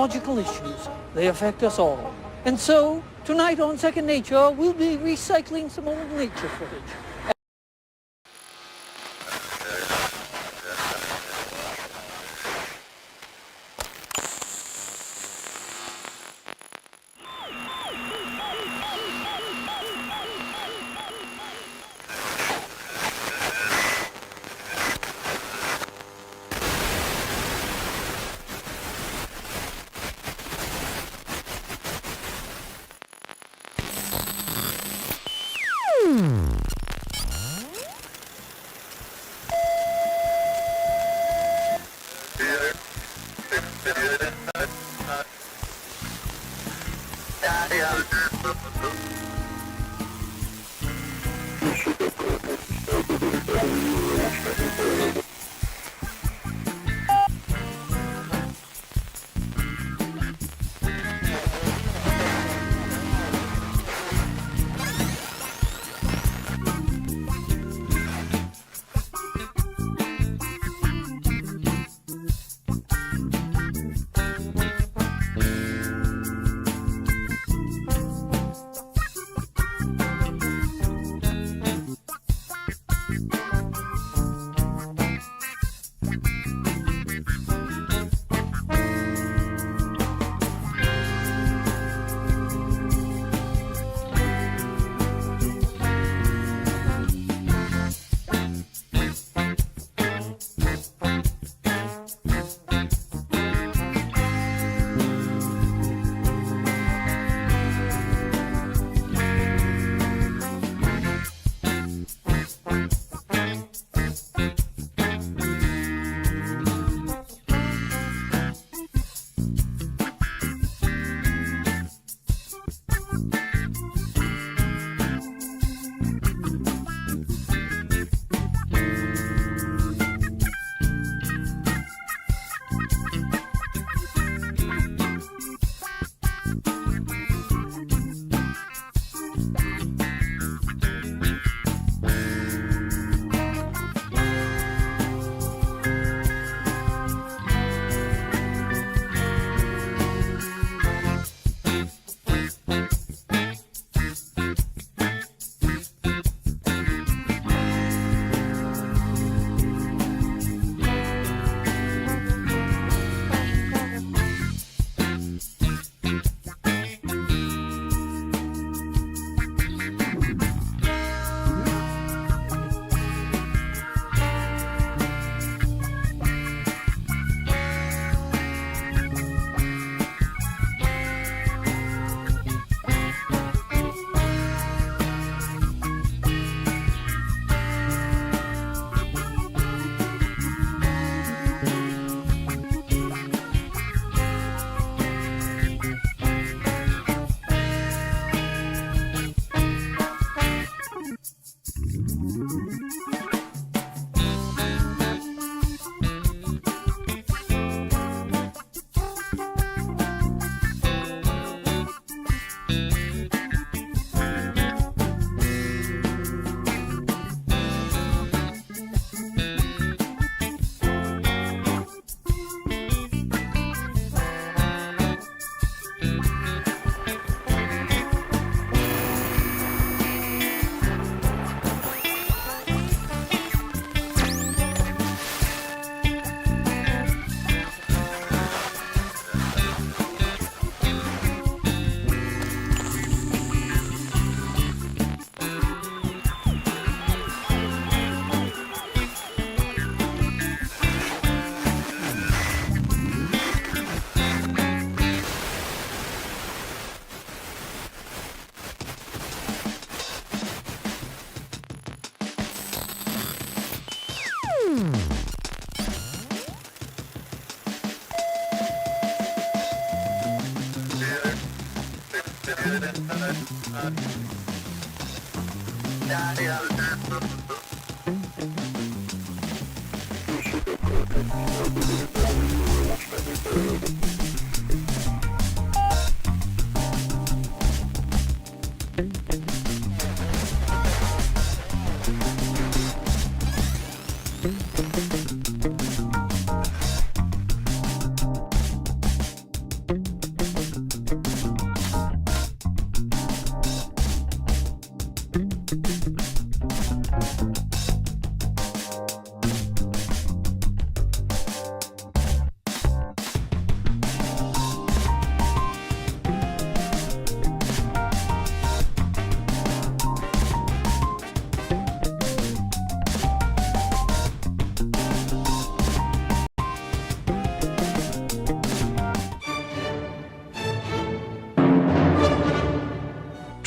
ecological issues. They affect us all. And so, tonight on Second Nature, we'll be recycling some old nature footage.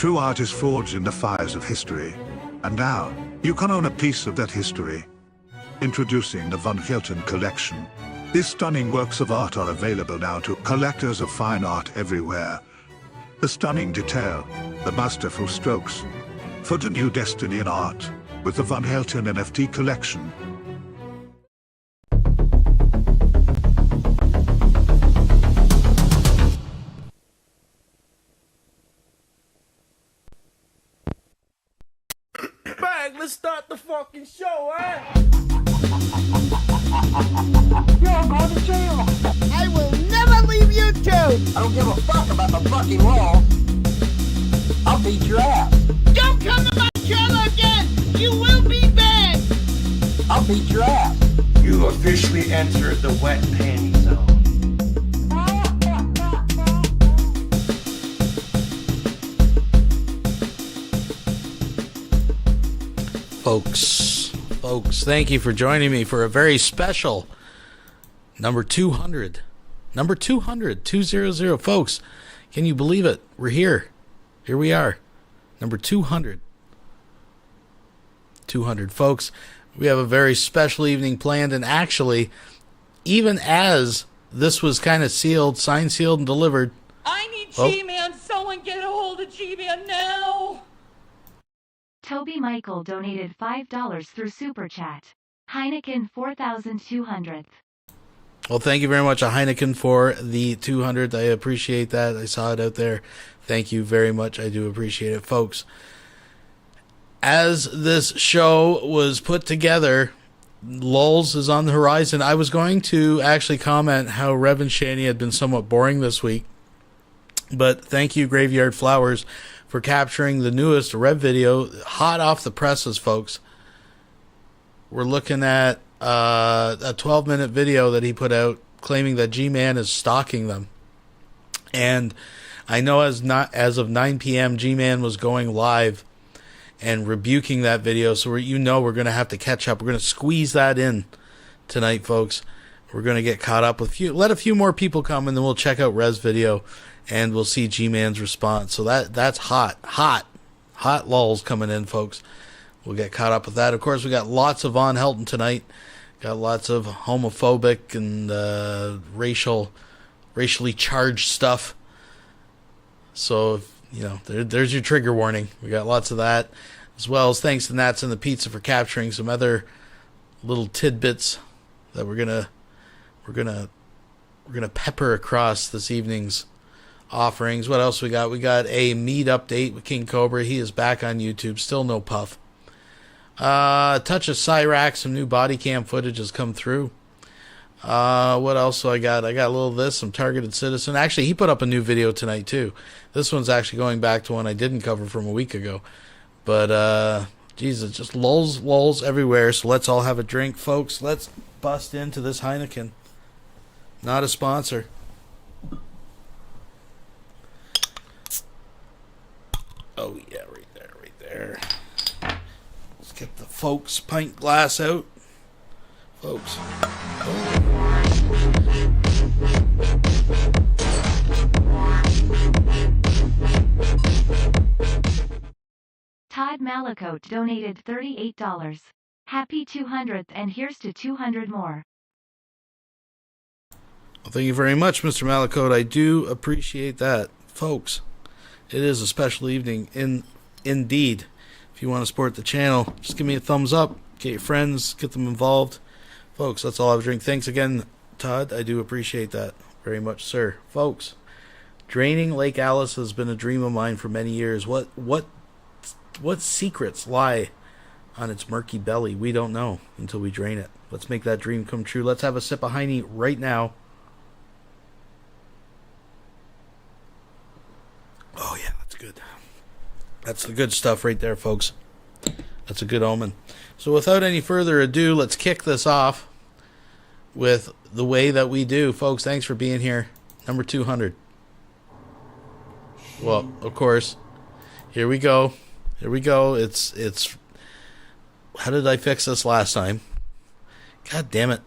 True art is forged in the fires of history. And now, you can own a piece of that history. Introducing the Van Hilton collection. These stunning works of art are available now to collectors of fine art everywhere. The stunning detail, the masterful strokes. Found a new destiny in art with the Van Hilton NFT collection. Bang, let's start the fucking show, eh? You're going to jail. I will never leave YouTube! I don't give a fuck about the fucking law. I'll beat your ass. Don't come to my channel again! You will be banned! I'll beat your ass. You officially entered the wet panty zone. Folks, thank you for joining me for a very special number 200. Number 200, 200. Folks, can you believe it? We're here. Here we are. Number 200. 200, folks. We have a very special evening planned, and actually, even as this was kind of sealed, signed, sealed, and delivered. I need Gman. Someone get a hold of Gman now. Toby Michael donated $5 through Super Chat. Heineken 4,200. Well, thank you very much, Heineken, for the 200. I appreciate that. I saw it out there. Thank you very much. I do appreciate it, folks. As this show was put together, Lulz is on the horizon. I was going to actually comment how Rev and Shani had been somewhat boring this week, but thank you, Graveyard Flowers, for capturing the newest Rev video, hot off the presses, folks. We're looking at a 12-minute video that he put out claiming that Gman is stalking them. And I know as of 9 p.m., Gman was going live and rebuking that video. So we're going to have to catch up. We're going to squeeze that in tonight, folks. We're going to get caught up with let a few more people come, and then we'll check out Rev's video. And we'll see G-Man's response. So that's hot lulls coming in, folks. We'll get caught up with that. Of course, we got lots of Von Helton tonight. Got lots of homophobic and racially charged stuff. So, there's your trigger warning. We got lots of that, as well as thanks to Nats and the Pizza for capturing some other little tidbits that we're gonna pepper across this evening's offerings. What else we got? We got a Mead update with King Cobra. He is back on YouTube. Still no puff. Touch of Cyrax. Some new body cam footage has come through. What else do I got? I got a little of this. Some Targeted Citizen. Actually, he put up a new video tonight too. This one's actually going back to one I didn't cover from a week ago. But Jesus, just lulls everywhere. So let's all have a drink, folks. Let's bust into this Heineken. Not a sponsor. Oh, yeah, right there. Let's get the folks' pint glass out. Folks. Todd Malakote donated $38. Happy 200th, and here's to 200 more. Well, thank you very much, Mr. Malakote. I do appreciate that, folks. It is a special evening, indeed. If you want to support the channel, just give me a thumbs up. Get your friends, get them involved. Folks, that's all I have to drink. Thanks again, Todd. I do appreciate that very much, sir. Folks, draining Lake Alice has been a dream of mine for many years. What secrets lie on its murky belly? We don't know until we drain it. Let's make that dream come true. Let's have a sip of Heine right now. Oh, yeah, that's good. That's the good stuff right there, folks. That's a good omen. So without any further ado, let's kick this off with the way that we do. Folks, thanks for being here. Number 200. Well, of course, here we go. It's how did I fix this last time? God damn it.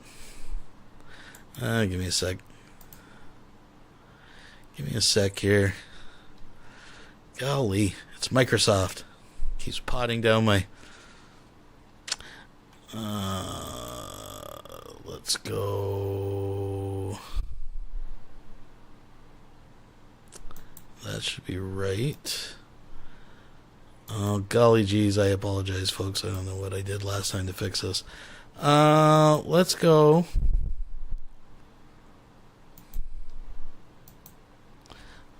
Give me a sec. Give me a sec here. Golly, It's Microsoft. Keeps potting down my... let's go... That should be right. Oh, golly geez, I apologize, folks. I don't know what I did last time to fix this. Let's go...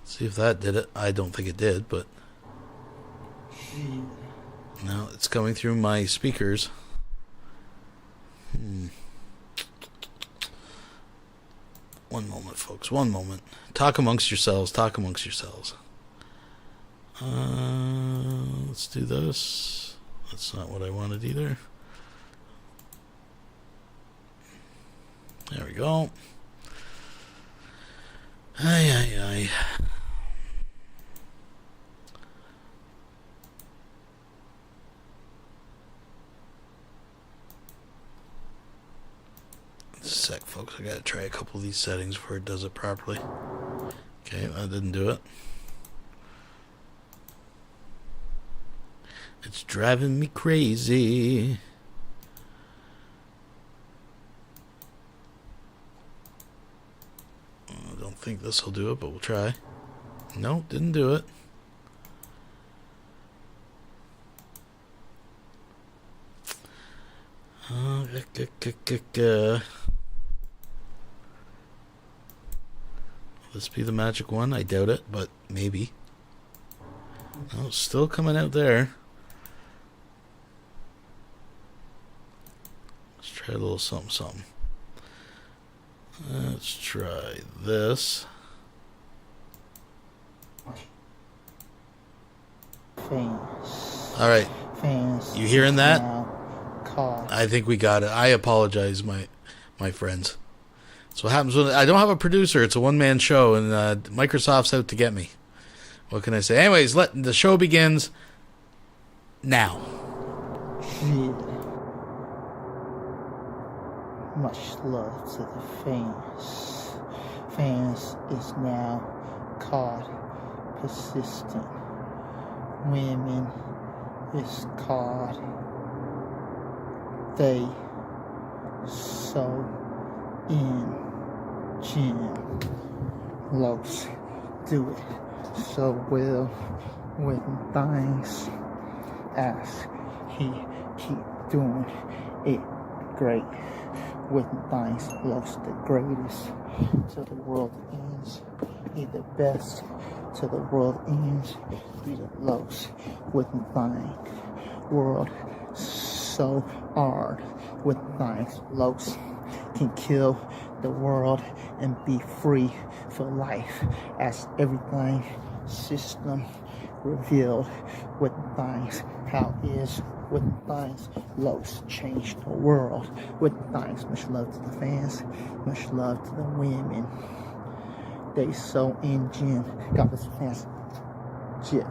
See if that did it. I don't think it did, but... No, it's coming through my speakers. One moment, folks. One moment. Talk amongst yourselves. Talk amongst yourselves. Let's do this. That's not what I wanted either. There we go. Aye, aye, aye. Sec, folks. I gotta try a couple of these settings before it does it properly. Okay, that didn't do it. It's driving me crazy. I don't think this will do it, but we'll try. No, didn't do it. Will this be the magic one? I doubt it, but maybe. Oh, still coming out there. Let's try a little something, something. Let's try this. All right. You hearing that? I think we got it. I apologize, my friends. That's what happens when I don't have a producer. It's a one-man show, and Microsoft's out to get me. What can I say? Anyways, the show begins now. Much love to the fans. Fans is now called persistent. Women is called they so in gym. Los do it so well with things as he keep doing it great with things. Los the greatest till the world ends. He the best till the world ends. He the Los with things. World so hard with things. Los can kill the world and be free for life as everything system revealed with things. How is with things. Los change the world with things. Much love to the fans. Much love to the women. They so in gym. God bless the fans. Shit.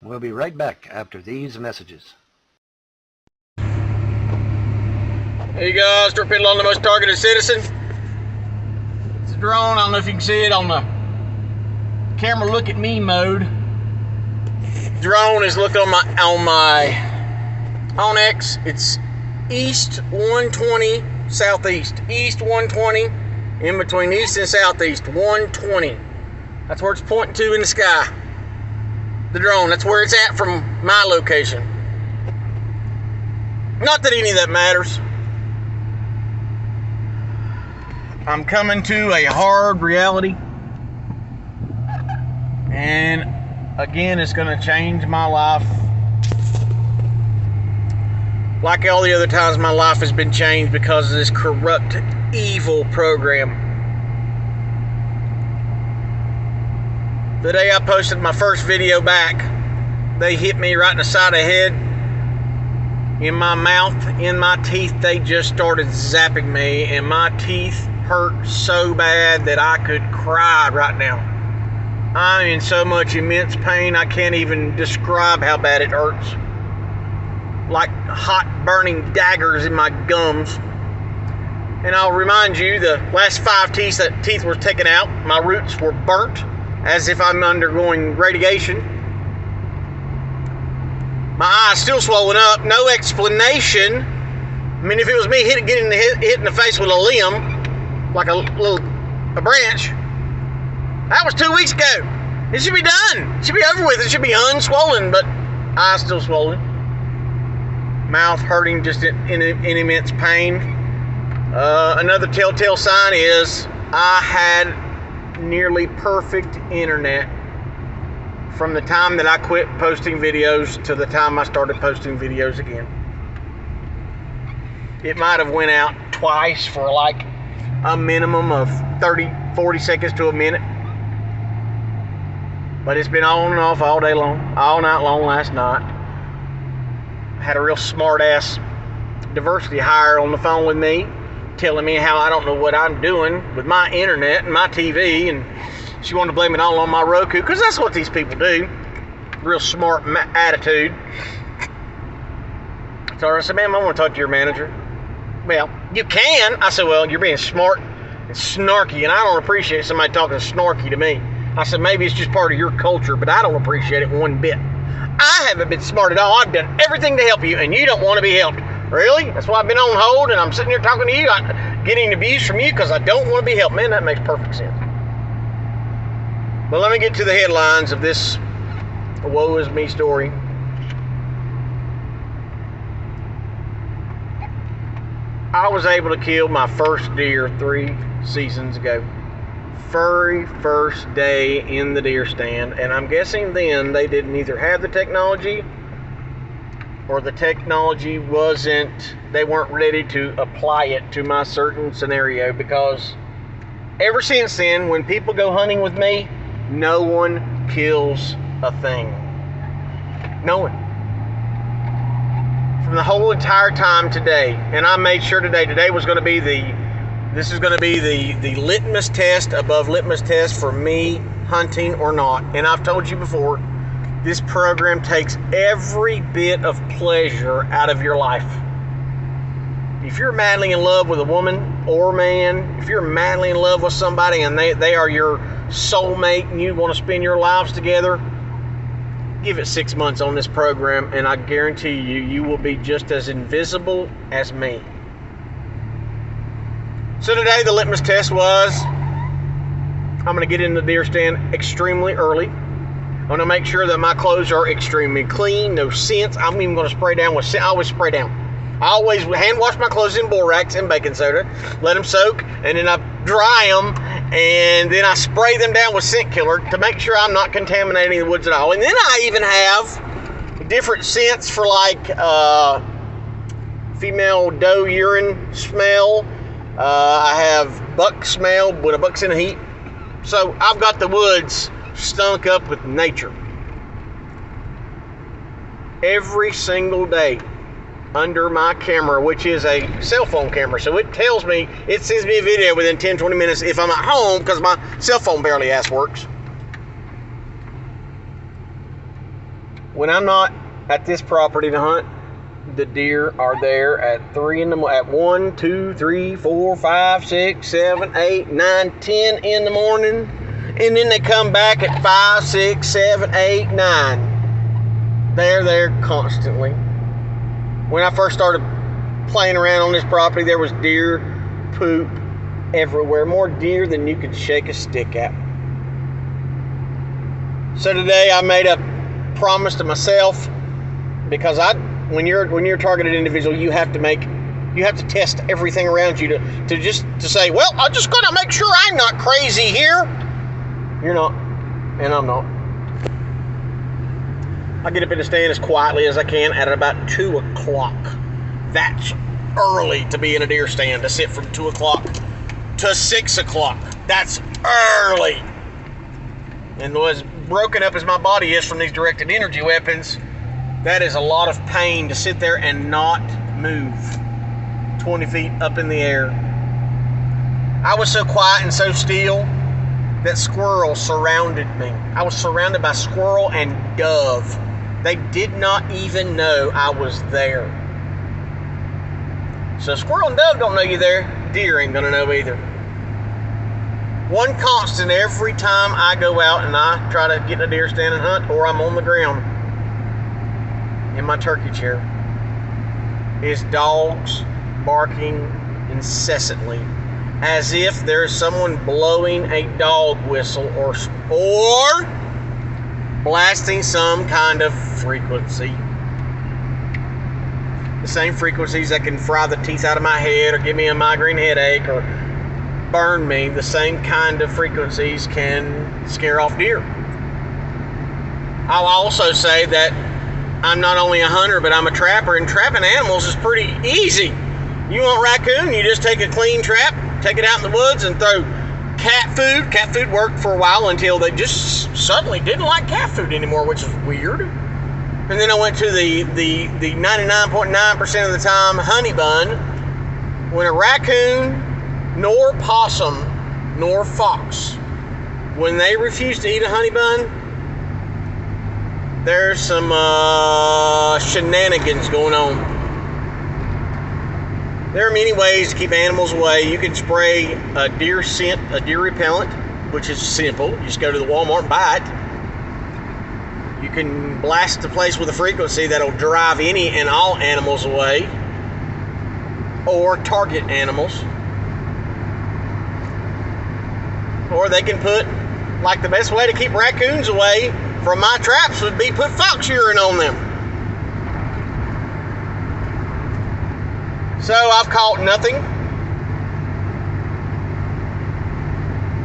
We'll be right back after these messages. Hey guys, torpedo on the most targeted citizen. It's a drone. I don't know if you can see it on the camera. Look at me mode. Drone is looking on my Onyx. It's east 120 southeast. East 120 in between east and southeast 120. That's where it's pointing to in the sky. The drone. That's where it's at from my location. Not that any of that matters. I'm coming to a hard reality, and again, it's going to change my life. Like all the other times my life has been changed because of this corrupt, evil program. The day I posted my first video back, they hit me right in the side of the head, in my mouth, in my teeth. They just started zapping me, and my teeth hurt so bad that I could cry right now. I'm in so much immense pain I can't even describe how bad it hurts. Like hot burning daggers in my gums. And I'll remind you, the last 5 teeth were taken out. My roots were burnt as if I'm undergoing radiation. My eye's still swollen up. No explanation. I mean, if it was me hit in the face with a limb, like a branch, that was 2 weeks ago. It should be done. It should be over with. It should be unswollen, but eye's still swollen. Mouth hurting, just in immense pain. Another telltale sign is I had nearly perfect internet from the time that I quit posting videos to the time I started posting videos again. It might have went out twice for like a minimum of 30, 40 seconds to a minute. But it's been on and off all day long, all night long last night. I had a real smart ass diversity hire on the phone with me, telling me how I don't know what I'm doing with my internet and my TV, and she wanted to blame it all on my Roku, because that's what these people do. Real smart attitude. So I said, ma'am, I want to talk to your manager. Well, you can. I said, well, you're being smart and snarky, and I don't appreciate somebody talking snarky to me. I said, maybe it's just part of your culture, but I don't appreciate it one bit. I haven't been smart at all. I've done everything to help you, and you don't want to be helped. Really? That's why I've been on hold, and I'm sitting here talking to you. I'm getting abuse from you because I don't want to be helped. Man, that makes perfect sense. But let me get to the headlines of this woe is me story. I was able to kill my first deer 3 seasons ago. Very first day in the deer stand, and I'm guessing then they didn't either have the technology or the technology they weren't ready to apply it to my certain scenario, because ever since then, when people go hunting with me, no one kills a thing. No one. From the whole entire time today, and I made sure today was going to be this is going to be the litmus test above litmus test for me hunting or not. And I've told you before, this program takes every bit of pleasure out of your life. If you're madly in love with a woman or man, if you're madly in love with somebody and they are your soulmate and you want to spend your lives together, give it 6 months on this program, and I guarantee you will be just as invisible as me. So today the litmus test was, I'm going to get in the deer stand extremely early. I'm going to make sure that my clothes are extremely clean, no scents. I'm even going to spray down with scent. I always spray down. I always hand wash my clothes in borax and baking soda, let them soak, and then I dry them, and then I spray them down with scent killer to make sure I'm not contaminating the woods at all. And then I even have different scents for like female doe urine smell. I have buck smell when a buck's in the heat. So I've got the woods stunk up with nature. Every single day under my camera, which is a cell phone camera. So it tells me, it sends me a video within 10-20 minutes if I'm at home, because my cell phone barely ass works. When I'm not at this property to hunt, the deer are there at 1, 2, 3, 4, 5, 6, 7, 8, 9, 10 in the morning, and then they come back at 5, 6, 7, 8, 9. They're there constantly. When I first started playing around on this property, there was deer poop everywhere, more deer than you could shake a stick at. So today I made a promise to myself, because when you're a targeted individual, you have to test everything around you to say, well, I'm just gonna make sure I'm not crazy here. You're not, and I'm not. I get up in the stand as quietly as I can at about 2 o'clock. That's early to be in a deer stand, to sit from 2 o'clock to 6 o'clock. That's early. And as broken up as my body is from these directed energy weapons, that is a lot of pain to sit there and not move 20 feet up in the air. I was so quiet and so still that squirrels surrounded me. I was surrounded by squirrel and dove. They did not even know I was there. So squirrel and dove don't know you're there. Deer ain't gonna know either. One constant every time I go out and I try to get in a deer stand and hunt, or I'm on the ground, in my turkey chair is dogs barking incessantly, as if there's someone blowing a dog whistle or blasting some kind of frequency. The same frequencies that can fry the teeth out of my head or give me a migraine headache or burn me, the same kind of frequencies can scare off deer. I'll also say that I'm not only a hunter, but I'm a trapper, and trapping animals is pretty easy. You want raccoon, you just take a clean trap, take it out in the woods and throw cat food. Cat food worked for a while until they just suddenly didn't like cat food anymore, which is weird. And then I went to the 99.9% of the time honey bun. When a raccoon, nor possum, nor fox, when they refuse to eat a honey bun, there's some shenanigans going on. There are many ways to keep animals away. You can spray a deer scent, a deer repellent, which is simple. You just go to the Walmart and buy it. You can blast the place with a frequency that'll drive any and all animals away, or target animals. Or they can put, like the best way to keep raccoons away from my traps would be put fox urine on them. So I've caught nothing.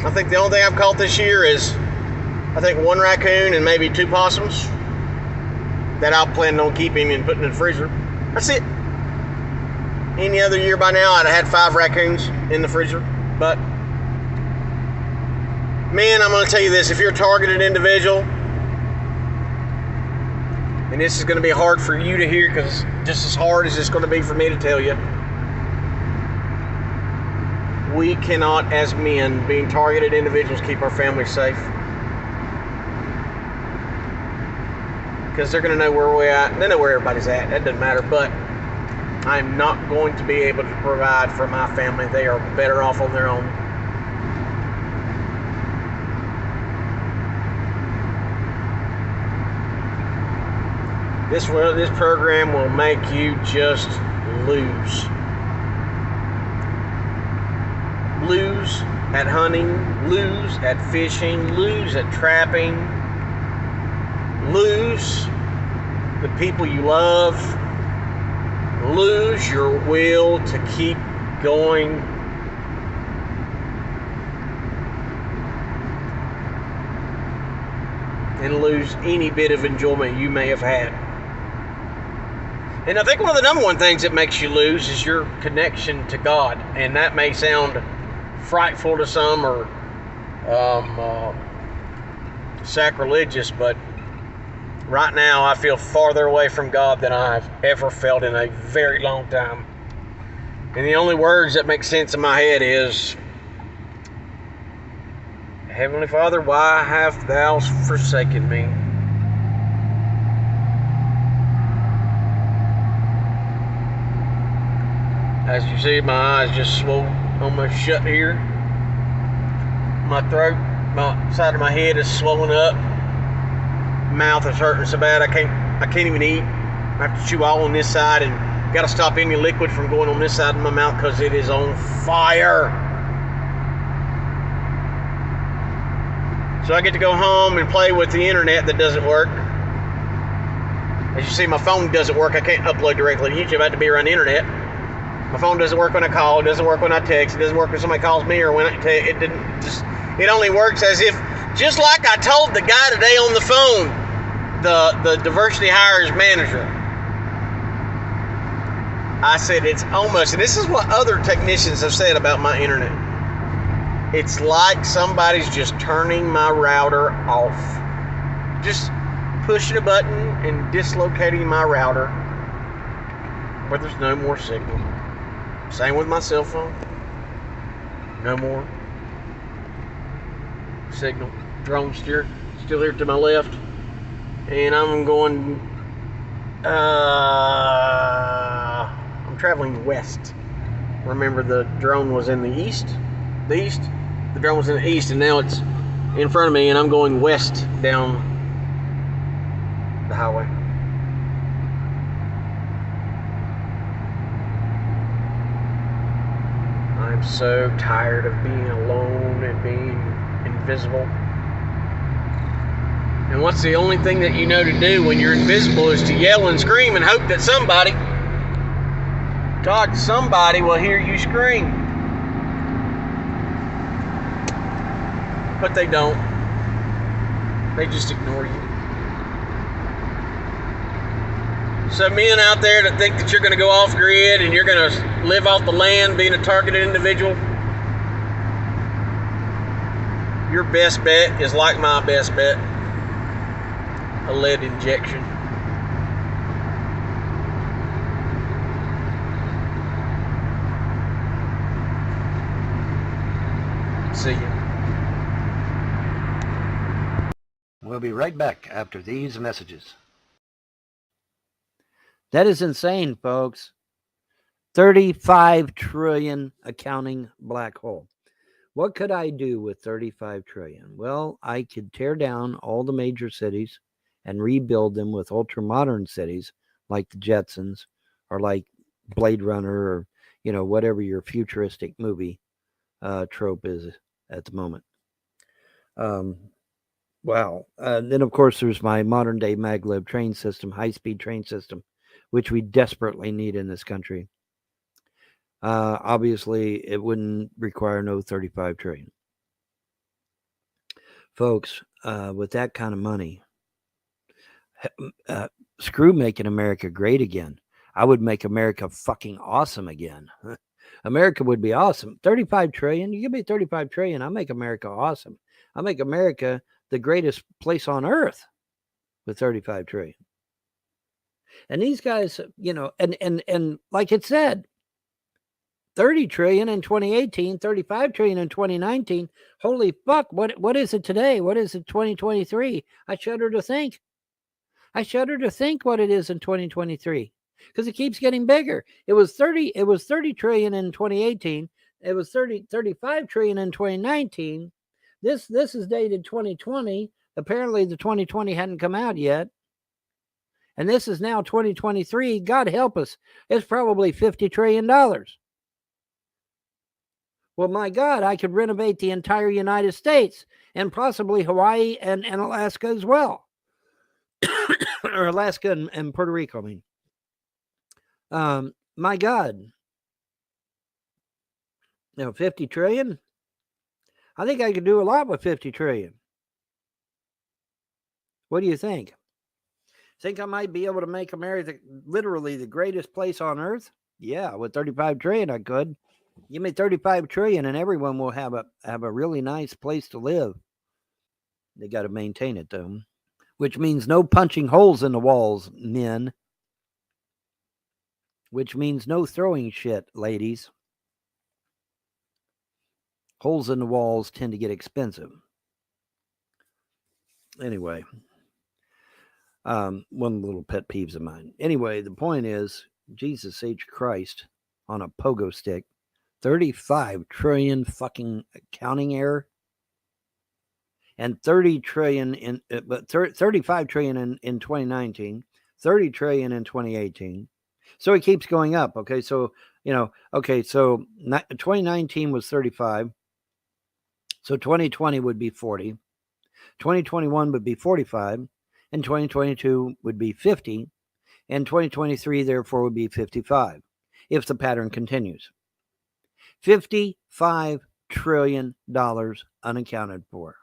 I think the only thing I've caught this year is, I think, one raccoon and maybe 2 possums that I'll plan on keeping and putting in the freezer. That's it. Any other year by now, I'd have had 5 raccoons in the freezer. But, man, I'm going to tell you this. If you're a targeted individual, and this is going to be hard for you to hear because just as hard as it's going to be for me to tell you, we cannot, as men, being targeted individuals, keep our families safe. Because they're going to know where we're at. They know where everybody's at. That doesn't matter. But I'm not going to be able to provide for my family. They are better off on their own. This program will make you just lose. Lose at hunting, lose at fishing, lose at trapping, lose the people you love, lose your will to keep going. And lose any bit of enjoyment you may have had. And I think one of the number one things that makes you lose is your connection to God. And that may sound frightful to some or sacrilegious, but right now I feel farther away from God than I've ever felt in a very long time. And the only words that make sense in my head is, Heavenly Father, why hast thou forsaken me? As you see, my eyes just swole almost shut here. My throat, my side of my head is swollen up. Mouth is hurting so bad I can't even eat. I have to chew all on this side and got to stop any liquid from going on this side of my mouth because it is on fire. So I get to go home and play with the internet that doesn't work. As you see, my phone doesn't work. I can't upload directly to YouTube. I have to be around the internet. My phone doesn't work when I call. It doesn't work when I text. It doesn't work when somebody calls me or when it only works as if, just like I told the guy today on the phone, the diversity hires manager. I said it's almost, and this is what other technicians have said about my internet. It's like somebody's just turning my router off. Just pushing a button and dislocating my router where there's no more signal. Same with my cell phone. No more signal. Drone still here to my left. And I'm going, I'm traveling west. Remember, the drone was in the east. The drone was in the east, and now it's in front of me, and I'm going west down the highway. I'm so tired of being alone and being invisible. And what's the only thing that you know to do when you're invisible is to yell and scream and hope that somebody will hear you scream. But they don't. They just ignore you. So men out there that think that you're going to go off grid and you're going to live off the land being a targeted individual, your best bet is like my best bet, a lead injection. See you. We'll be right back after these messages. That is insane, folks. 35 trillion accounting black hole. What could I do with 35 trillion? Well, I could tear down all the major cities and rebuild them with ultra-modern cities like the Jetsons or like Blade Runner or, whatever your futuristic movie trope is at the moment. Wow. Then, of course, there's my modern-day maglev train system, high-speed train system, which we desperately need in this country. Obviously, it wouldn't require no 35 trillion. Folks, with that kind of money, screw making America great again. I would make America fucking awesome again. America would be awesome. 35 trillion? You give me 35 trillion, I'll make America awesome. I'll make America the greatest place on earth with 35 trillion. And these guys, and like it said, 30 trillion in 2018, 35 trillion in 2019. Holy fuck, what is it today? What is it 2023? I shudder to think. What it is in 2023 because it keeps getting bigger. It was 30 trillion in 2018. It was 35 trillion in 2019. This is dated 2020. Apparently the 2020 hadn't come out yet. And this is now 2023. God help us. It's probably $50 trillion. Well, my God, I could renovate the entire United States and possibly Hawaii and Alaska as well. Or Alaska and Puerto Rico, I mean. My God. 50 trillion? I think I could do a lot with 50 trillion. What do you think? Think I might be able to make America literally the greatest place on earth? Yeah, with 35 trillion I could. Give me 35 trillion and everyone will have a really nice place to live. They got to maintain it though, which means no punching holes in the walls, men. Which means no throwing shit, ladies. Holes in the walls tend to get expensive. Anyway, one little pet peeves of mine. Anyway, the point is, Jesus H. Christ on a pogo stick. 35 trillion fucking accounting error. And 30 trillion 35 trillion in 2019, 30 trillion in 2018. So it keeps going up. Okay. So, so 2019 was 35. So 2020 would be 40. 2021 would be 45. And 2022 would be 50. And 2023, therefore, would be 55 if the pattern continues. $55 trillion unaccounted for.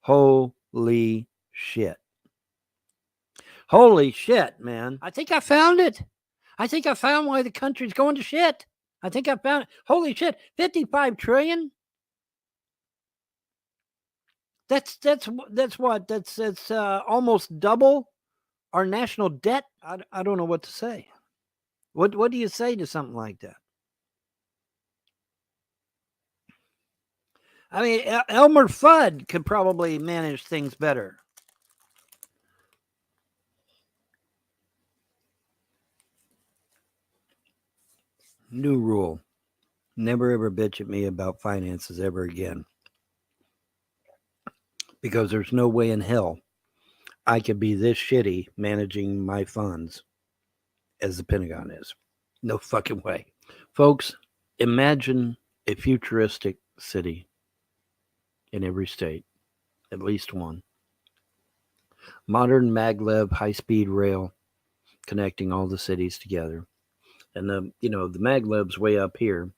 Holy shit. Holy shit, man. I think I found it. I think I found why the country's going to shit. I think I found it. Holy shit. 55 trillion? That's what? That's almost double our national debt. I don't know what to say. What do you say to something like that? I mean, Elmer Fudd could probably manage things better. New rule. Never ever bitch at me about finances ever again. Because there's no way in hell I could be this shitty managing my funds as the Pentagon is. No fucking way. Folks, Imagine a futuristic city in every state, at least one. Modern maglev high-speed rail connecting all the cities together. And the maglev's way up here,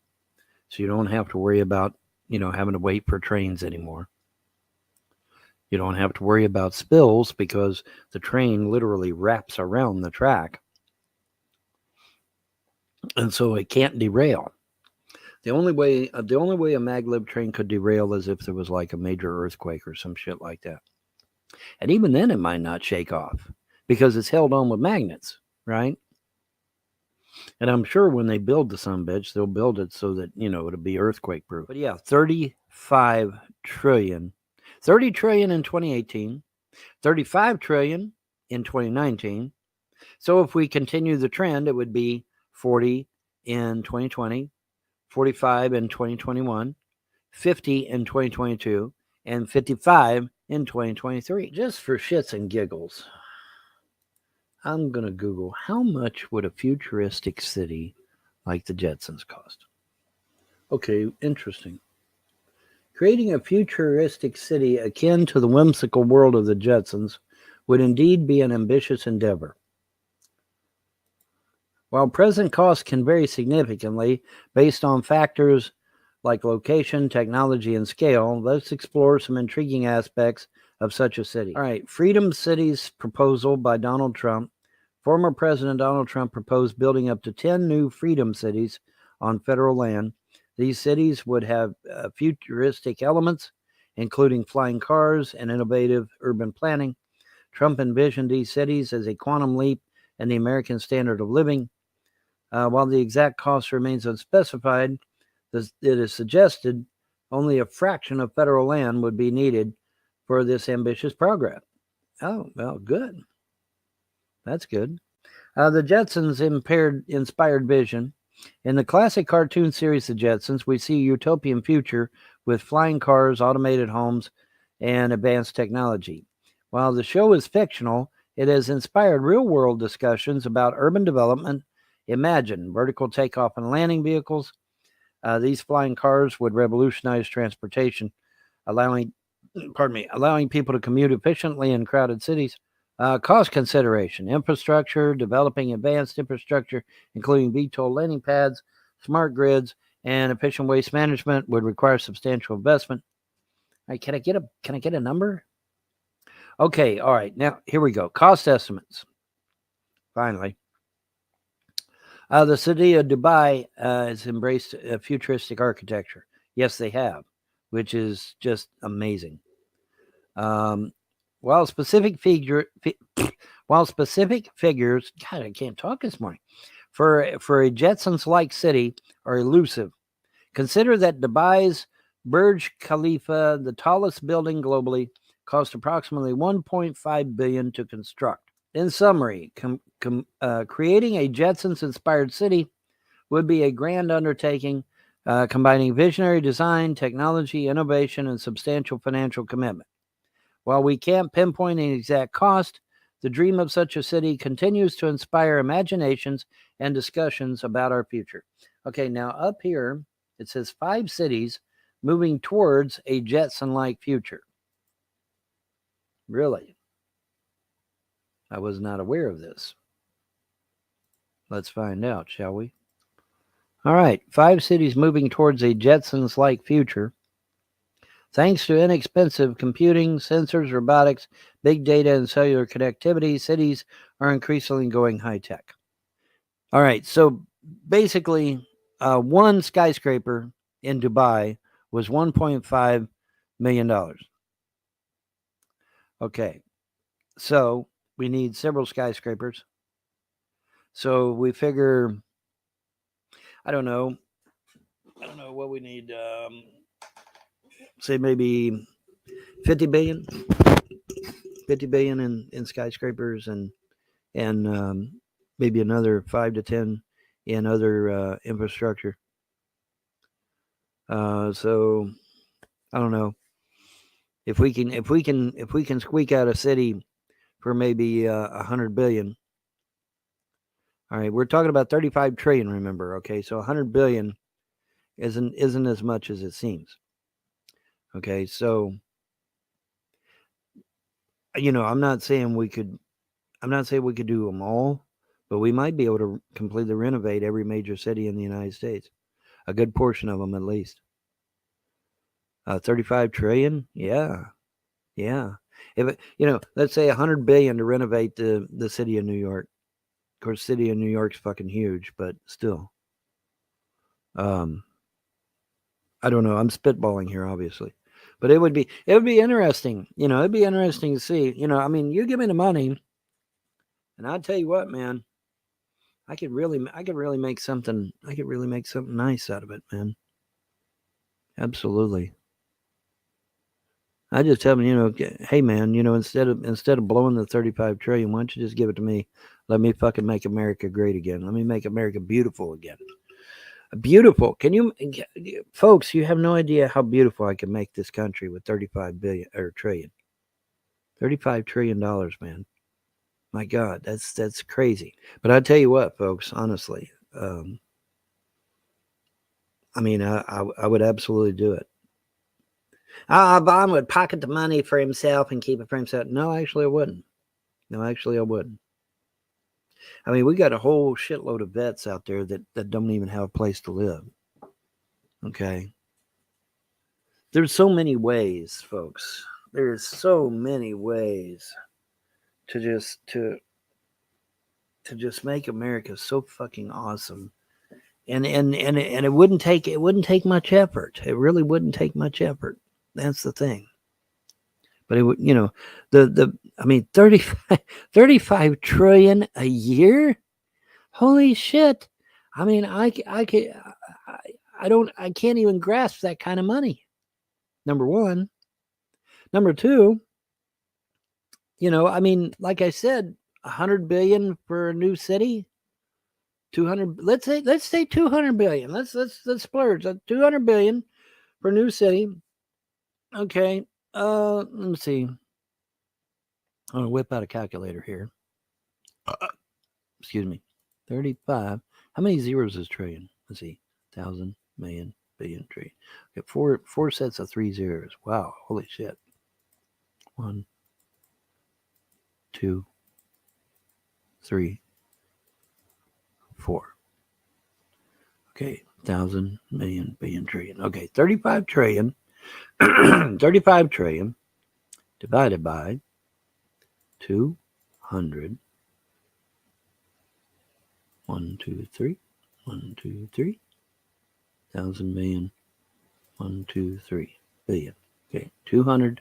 so you don't have to worry about, having to wait for trains anymore. You don't have to worry about spills because the train literally wraps around the track. And so it can't derail. The only way a maglev train could derail is if there was like a major earthquake or some shit like that. And even then it might not shake off because it's held on with magnets, right? And I'm sure when they build the sumbitch, they'll build it so that, it'll be earthquake proof. But yeah, 35 trillion. 30 trillion in 2018, 35 trillion in 2019. So if we continue the trend, it would be 40 in 2020, 45 in 2021, 50 in 2022, and 55 in 2023. Just for shits and giggles, I'm going to Google how much would a futuristic city like the Jetsons cost. Okay, interesting. Creating a futuristic city akin to the whimsical world of the Jetsons would indeed be an ambitious endeavor. While present costs can vary significantly based on factors like location, technology, and scale, let's explore some intriguing aspects of such a city. All right, Freedom City's proposal by Donald Trump. Former President Donald Trump proposed building up to 10 new Freedom Cities on federal land. These cities would have futuristic elements, including flying cars and innovative urban planning. Trump envisioned these cities as a quantum leap in the American standard of living. While the exact cost remains unspecified, it is suggested only a fraction of federal land would be needed for this ambitious program. Oh, well, good. That's good. The Jetsons inspired vision. In the classic cartoon series The Jetsons, we see a utopian future with flying cars, automated homes, and advanced technology. While the show is fictional, it has inspired real-world discussions about urban development. Imagine vertical takeoff and landing vehicles. These flying cars would revolutionize transportation, allowing people to commute efficiently in crowded cities. Cost consideration, infrastructure, developing advanced infrastructure, including VTOL landing pads, smart grids, and efficient waste management would require substantial investment. All right, can I get a number? Okay, all right. Now, here we go. Cost estimates. Finally. The city of Dubai has embraced a futuristic architecture. Yes, they have, which is just amazing. While specific figures, God, I can't talk this morning, for a Jetsons-like city are elusive. Consider that Dubai's Burj Khalifa, the tallest building globally, cost approximately $1.5 billion to construct. In summary, creating a Jetsons-inspired city would be a grand undertaking, combining visionary design, technology, innovation, and substantial financial commitment. While we can't pinpoint an exact cost, the dream of such a city continues to inspire imaginations and discussions about our future. Okay, now up here, it says 5 cities moving towards a Jetson-like future. Really? I was not aware of this. Let's find out, shall we? All right, 5 cities moving towards a Jetsons-like future. Thanks to inexpensive computing, sensors, robotics, big data, and cellular connectivity, cities are increasingly going high-tech. All right, so basically, one skyscraper in Dubai was $1.5 million. Okay, so we need several skyscrapers. So we figure, I don't know what we need. Say maybe 50 billion in skyscrapers and maybe another 5 to 10 in other infrastructure. So I don't know if we can squeak out a city for maybe 100 billion. All right, we're talking about 35 trillion. Remember, okay, so 100 billion isn't as much as it seems. Okay, so I'm not saying we could do them all, but we might be able to completely renovate every major city in the United States, a good portion of them at least. 35 trillion, yeah. If let's say 100 billion to renovate the city of New York. Of course, city of New York's fucking huge, but still. I don't know. I'm spitballing here, obviously, but it would be interesting. It'd be interesting to see. You give me the money, and I'll tell you what, man. I could really make something. I could really make something nice out of it, man. Absolutely. I just tell them, hey, man, instead of blowing the 35 trillion, why don't you just give it to me? Let me fucking make America great again. Let me make America beautiful again. Beautiful. Folks, you have no idea how beautiful I can make this country with 35 billion or trillion. $35 trillion, man. My God, that's crazy. But I tell you what, folks, honestly, I would absolutely do it. Obama would pocket the money for himself and keep it for himself. No, actually, I wouldn't. We got a whole shitload of vets out there that don't even have a place to live. Okay. There's so many ways, folks. There's so many ways to just make America so fucking awesome. And it wouldn't take much effort. It really wouldn't take much effort. That's the thing. But it would, 35 trillion a year? Holy shit. I can't even grasp that kind of money. Number one. Number two, like I said, 100 billion for a new city. 200, let's say 200 billion. Let's splurge. 200 billion for a new city. Okay. Let me see. I'm gonna whip out a calculator here. Excuse me. 35. How many zeros is trillion? Let's see. 1,000, million, billion, trillion. Okay, four sets of 3 zeros. Wow, holy shit. 1, 2, 3, 4. Okay, 1,000, million, billion, trillion. Okay, 35 trillion. 35 trillion divided by 200. 1, 2, 3. 1, 2, 3. 1,000 million. 1, 2, 3 billion. Okay, 200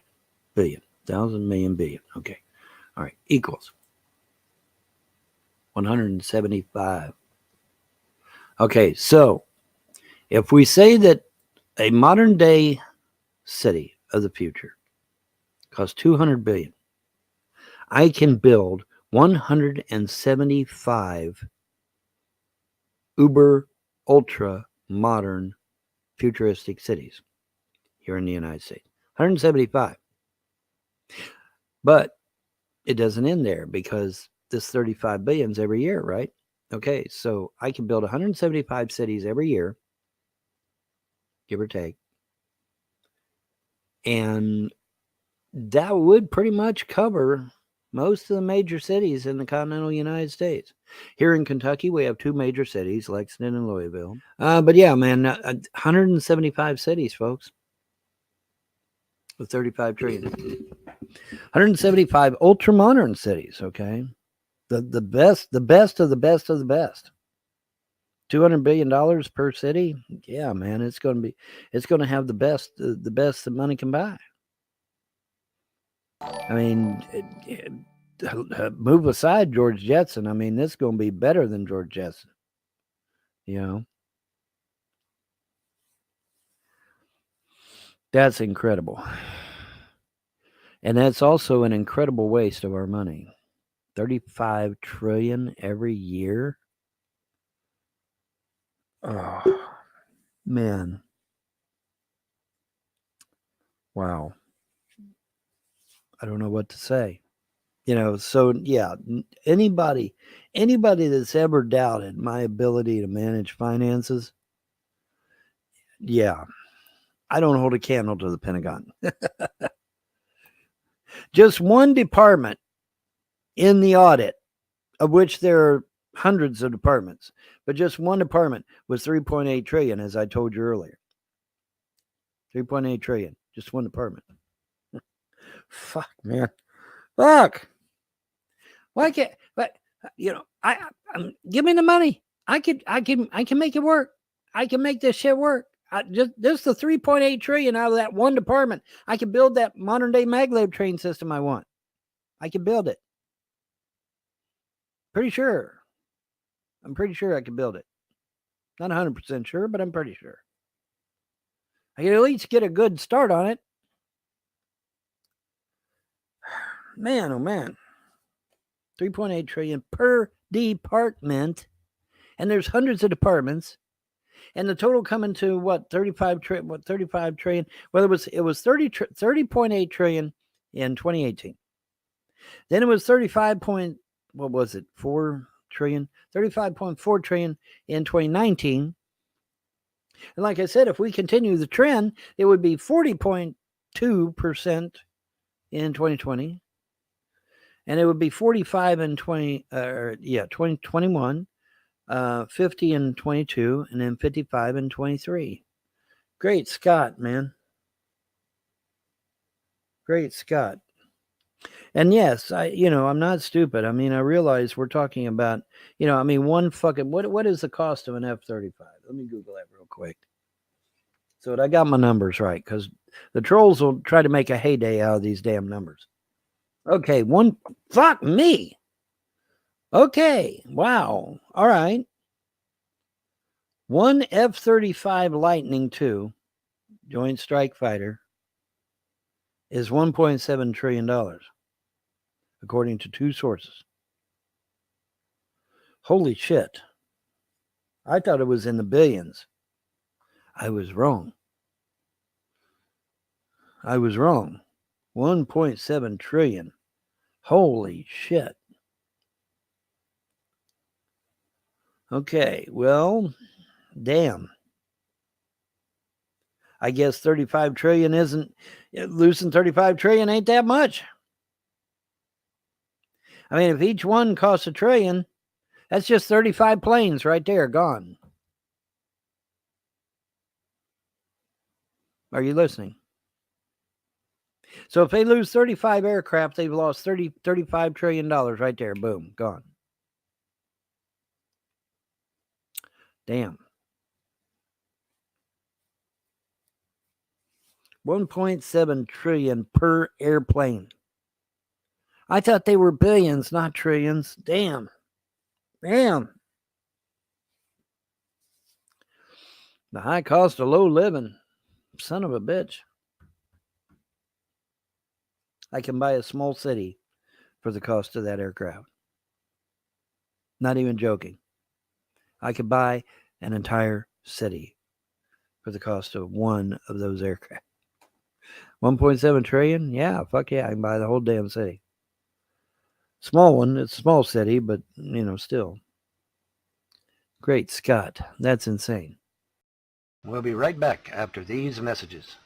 billion. 1,000 million billion. Okay, all right, equals 175. Okay, so if we say that a modern day city of the future costs 200 billion, I can build 175 uber ultra modern futuristic cities here in the United States. 175. But it doesn't end there because this 35 billion is every year, right? Okay, so I can build 175 cities every year, give or take. And that would pretty much cover most of the major cities in the continental United States. Here in Kentucky, we have 2 major cities, Lexington and Louisville. But yeah, man, 175 cities, folks, with 35 trillion. 175 ultra modern cities, okay? The best of the best of the best. $200 billion per city. Yeah, man, it's going to have the best that money can buy. Move aside George Jetson. This is going to be better than George Jetson. That's incredible. And that's also an incredible waste of our money. 35 trillion every year. Oh, man. Wow. I don't know what to say. So yeah, anybody that's ever doubted my ability to manage finances, Yeah, I don't hold a candle to the Pentagon. Just one department in the audit, of which there are hundreds of departments, but just one department was 3.8 trillion, as I told you earlier. 3.8 trillion, just one department. Fuck, man. Fuck. Why can't, but you know, give me the money. I can make it work. I can make this shit work. Just the 3.8 trillion out of that one department. I can build that modern day maglev train system I want. I can build it. Pretty sure. I'm pretty sure I can build it. Not 100% sure, but I'm pretty sure. I can at least get a good start on it. Man, oh man. 3.8 trillion per department. And there's hundreds of departments. And the total coming to what? 35 trillion. Well, it was 30.8 trillion in 2018. Then it was 4 trillion? 35.4 trillion in 2019. And like I said, if we continue the trend, it would be 40.2% in 2020. And it would be 45 in 2021, 50 in 22, and then 55 in 23. Great Scott, man. Great Scott. And yes, I'm not stupid. I mean, I realize we're talking about, one fucking, what is the cost of an F-35? Let me Google that real quick. So that I got my numbers right, because the trolls will try to make a heyday out of these damn numbers. Okay, fuck me. Okay, wow. All right. One F-35 Lightning II Joint Strike Fighter is $1.7 trillion, according to two sources. Holy shit. I thought it was in the billions. I was wrong. 1.7 trillion. Holy shit. Okay, well, damn. I guess 35 trillion isn't, losing 35 trillion ain't that much. I mean, if each one costs $1 trillion, that's just 35 planes right there, gone. Are you listening? So if they lose 35 aircraft, they've lost $35 trillion right there. Boom, gone. Damn. 1.7 trillion per airplane. I thought they were billions, not trillions. Damn. The high cost of low living. Son of a bitch. I can buy a small city for the cost of that aircraft. Not even joking. I could buy an entire city for the cost of one of those aircraft. 1.7 trillion? Yeah, fuck yeah, I can buy the whole damn city. Small one, it's a small city, but, still. Great Scott, that's insane. We'll be right back after these messages.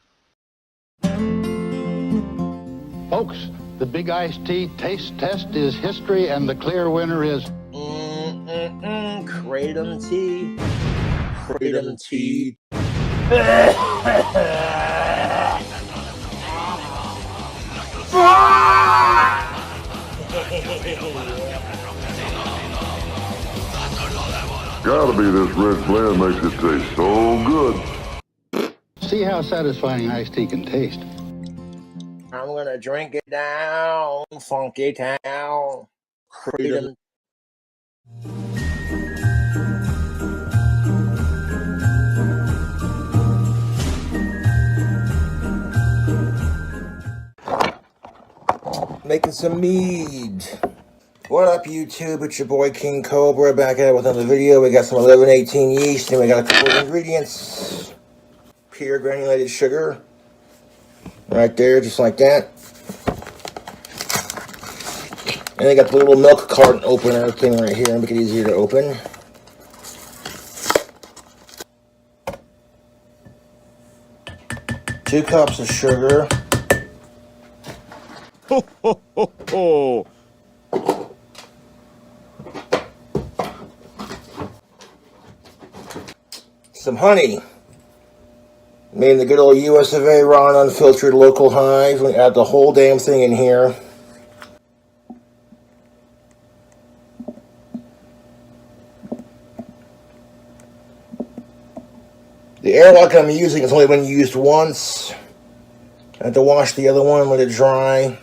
Folks, the big iced tea taste test is history, and the clear winner is... Kratom tea. Kratom tea. Gotta be this red blend makes it taste so good. See how satisfying iced tea can taste. I'm gonna drink it down, funky town. Kratom. Making some mead. What up, YouTube? It's your boy King Cobra back at it with another video. We got some 1118 yeast, and we got a couple of ingredients. Pure granulated sugar. Right there, just like that. And they got the little milk carton opener thing right here, make it easier to open. 2 cups of sugar. Ho, ho, ho, ho. Some honey. Made in the good old US of A raw and unfiltered local hive. We add the whole damn thing in here. The airlock I'm using has only been used once. I have to wash the other one, let it dry.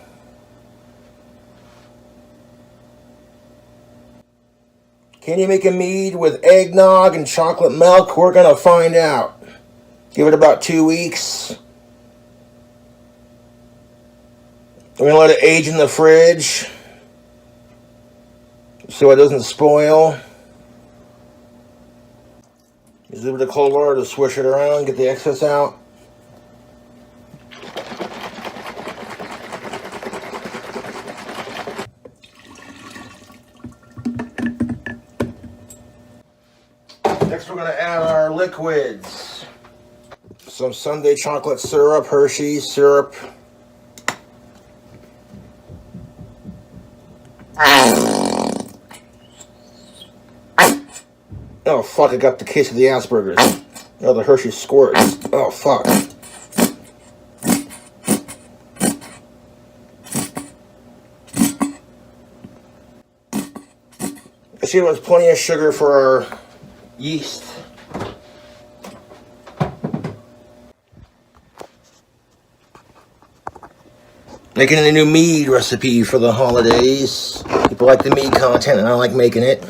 Can you make a mead with eggnog and chocolate milk? We're going to find out. Give it about 2 weeks. We're going to let it age in the fridge so it doesn't spoil. Use a little bit of cold water to swish it around, get the excess out. Next we're going to add our liquids. Some Sunday chocolate syrup, Hershey's syrup. Oh fuck, I got the case of the Asperger's. Oh, the Hershey squirts. Oh fuck. I see there's plenty of sugar for our yeast. Making a new mead recipe for the holidays. People like the mead content and I like making it.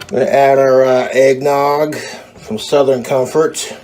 I'm going to add our eggnog from Southern Comfort.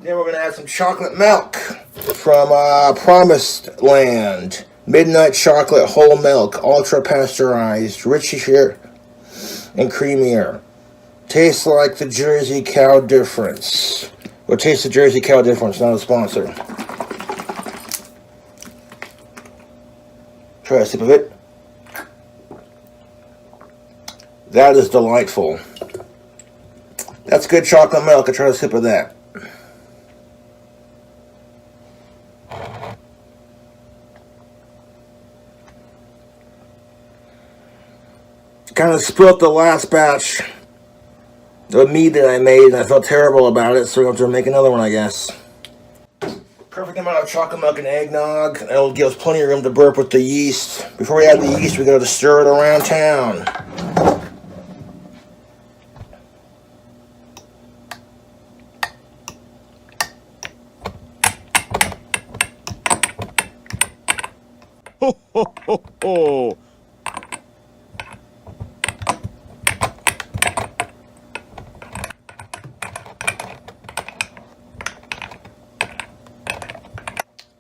Then we're going to add some chocolate milk from Promised Land. Midnight chocolate whole milk, ultra pasteurized, richer and creamier. Tastes like the Jersey Cow difference. Or taste the Jersey Cow difference, not a sponsor. Try a sip of it. That is delightful. That's good chocolate milk. I try a sip of that. Kind of spilt the last batch of mead that I made, and I felt terrible about it, so we're going to make another one, I guess. Perfect amount of chocolate milk and eggnog. That'll give us plenty of room to burp with the yeast. Before we add the yeast, we got to stir it around town. Ho, ho, ho, ho.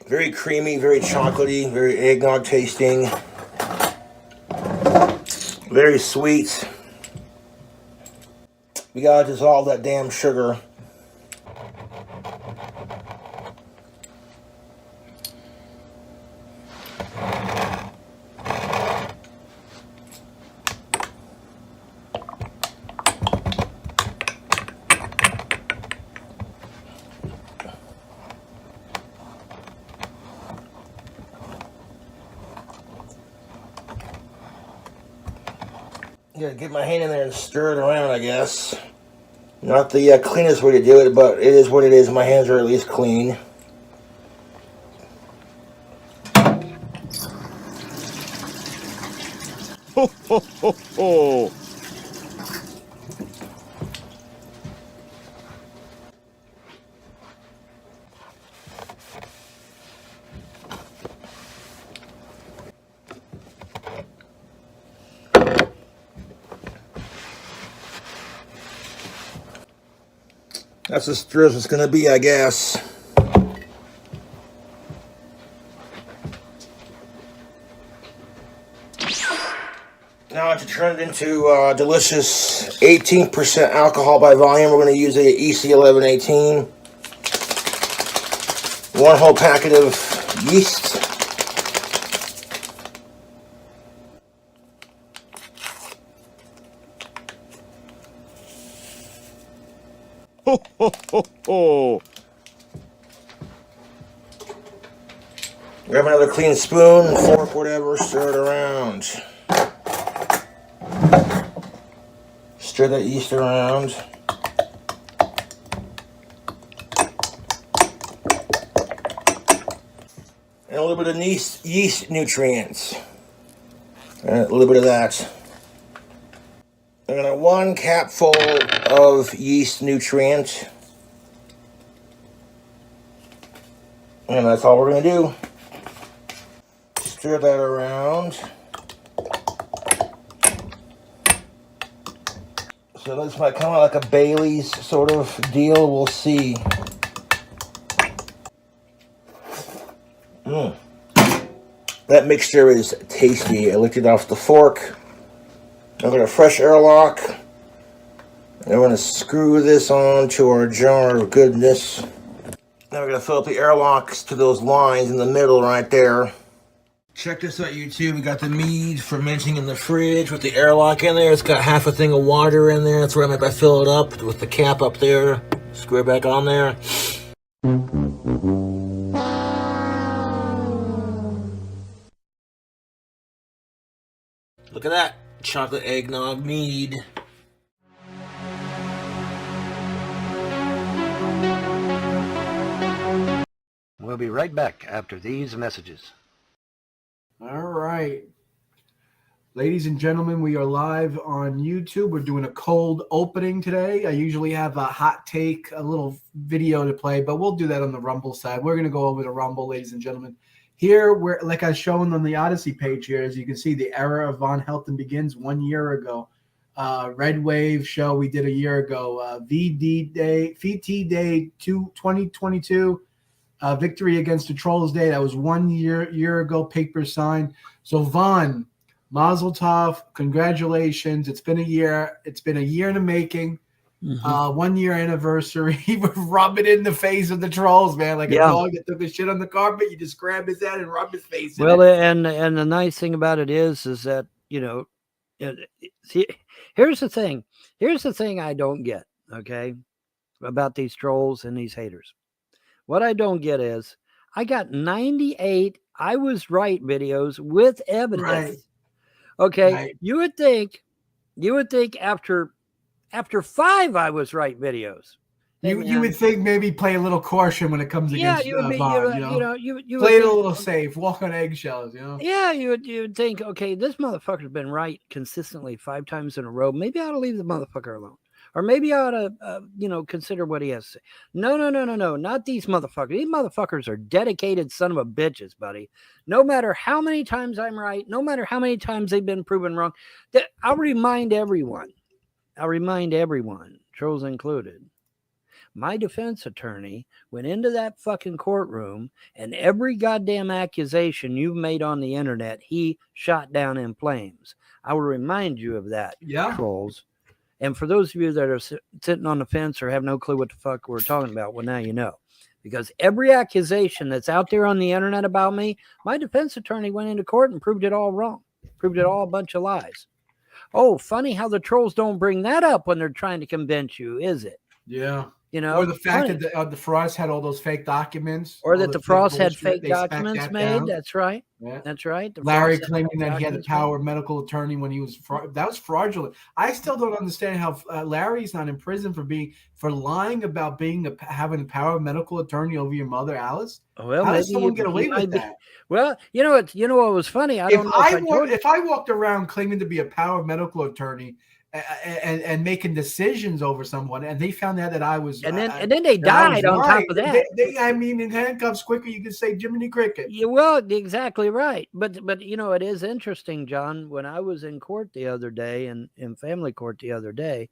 Very creamy, very chocolatey, very eggnog tasting. Very sweet. We gotta dissolve that damn sugar. Gotta get my hand in there and stir it around, I guess. Not the cleanest way to do it, but it is what it is. My hands are at least clean. Ho, ho, ho, ho. That's as true as it's going to be, I guess. Now to turn it into delicious 18% alcohol by volume, we're going to use a EC1118. 1 whole packet of yeast. Ho, ho, ho, ho. Grab another clean spoon, fork, whatever, stir it around. Stir that yeast around. And a little bit of yeast nutrients. And a little bit of that. I'm gonna 1 capful of yeast nutrient. And that's all we're gonna do. Stir that around. So this might come out like a Bailey's sort of deal. We'll see. That mixture is tasty. I licked it off the fork. I've got a fresh airlock. And we're going to screw this onto our jar of goodness. Now we're going to fill up the airlocks to those lines in the middle right there. Check this out, YouTube. We got the Mead fermenting in the fridge with the airlock in there. It's got half a thing of water in there. That's where I'm going to fill it up with the cap up there. Screw it back on there. Look at that. Chocolate eggnog Mead. We'll be right back after these messages. All right. Ladies and gentlemen, we are live on YouTube. We're doing a cold opening today. I usually have a hot take, a little video to play, but we'll do that on the Rumble side. We're going to go over the Rumble, ladies and gentlemen. Here, we're like I've shown on the Odyssey page here, as you can see, the era of Von Helton begins 1 year ago. Red Wave show we did a year ago. VT Day 2022. Victory against the Trolls Day. That was 1 year ago. Paper signed. So Von, Mazel Tov, congratulations. It's been a year. It's been a year in the making. 1 year anniversary. Rub it in the face of the trolls, man. Like a dog that took a shit on the carpet. You just grab his head and rub his face. Well, and the nice thing about it is that, you know, see, here's the thing. Here's the thing I don't get, okay, about these trolls and these haters. What I don't get is I got 98 I was right videos with evidence. Right. Okay. Right. You would think after 5 I was right videos. You would think maybe play a little caution when it comes against Von, you play it a little safe, walk on eggshells, you know. Yeah, you would think, okay, this motherfucker's been right consistently 5 times in a row. Maybe I ought to leave the motherfucker alone. Or maybe I ought to, consider what he has to say. No, not these motherfuckers. These motherfuckers are dedicated son of a bitches, buddy. No matter how many times I'm right, no matter how many times they've been proven wrong, I'll remind everyone, trolls included, my defense attorney went into that fucking courtroom and every goddamn accusation you've made on the internet, he shot down in flames. I will remind you of that, trolls. And for those of you that are sitting on the fence or have no clue what the fuck we're talking about, well, now you know. Because every accusation that's out there on the internet about me, my defense attorney went into court and proved it all wrong. Proved it all a bunch of lies. Oh, funny how the trolls don't bring that up when they're trying to convince you, is it? Yeah. You know, or the fact that the Frost had all those fake documents, or that the Frost had fake documents made. That's right. Yeah. That's right. Larry claiming that he had the power of medical attorney when he was that was fraudulent. I still don't understand how Larry's not in prison for lying about having the power of medical attorney over your mother, Alice. Well, how does someone get away with that? Well, you know what was funny. If I walked around claiming to be a power of medical attorney. And making decisions over someone, and they found out that I was, and then they died on top of that. In handcuffs quicker, you could say Jiminy Cricket. Yeah, well, exactly right. But it is interesting, John. When I was in court the other day, in family court the other day,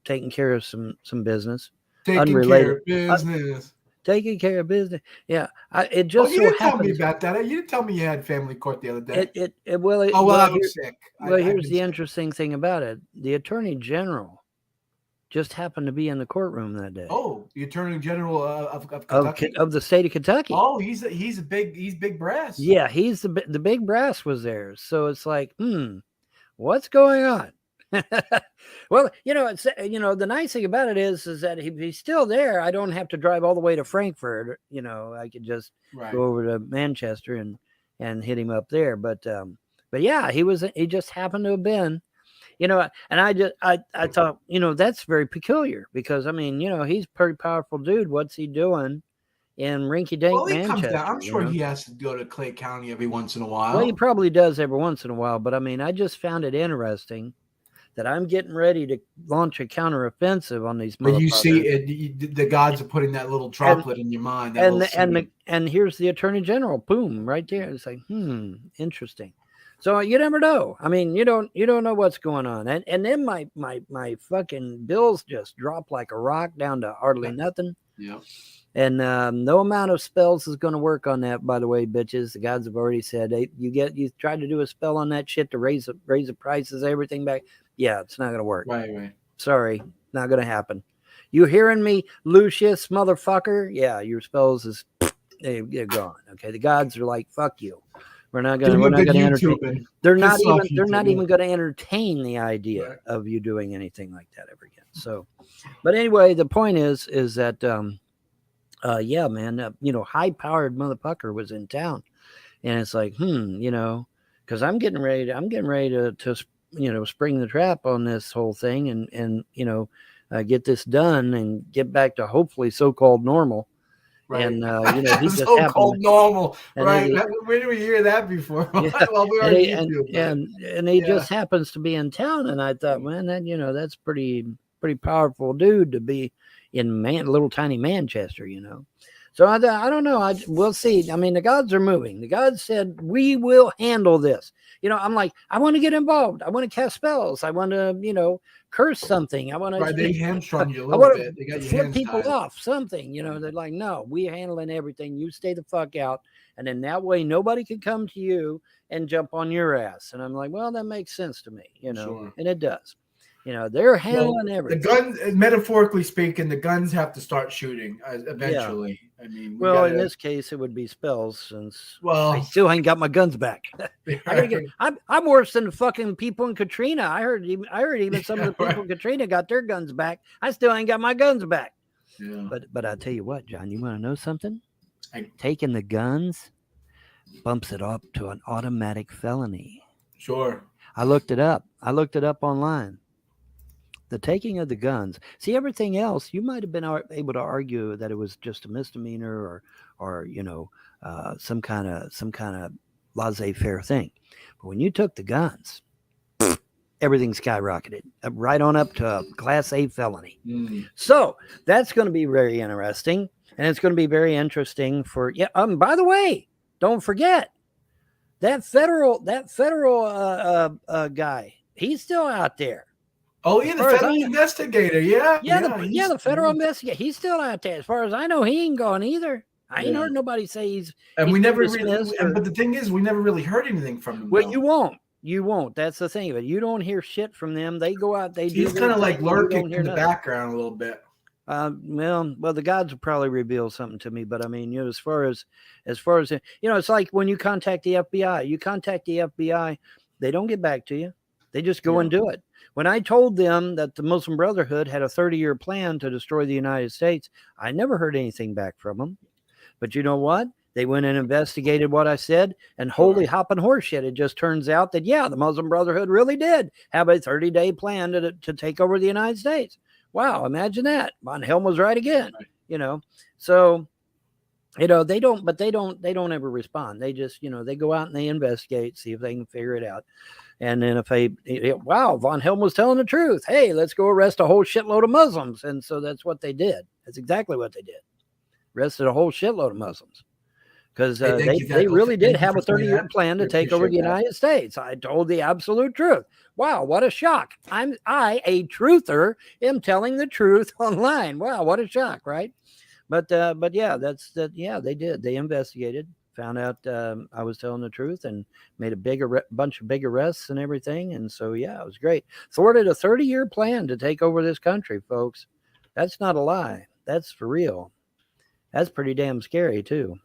taking care of some business, Taking care of business. Taking care of business. Yeah. It just you so didn't tell happens. me about that. You didn't tell me you had family court the other day. I was sick. Well, here's the interesting thing about it. The Attorney General just happened to be in the courtroom that day. Oh, the Attorney General of Kentucky? Of the state of Kentucky. Oh, he's big brass. Yeah, he's the big brass was there. So it's like, what's going on? Well, it's the nice thing about it is that if he's still there, I don't have to drive all the way to Frankfurt. I could just go over to Manchester and hit him up there. But yeah, he just happened to have been. And I thought, that's very peculiar because, he's a pretty powerful dude. What's he doing in rinky-dink Manchester? I'm sure he has to go to Clay County every once in a while. Well, he probably does every once in a while. But, I just found it interesting that I'm getting ready to launch a counteroffensive on these motherfuckers. But you see, the gods are putting that little droplet in your mind. And here's the Attorney General. Boom, right there. It's like, interesting. So you never know. You don't know what's going on. And then my fucking bills just dropped like a rock down to hardly nothing. Yeah. And no amount of spells is going to work on that, by the way, bitches. The gods have already said, hey, you tried to do a spell on that shit to raise the prices, everything back. Yeah, it's not going to work. Right. Sorry, not going to happen. You hearing me, Lucius, motherfucker? Yeah, your spells is they're gone. Okay, the gods are like, fuck you. We're not going to entertain. They're not even going to entertain the idea of you doing anything like that ever again. So, but anyway, the point is that yeah, man, high-powered motherfucker was in town, and it's like, because I'm getting ready to spring the trap on this whole thing, and get this done and get back to hopefully so-called normal. Right. And he just so-called normal, right? Where did we hear that before? Yeah. Well, he just happens to be in town, and I thought, man, that's pretty powerful dude to be in little tiny Manchester, So I don't know. We'll see. The gods are moving. The gods said we will handle this. I'm like, I want to get involved. I want to cast spells. I want to, curse something. I want to. Right, they hamstrung you a little bit. They got your flip hands people tied. off. Something. They're like, no, we're handling everything. You stay the fuck out, and then that way nobody can come to you and jump on your ass. And I'm like, well, that makes sense to me. Sure. And it does. They're handling everything. The guns, metaphorically speaking, the guns have to start shooting eventually. Yeah. In this case, it would be spells, since I still ain't got my guns back. I'm worse than the fucking people in Katrina. I heard even some of the people in Katrina got their guns back. I still ain't got my guns back. Yeah. But I tell you what, John, you want to know something? Taking the guns bumps it up to an automatic felony. Sure. I looked it up. Online. The taking of the guns. See, everything else, you might have been able to argue that it was just a misdemeanor or some kind of laissez-faire thing. But when you took the guns, everything skyrocketed right on up to a Class A felony. So that's going to be very interesting, and it's going to be very interesting for by the way, don't forget that federal guy. He's still out there. Oh, yeah, the federal investigator. The federal investigator. He's still out there. As far as I know, he ain't gone either. I ain't heard nobody say he's. And we never really. But the thing is, we never really heard anything from him. Well, you won't. That's the thing. But you don't hear shit from them. They go out. He's kind of like lurking in the background a little bit. Well, the gods will probably reveal something to me. But as far as it's like when you contact the FBI. They don't get back to you. They just go and do it. When I told them that the Muslim Brotherhood had a 30-year plan to destroy the United States, I never heard anything back from them. But you know what? They went and investigated what I said, and holy hopping horseshit, it just turns out that, the Muslim Brotherhood really did have a 30-day plan to take over the United States. Wow, imagine that. Von Helm was right again, So, they don't ever respond. They just, they go out and they investigate, see if they can figure it out. And then wow, Von Helm was telling the truth. Hey, let's go arrest a whole shitload of Muslims. And so that's what they did. That's exactly what they did. Arrested a whole shitload of Muslims. because Hey, thank you, they really did thank you have a for saying 30-year that. plan to We take over the appreciate that. United States. I told the absolute truth. Wow, what a shock! I, a truther, am telling the truth online. Wow, what a shock, right? But yeah, yeah, they did. They investigated, found out I was telling the truth, and made a bunch of big arrests and everything. And so yeah, it was great. Thwarted a 30-year plan to take over this country, folks. That's not a lie. That's for real. That's pretty damn scary too.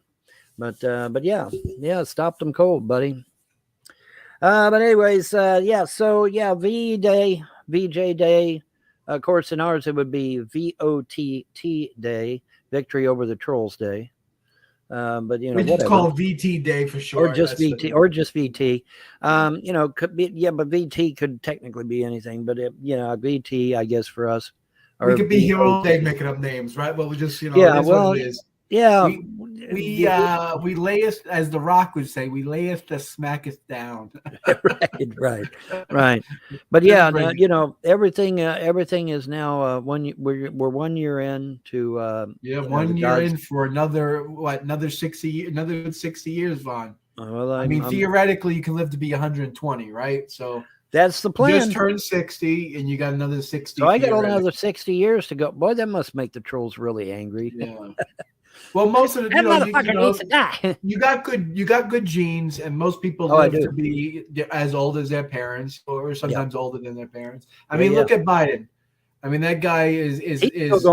But yeah, stopped them cold, buddy. But anyways, yeah. So yeah, VJ Day. Of course, in ours it would be VOTT Day, Victory Over the Trolls Day. But you know, We just whatever. call it VT Day for short. Or just That's VT, or just VT. You know, could be, yeah, but VT could technically be anything. But you know, VT, I guess for us, we could be here all day VOT. making up names, right? But we just, you know, Yeah, it is well, what it is. yeah. We layeth, as The Rock would say, we layeth the smacketh down. right. But yeah, now, you know, everything is now we're 1 year in to yeah, you know, 1 year in for another 60 another 60 years, Vaughn. Well, I mean, theoretically, you can live to be 120, right? So that's the plan. You just turned 60, and you got another 60. So I got another 60 years to go. Boy, that must make the trolls really angry. Yeah. Well, most of the that motherfucker needs to die. You got good genes, and most people live to be as old as their parents, or sometimes older than their parents. I mean, look at Biden. I mean, that guy is 80 years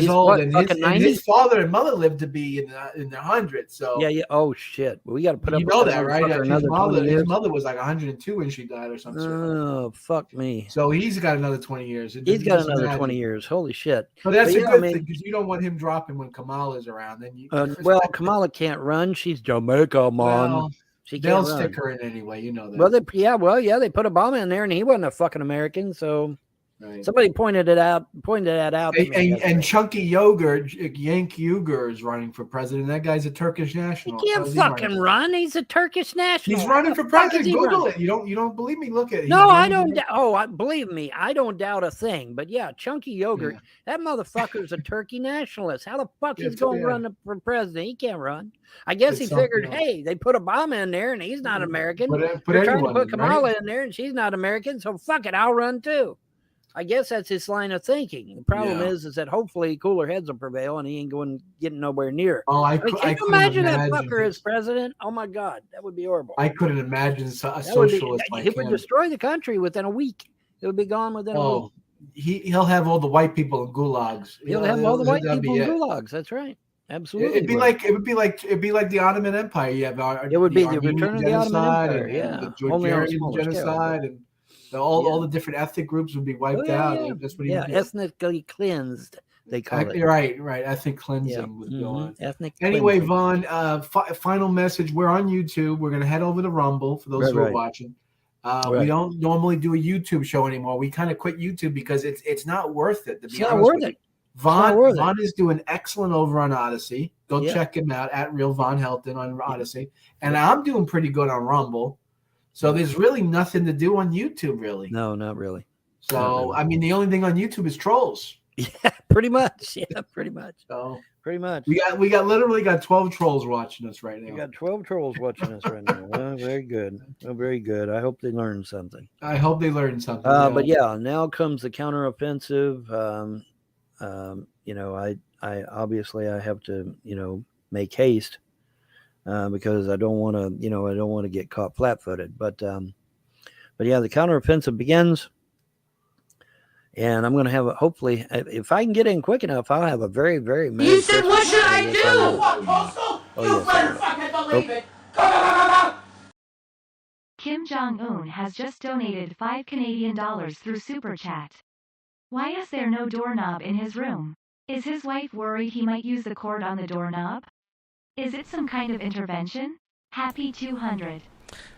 old, and his father and mother lived to be in their hundreds. So yeah. Oh shit, well, we got to put up. You know that, right? His mother years. was like 102 when she died, or something. Oh, fuck me. So he's got another 20 years. He's got another 20 years. Holy shit! But that's a good thing, because you don't want him dropping when Kamala's around. Then you. Well, Kamala can't run. She's Jamaica, man. Well, she can't they'll run. stick her in anyway. You know that. Well, they put Obama in there, and he wasn't a fucking American, so. Right. Somebody pointed that out. And Chunky Yogurt, Yank Uyghur, is running for president. That guy's a Turkish national. He can't fucking run. He's a Turkish national. He's running for president. Google it. You don't believe me? Look at it. No, I don't. Believe me, I don't doubt a thing. But yeah, Chunky Yogurt, that motherfucker's a Turkey nationalist. How the fuck he's going to run for president? He can't run. I guess he figured, hey, they put Obama in there, and he's not American. They're trying to put Kamala in there, and she's not American. So fuck it, I'll run too. I guess that's his line of thinking. The problem is that hopefully cooler heads will prevail, and he ain't getting nowhere near. Oh, can you imagine that fucker as president? Oh my God, that would be horrible. I couldn't imagine a socialist like him. He would destroy the country within a week. It would be gone within a week. He'll have all the white people in gulags. He'll have all the white people in gulags. That's right. Absolutely. It'd be like the Ottoman Empire. It would be the return of the Ottoman Empire. Yeah, the Georgian genocide and. All the different ethnic groups would be wiped out. That's what he would do. Ethnically cleansed, they call it. Right. Ethnic cleansing would go on. Ethnic anyway, cleansing. Vaughn, final message. We're on YouTube. We're going to head over to Rumble for those who are watching. We don't normally do a YouTube show anymore. We kind of quit YouTube because it's not worth it. It's not worth it. Vaughn is doing excellent over on Odyssey. Go check him out at Real Vaughn Helton on Odyssey. And I'm doing pretty good on Rumble. So there's really nothing to do on YouTube, really. No, not really. So, I mean, the only thing on YouTube is trolls. Yeah, pretty much. Yeah, pretty much. So pretty much. We literally got 12 trolls watching us right now. We got 12 trolls watching us right now. Well, very good. Well, very good. I hope they learned something. But yeah, now comes the counteroffensive. You know, I obviously I have to, you know, make haste. Because I don't want to, get caught flat-footed. But yeah, the counteroffensive begins, and I'm going to have hopefully, if I can get in quick enough, I'll have a very, very. You said, "What should I do?" What, Postal? You better fucking believe it. Kim Jong-un has just donated $5 Canadian through Super Chat. Why is there no doorknob in his room? Is his wife worried he might use the cord on the doorknob? Is it some kind of intervention? Happy 200.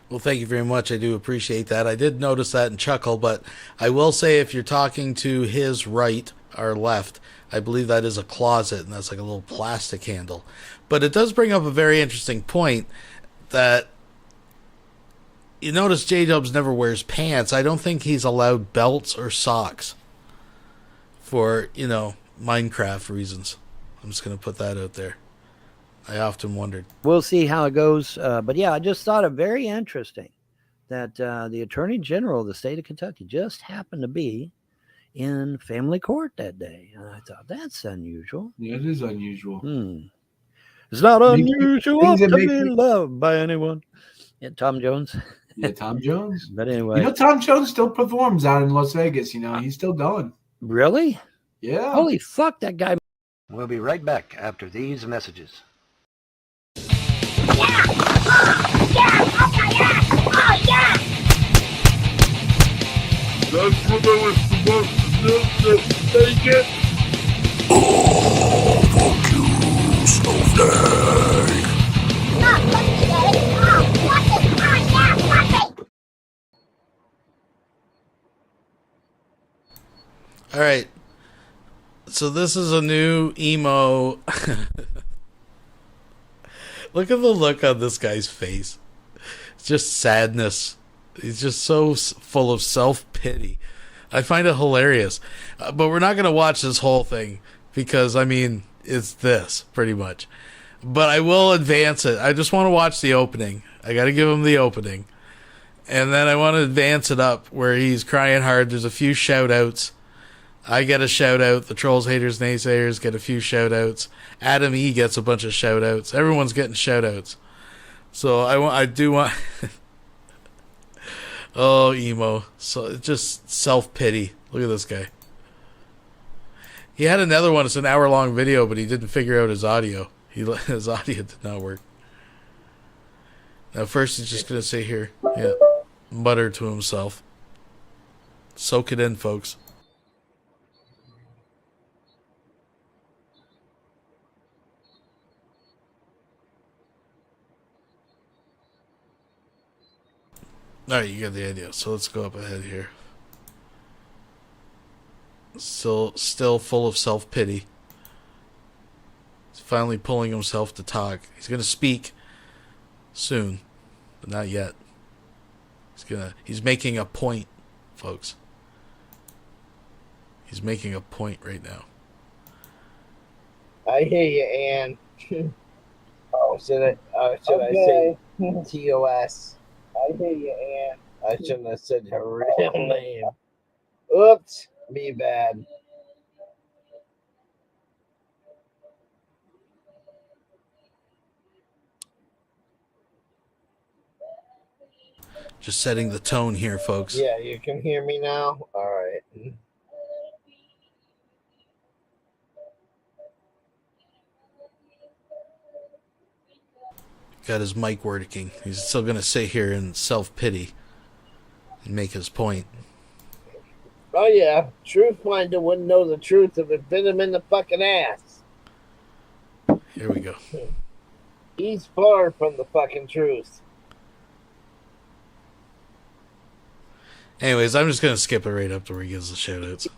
Well, thank you very much. I do appreciate that. I did notice that and chuckle, but I will say if you're talking to his right or left, I believe that is a closet, and that's like a little plastic handle. But it does bring up a very interesting point that you notice J-Dubs never wears pants. I don't think he's allowed belts or socks for, Minecraft reasons. I'm just going to put that out there. I often wondered. We'll see how it goes. But yeah, I just thought it very interesting that the Attorney General of the state of Kentucky just happened to be in family court that day. And I thought, that's unusual. Yeah, it is unusual. It's not Maybe unusual things that to make be me- loved by anyone. Yeah, Tom Jones. Yeah, Tom Jones. But anyway. You know, Tom Jones still performs out in Las Vegas. You know, he's still going. Really? Yeah. Holy fuck, that guy. We'll be right back after these messages. That's what I was supposed to do. Take it. Oh, fuck you, Snowflake. All right. So this is a new emo. Look at the look on this guy's face. It's just sadness. He's just so full of self-pity. I find it hilarious. But we're not going to watch this whole thing because, I mean, it's this, pretty much. But I will advance it. I just want to watch the opening. I got to give him the opening. And then I want to advance it up where he's crying hard. There's a few shout-outs. I get a shout-out. The Trolls, Haters, Naysayers get a few shout-outs. Adam E. gets a bunch of shout-outs. Everyone's getting shout-outs. So I do want... Oh, emo. So it's just self-pity. Look at this guy. He had another one. It's an hour-long video, but he didn't figure out his audio. His audio did not work. Now, first he's just going to sit here. Yeah. Mutter to himself. Soak it in, folks. Alright, you get the idea. So let's go up ahead here. Still full of self-pity. He's finally pulling himself to talk. He's going to speak soon, but not yet. He's making a point, folks. He's making a point right now. I hear you, Ann. Oh, should I say TOS? I hear you, Ann. I shouldn't have said her real name. Oops, me bad. Just setting the tone here, folks. Yeah, you can hear me now? All right. Got his mic working. He's still going to sit here in self-pity and make his point. Oh, yeah. Truthfinder wouldn't know the truth if it bit him in the fucking ass. Here we go. He's far from the fucking truth. Anyways, I'm just going to skip it right up to where he gives the shout-outs.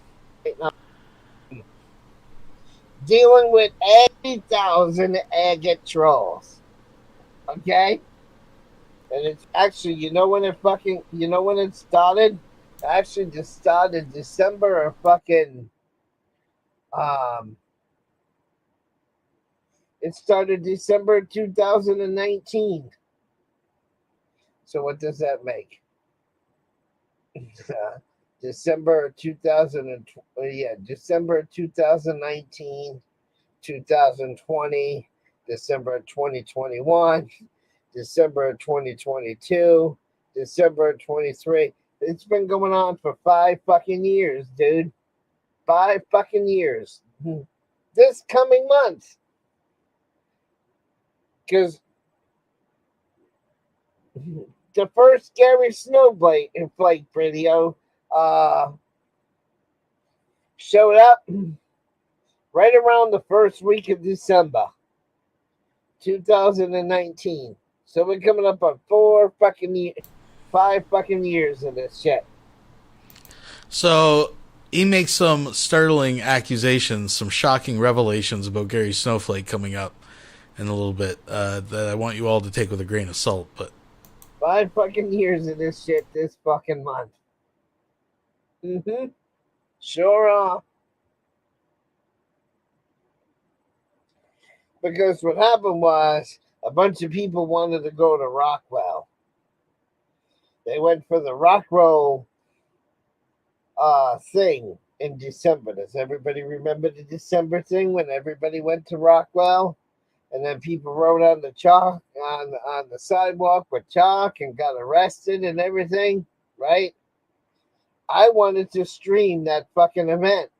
Dealing with 80,000 agate trolls. Okay? And it's actually, you know when it started? It actually just started December of fucking, it started December 2019. So what does that make? December 2019, 2020, December 2021, December 2022, December 23. It's been going on for 5 fucking years, dude. 5 fucking years. This coming month. Because the first Gary Snowflake video showed up right around the first week of December 2019. So we're coming up on 5 fucking years of this shit. So he makes some startling accusations, some shocking revelations about Gary Snowflake coming up in a little bit that I want you all to take with a grain of salt. But 5 fucking years of this shit this fucking month. Sure are. Because what happened was a bunch of people wanted to go to Rockwell. They went for the Rockwell thing in December. Does everybody remember the December thing when everybody went to Rockwell? And then people rode on the chalk on the sidewalk with chalk and got arrested and everything, right? I wanted to stream that fucking event.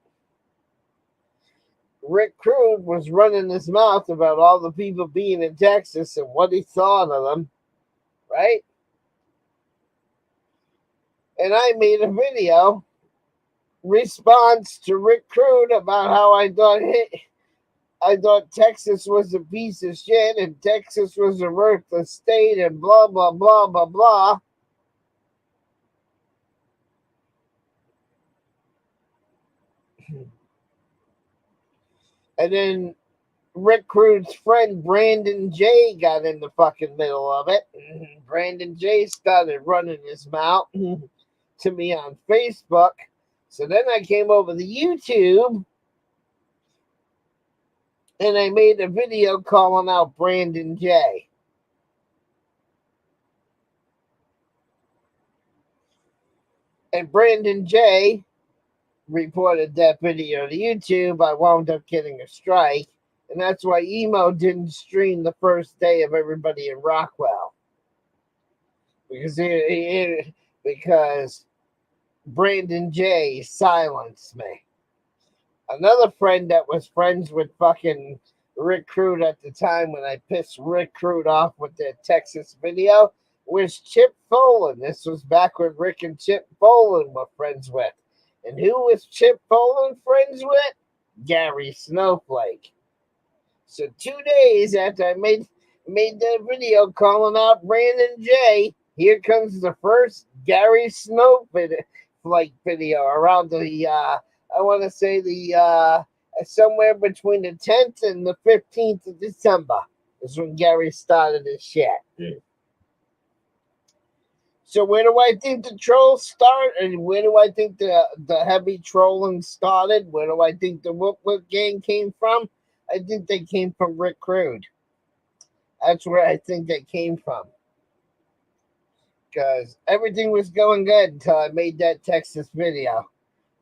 Rick Crude was running his mouth about all the people being in Texas and what he thought of them, right? And I made a video response to Rick Crude about how I thought Texas was a piece of shit and Texas was a worthless state and blah, blah, blah, blah, blah. And then Rick Crude's friend Brandon J got in the fucking middle of it. Brandon J started running his mouth to me on Facebook. So then I came over to YouTube and I made a video calling out Brandon J. And Brandon J reported that video to YouTube. I wound up getting a strike. And that's why Emo didn't stream the first day of everybody in Rockwell. Because Brandon J silenced me. Another friend that was friends with fucking Rick Crude at the time when I pissed Rick Crude off with that Texas video was Chip Folan. This was back when Rick and Chip Folan were friends with. And who was Chip Folan friends with? Gary Snowflake. So 2 days after I made that video calling out Brandon J, here comes the first Gary Snowflake video around the I want to say the somewhere between the 10th and the 15th of December is when Gary started his shit. So where do I think the trolls start? And where do I think the heavy trolling started? Where do I think the Whoop Whoop gang came from? I think they came from Rick Crude. That's where I think they came from. Because everything was going good until I made that Texas video.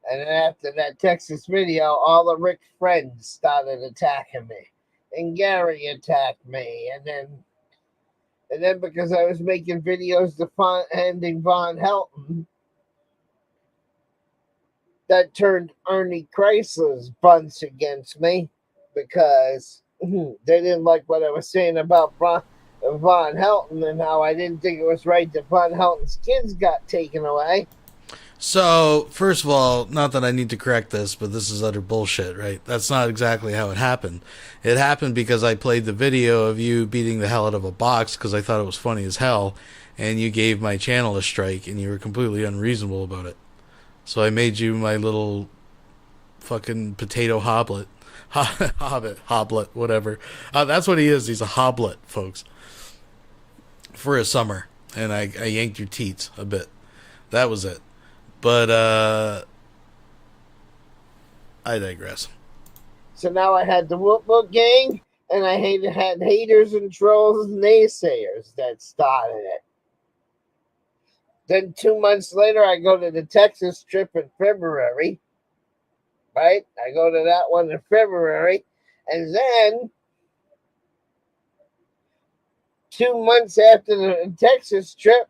And then after that Texas video, all the Rick friends started attacking me. And Gary attacked me. And then because I was making videos defending Von Helton, that turned Ernie Chrysler's bunch against me because they didn't like what I was saying about Von Helton and how I didn't think it was right that Von Helton's kids got taken away. So, first of all, not that I need to correct this, but this is utter bullshit, right? That's not exactly how it happened. It happened because I played the video of you beating the hell out of a box because I thought it was funny as hell, and you gave my channel a strike, and you were completely unreasonable about it. So I made you my little fucking potato hoblet. Hoblet, whatever. That's what he is. He's a hoblet, folks. For a summer. And I yanked your teats a bit. That was it. But I digress. So now I had the Whoop Whoop gang, and I had haters and trolls and naysayers that started it. Then 2 months later, I go to the Texas trip in February. Right? I go to that one in February. And then 2 months after the Texas trip,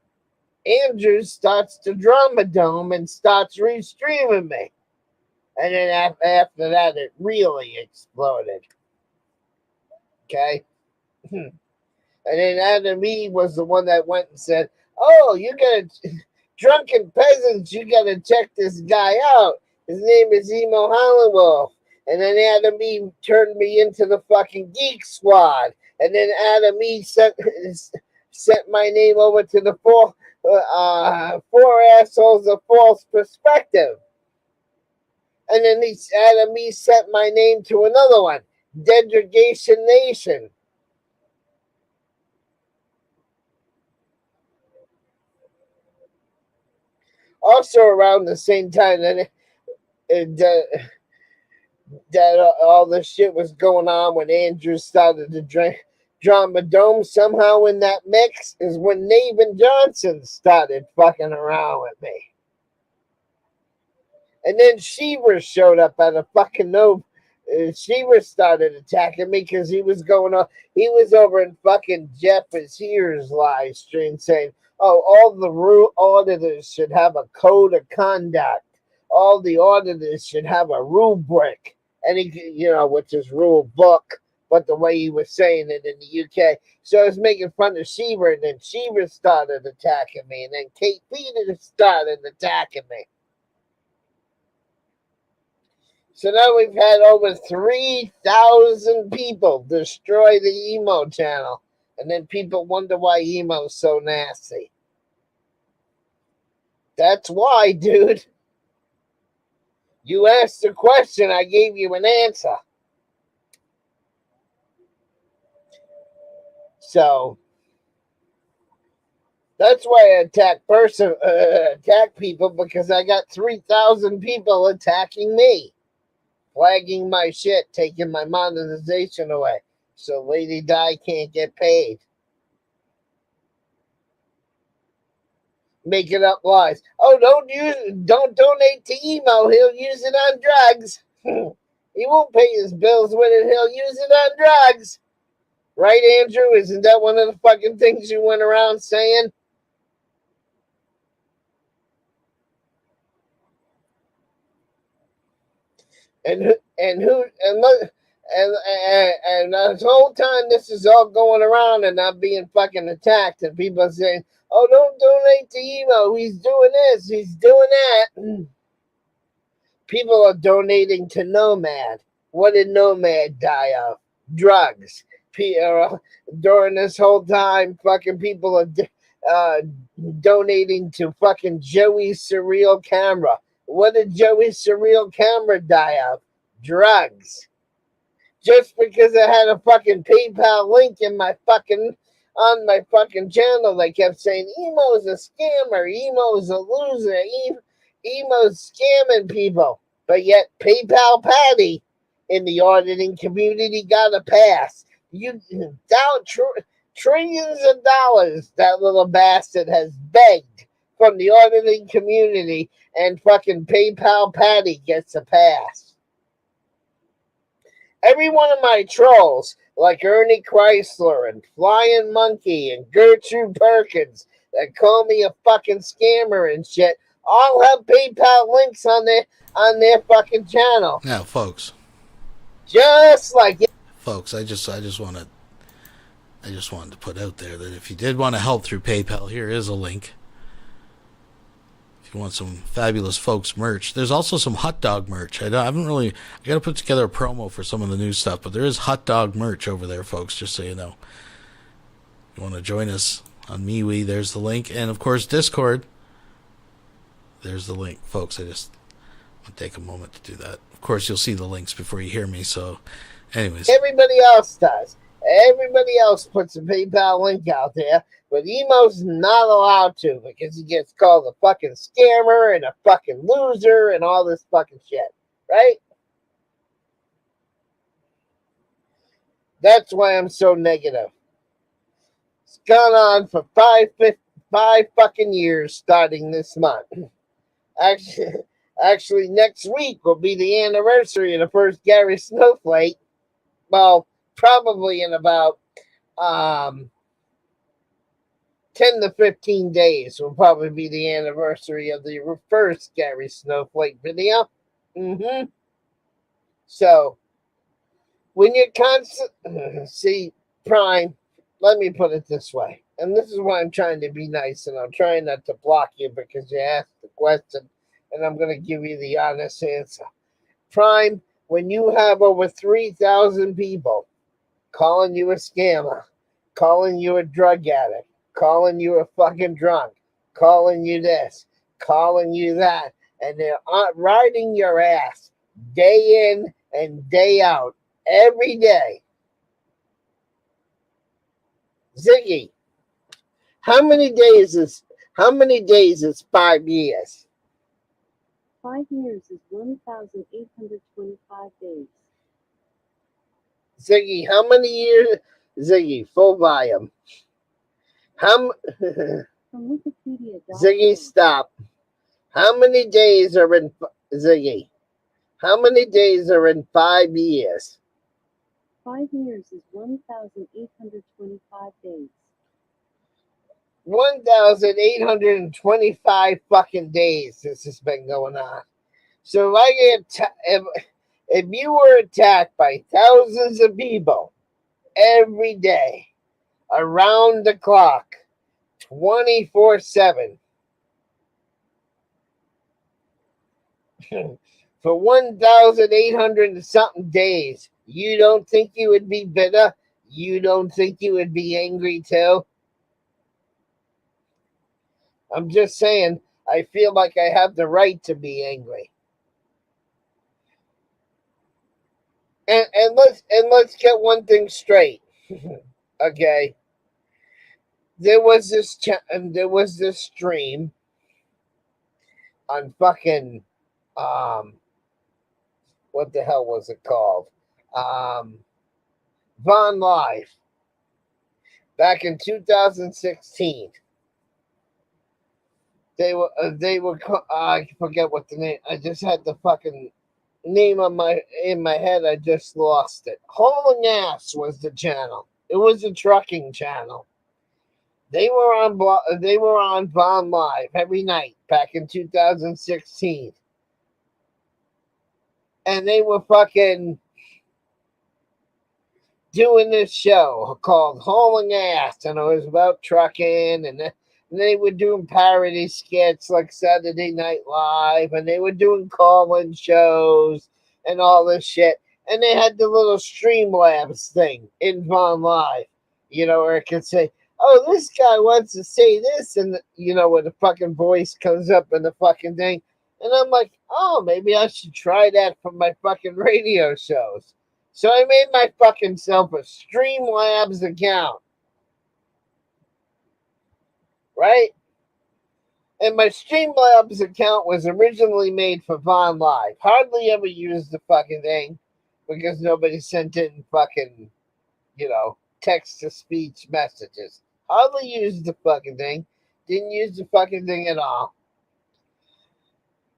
Andrews starts the Drama Dome and starts restreaming me. And then after that, it really exploded. Okay? And then Adam Mead was the one that went and said, oh, you got drunken peasants, you got to check this guy out. His name is Emo Hollywood. And then Adam Mead turned me into the fucking Geek Squad. And then Adam Mead sent my name over to the four assholes of false perspective. And then Adam Mead sent my name to another one, Degradation Nation. Also around the same time, that all this shit was going on when Andrew started to drama dome. Somehow in that mix is when Navin Johnson started fucking around with me. And then Sheaver showed up out of fucking no. Sheaver started attacking me because he was going on. He was over in fucking Jeff Azir's live stream saying, "Oh, all the auditors should have a code of conduct. All the auditors should have a rubric, and which is rule book." But the way he was saying it in the UK, so I was making fun of Sheaver, and then Sheaver started attacking me, and then Kate Peters started attacking me. So now we've had over 3,000 people destroy the emo channel. And then people wonder why emo's so nasty. That's why, dude. You asked a question, I gave you an answer. So that's why I attack people, because I got 3,000 people attacking me. Flagging my shit, taking my monetization away, so Lady Di can't get paid. Making up lies. Oh, don't donate to emo. He'll use it on drugs. He won't pay his bills with it. He'll use it on drugs. Right, Andrew? Isn't that one of the fucking things you went around saying? And the whole time this is all going around and I'm being fucking attacked, and people are saying, "Oh, don't donate to emo. He's doing this. He's doing that." People are donating to Nomad. What did Nomad die of? Drugs. During this whole time, fucking people are donating to fucking Joey's Surreal Camera. What did Joey's Surreal Camera die of? Drugs. Just because I had a fucking PayPal link on my fucking channel, they kept saying emo's a scammer, emo's a loser, emo's scamming people. But yet PayPal Patty in the auditing community got a pass. Trillions of dollars that little bastard has begged from the auditing community, and fucking PayPal Patty gets a pass. Every one of my trolls, like Ernie Chrysler and Flying Monkey and Gertrude Perkins, that call me a fucking scammer and shit, all have PayPal links on their fucking channel. Now, folks. Just like it. Folks, I just wanted to put out there that if you did want to help through PayPal, here is a link. If you want some fabulous folks merch, there's also some hot dog merch. I got to put together a promo for some of the new stuff, but there is hot dog merch over there, folks, just so you know. If you want to join us on MeWe, there's the link. And of course, Discord, there's the link. Folks, I just want to take a moment to do that. Of course, you'll see the links before you hear me, so anyways. Everybody else does. Everybody else puts a PayPal link out there, but emo's not allowed to, because he gets called a fucking scammer and a fucking loser and all this fucking shit, right? That's why I'm so negative. It's gone on for five fucking years starting this month. Actually, next week will be the anniversary of the first Gary Snowflake. Well, probably in about 10 to 15 days will probably be the anniversary of the first Gary Snowflake video. So, when you're see, Prime, let me put it this way. And this is why I'm trying to be nice, and I'm trying not to block you because you asked the question, and I'm going to give you the honest answer. Prime, when you have over 3,000 people calling you a scammer, calling you a drug addict, calling you a fucking drunk, calling you this, calling you that, and they're riding your ass day in and day out, every day. Ziggy, how many days is 5 years? 5 years is 1,825 days. Ziggy, how many years? Ziggy, full volume. From Wikipedia. Ziggy, stop. How many days are in Ziggy? How many days are in 5 years? 5 years is 1,825 days. 1,825 fucking days this has been going on. So if I get if you were attacked by thousands of people every day, around the clock, 24/7, for 1,800 and something days, you don't think you would be bitter? You don't think you would be angry too? I'm just saying, I feel like I have the right to be angry. And let's get one thing straight. Okay. There was this stream on fucking what the hell was it called? Von Live back in 2016. They were I forget what the name. I just had the fucking name in my head. I just lost it. Hauling Ass was the channel. It was a trucking channel. They were on Von Live every night back in 2016. And they were fucking doing this show called Hauling Ass, and it was about trucking, and they were doing parody skits like Saturday Night Live, and they were doing call-in shows and all this shit. And they had the little Streamlabs thing in Von Live, where it could say, oh, this guy wants to say this, and where the fucking voice comes up in the fucking thing. And I'm like, oh, maybe I should try that for my fucking radio shows. So I made my fucking self a Streamlabs account. Right? And my Streamlabs account was originally made for Von Live. Hardly ever used the fucking thing because nobody sent in fucking, text-to-speech messages. Hardly used the fucking thing. Didn't use the fucking thing at all.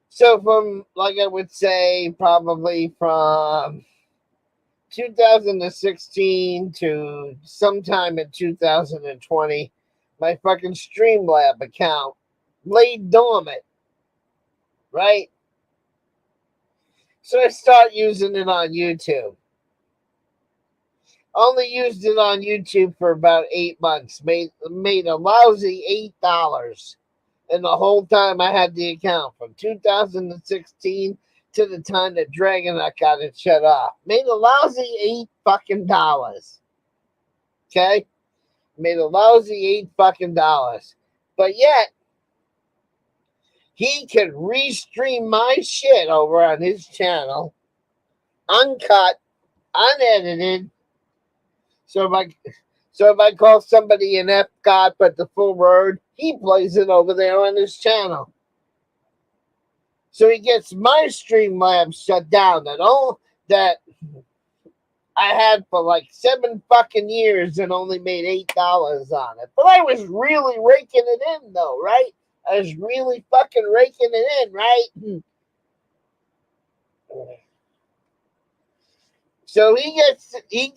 So from, like I would say, probably from 2016 to sometime in 2020, my fucking Streamlab account lay dormant, right? So I start using it on YouTube. Only used it on YouTube for about 8 months. Made a lousy $8. And the whole time I had the account from 2016 to the time that Dragonite got it shut off. Made a lousy $8. Okay? Made a lousy $8. But yet, he could restream my shit over on his channel, uncut, unedited. So if I call somebody an F-God but the full word, he plays it over there on his channel. So he gets my Streamlabs shut down that I had for like 7 fucking years and only made $8 on it. But I was really raking it in though, right? I was really fucking raking it in, right? So he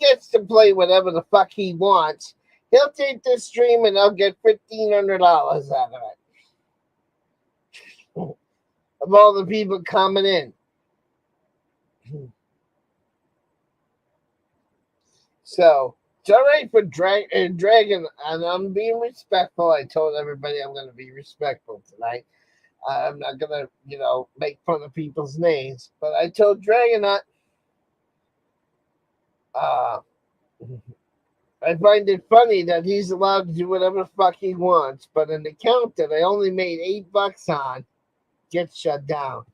gets to play whatever the fuck he wants. He'll take this stream and I'll get $1,500 out of it. Of all the people coming in. So it's all right for Dragon, and I'm being respectful. I told everybody I'm going to be respectful tonight. I'm not going to, make fun of people's names. But I told Dragonite, I find it funny that he's allowed to do whatever the fuck he wants, but an account that I only made $8 on gets shut down.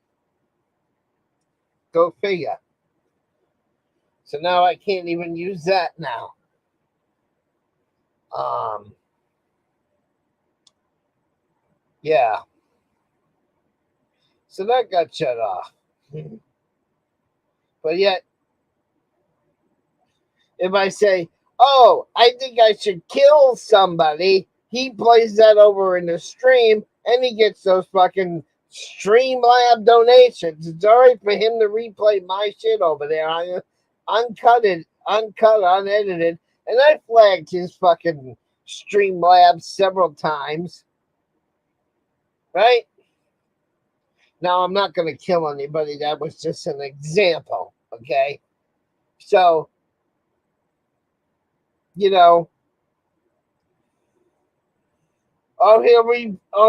Go figure. So now I can't even use that now. Yeah. So that got shut off. But yet, if I say, oh, I think I should kill somebody, he plays that over in the stream and he gets those fucking Streamlab donations. It's all right for him to replay my shit over there. I uncut, unedited, and I flagged his fucking Streamlabs several times. Right? Now, I'm not going to kill anybody. That was just an example. Okay? So, you know,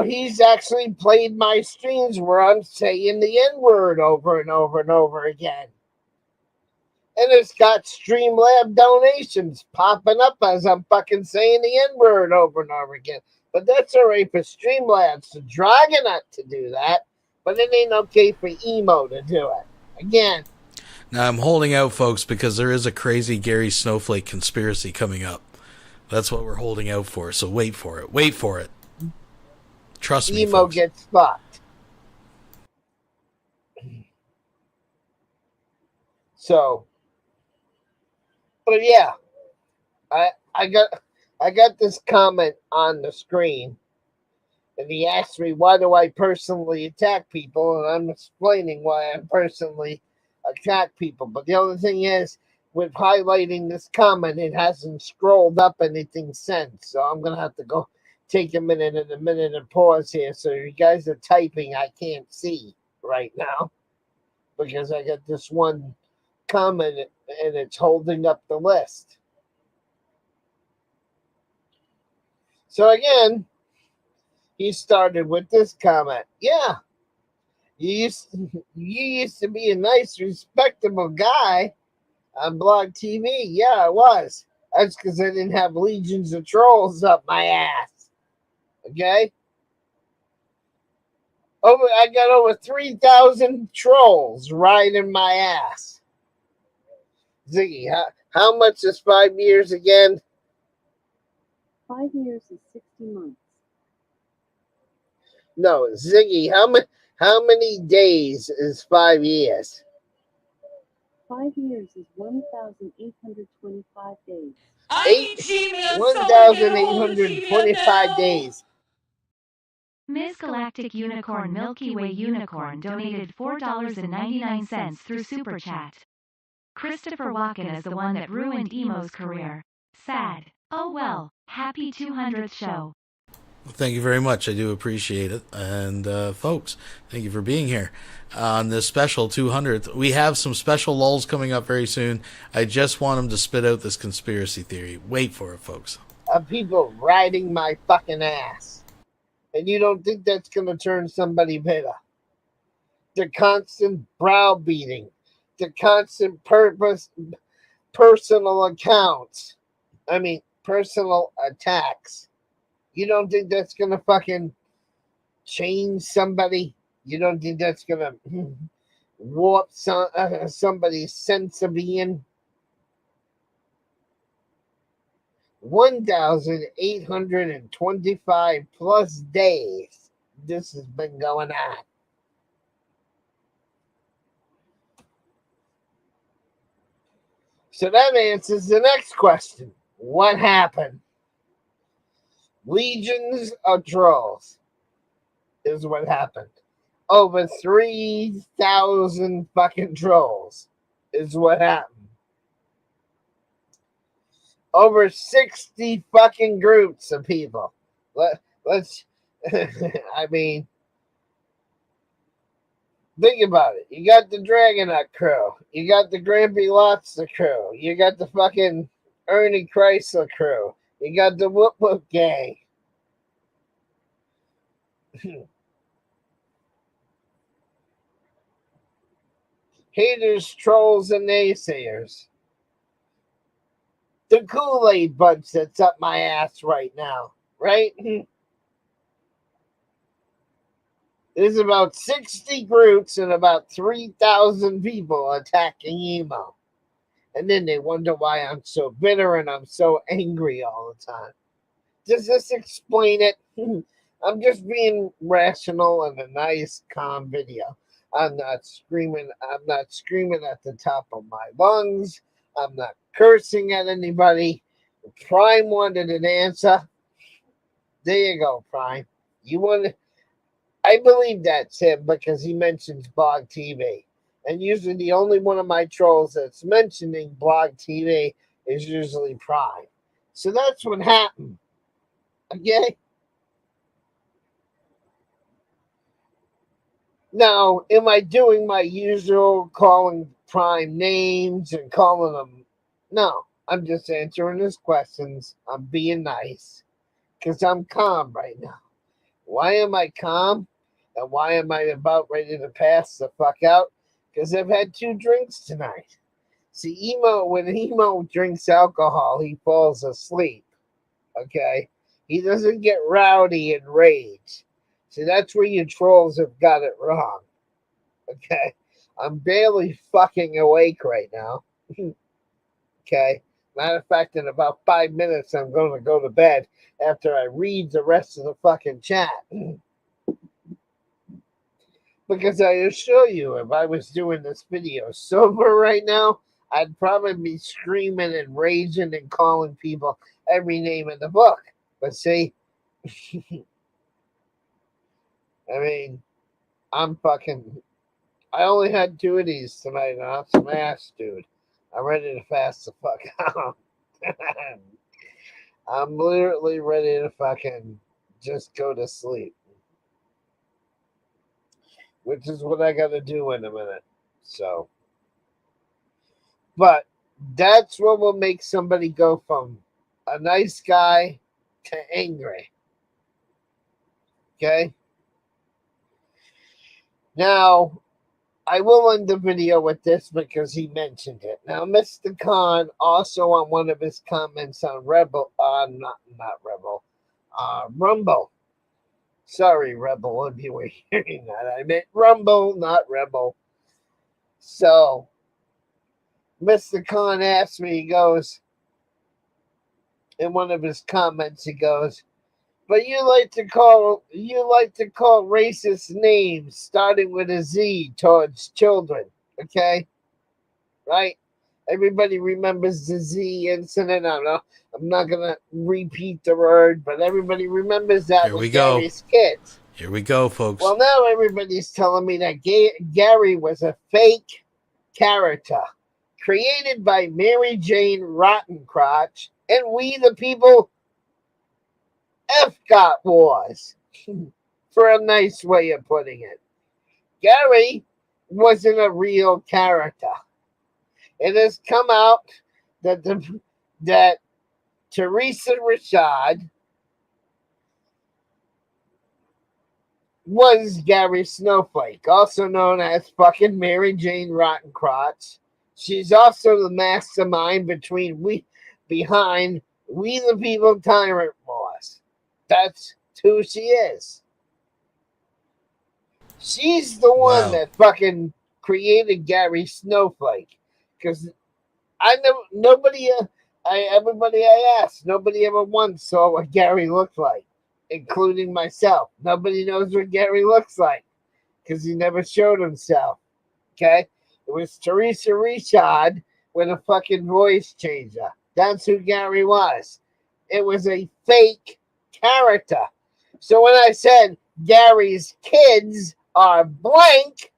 he's actually played my streams where I'm saying the N-word over and over and over again. And it's got Streamlab donations popping up as I'm fucking saying the N-word over and over again. But that's all right for Streamlabs to Dragonite to do that. But it ain't okay for Emo to do it. Again. Now, I'm holding out, folks, because there is a crazy Gary Snowflake conspiracy coming up. That's what we're holding out for, so wait for it. Wait for it. Trust me, Emo folks. gets fucked. So, but yeah, I got this comment on the screen, and he asked me, why do I personally attack people? And I'm explaining why I personally attack people. But the other thing is, with highlighting this comment, it hasn't scrolled up anything since. So I'm going to have to go take a minute and pause here. So you guys are typing, I can't see right now because I got this one comment and it's holding up the list. So again, he started with this comment. Yeah, you used to be a nice, respectable guy on Blog TV. Yeah, I was. That's because I didn't have legions of trolls up my ass. Okay? I got over 3,000 trolls right in my ass. Ziggy, how much is 5 years again? 5 years is 60 months. No, Ziggy, how many days is 5 years? 5 years is 1,825 days. 1,825 days. Miss Galactic Unicorn Milky Way Unicorn donated $4.99 through Super Chat. Christopher Walken is the one that ruined Emo's career. Sad. Oh well, happy 200th show. Thank you very much. I do appreciate it. And folks, thank you for being here on this special 200th. We have some special lulls coming up very soon. I just want them to spit out this conspiracy theory. Wait for it, folks. Of people riding my fucking ass. And you don't think that's going to turn somebody bitter? The constant browbeating, the constant personal accounts. I mean, personal attacks. You don't think that's going to fucking change somebody? You don't think that's going to warp somebody's sense of being? 1,825 plus days this has been going on. So that answers the next question. What happened? Legions of trolls is what happened. Over 3,000 fucking trolls is what happened. Over 60 fucking groups of people. Let's I mean, think about it. You got the Dragonite crew. You got the Grampy Lobster crew. You got the fucking Ernie Chrysler crew. You got the Whoop Whoop gang. Haters, trolls, and naysayers. The Kool-Aid bunch that's up my ass right now, right? There's about 60 groups and about 3,000 people attacking Emo. And then they wonder why I'm so bitter and I'm so angry all the time. Does this explain it? I'm just being rational and a nice, calm video. I'm not screaming. I'm not screaming at the top of my lungs. I'm not cursing at anybody. Prime wanted an answer. There you go, Prime. You want? I believe that's him because he mentions Blog TV, and usually the only one of my trolls that's mentioning Blog TV is usually Prime. So that's what happened. Okay. Now, am I doing my usual calling Prime names and calling them? No, I'm just answering his questions. I'm being nice because I'm calm right now. Why am I calm? And why am I about ready to pass the fuck out? Because I've had 2 drinks tonight. See, when Emo drinks alcohol, he falls asleep. Okay? He doesn't get rowdy and rage. See, that's where you trolls have got it wrong. Okay? I'm barely fucking awake right now. Okay? Matter of fact, in about 5 minutes, I'm going to go to bed after I read the rest of the fucking chat. Because I assure you, if I was doing this video sober right now, I'd probably be screaming and raging and calling people every name in the book. But see, I mean, I only had 2 of these tonight, and I'm smashed, dude. I'm ready to fast the fuck out. I'm literally ready to fucking just go to sleep. Which is what I got to do in a minute. So, but that's what will make somebody go from a nice guy to angry. Okay? Now, I will end the video with this because he mentioned it. Now, Mr. Khan also on one of his comments on Rumble. Sorry, Rebel, if you were hearing that. I meant Rumble, not Rebel. So, Mr. Khan asked me, he goes, in one of his comments, he goes, but you like to call racist names starting with a Z towards children, okay? Right? Everybody remembers the Z incident. I'm not gonna repeat the word, but everybody remembers that. Here we go. Gary's kids. Here we go, folks. Well, now everybody's telling me that Gary was a fake character created by Mary Jane Rottencrotch, and we the people got was, for a nice way of putting it. Gary wasn't a real character. It has come out that Teresa Rashad was Gary Snowflake, also known as fucking Mary Jane Rottencrotch. She's also the mastermind behind We the People Tyrant Wars. That's who she is. She's the one that fucking created Gary Snowflake. Because everybody I asked, nobody ever once saw what Gary looked like, including myself. Nobody knows what Gary looks like because he never showed himself. Okay? It was Teresa Rashad with a fucking voice changer. That's who Gary was. It was a fake character. So when I said Gary's kids are blank,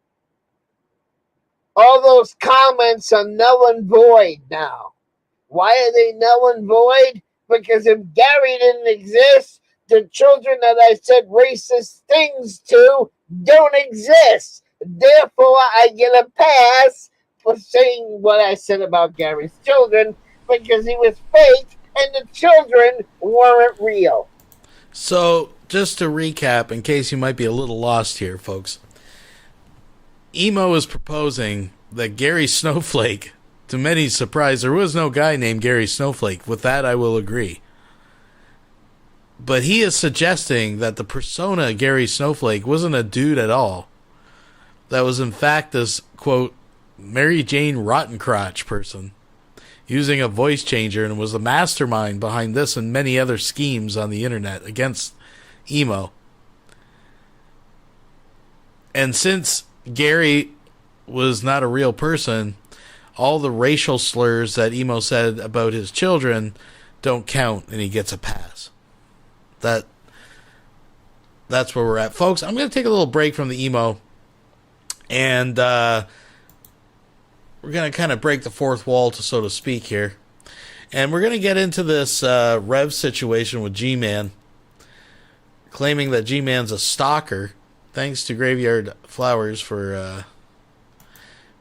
all those comments are null and void now. Why are they null and void? Because if Gary didn't exist, the children that I said racist things to don't exist. Therefore, I get a pass for saying what I said about Gary's children because he was fake and the children weren't real. So, just to recap, in case you might be a little lost here, folks, Emo is proposing that Gary Snowflake, to many surprise, there was no guy named Gary Snowflake. With that, I will agree. But he is suggesting that the persona Gary Snowflake wasn't a dude at all. That was, in fact, this, quote, Mary Jane Rottencrotch person using a voice changer and was the mastermind behind this and many other schemes on the internet against Emo. And since Gary was not a real person, all the racial slurs that Emo said about his children don't count, and he gets a pass. That's where we're at. Folks, I'm going to take a little break from the Emo, and we're going to kind of break the fourth wall, so to speak, here. And we're going to get into this Rev situation with Gman, claiming that Gman's a stalker. Thanks to Graveyard Flowers for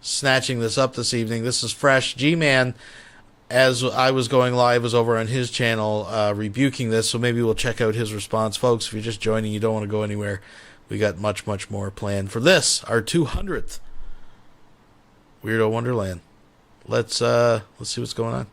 snatching this up this evening. This is fresh. Gman, as I was going live, was over on his channel rebuking this, so maybe we'll check out his response. Folks, if you're just joining, you don't want to go anywhere. We got much, much more planned for this, our 200th Weirdo Wonderland. Let's see what's going on.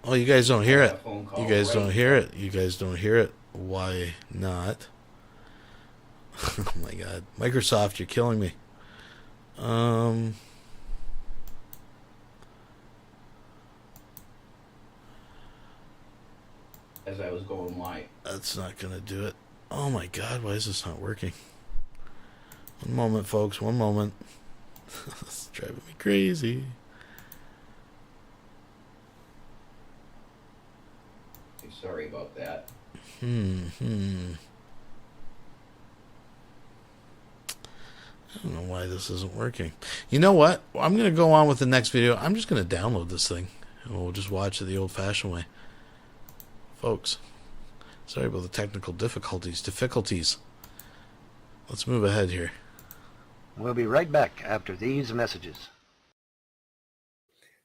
Oh, you guys don't hear it. You guys don't hear it. You guys don't hear it. Why not? Oh my God, Microsoft, you're killing me. As I was going live. That's not gonna do it. Oh my God, why is this not working? One moment, folks. One moment. It's driving me crazy. Sorry about that. I don't know why this isn't working. You know what? I'm going to go on with the next video. I'm just going to download this thing, and we'll just watch it the old-fashioned way. Folks, sorry about the technical difficulties. Let's move ahead here. We'll be right back after these messages.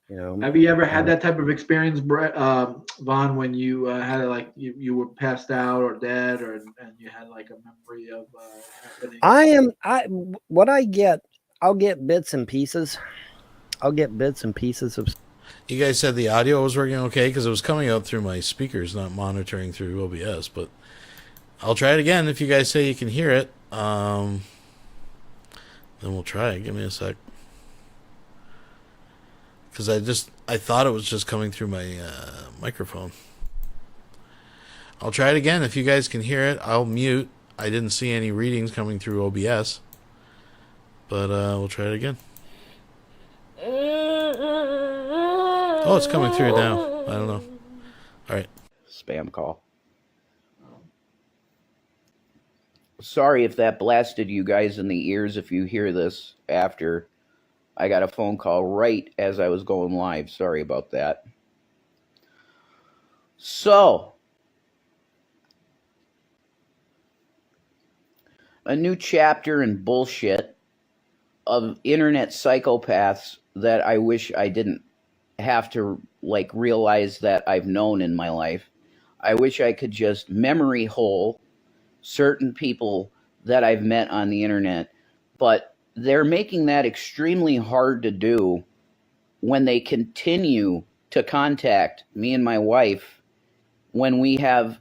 You know, have you ever had that type of experience, Vaughn, when you had like you were passed out or dead, and you had like a memory of happening? I'll get bits and pieces. I'll get bits and pieces of. You guys said the audio was working okay because it was coming out through my speakers, not monitoring through OBS. But I'll try it again if you guys say you can hear it. Then we'll try it. Give me a sec. Because I thought it was just coming through my microphone. I'll try it again. If you guys can hear it, I'll mute. I didn't see any readings coming through OBS. But we'll try it again. Oh, it's coming through now. I don't know. All right. Spam call. Sorry if that blasted you guys in the ears if you hear this after. I got a phone call right as I was going live. Sorry about that. So, a new chapter in bullshit of internet psychopaths that I wish I didn't have to realize that I've known in my life. I wish I could just memory hole certain people that I've met on the internet, but they're making that extremely hard to do when they continue to contact me and my wife when we have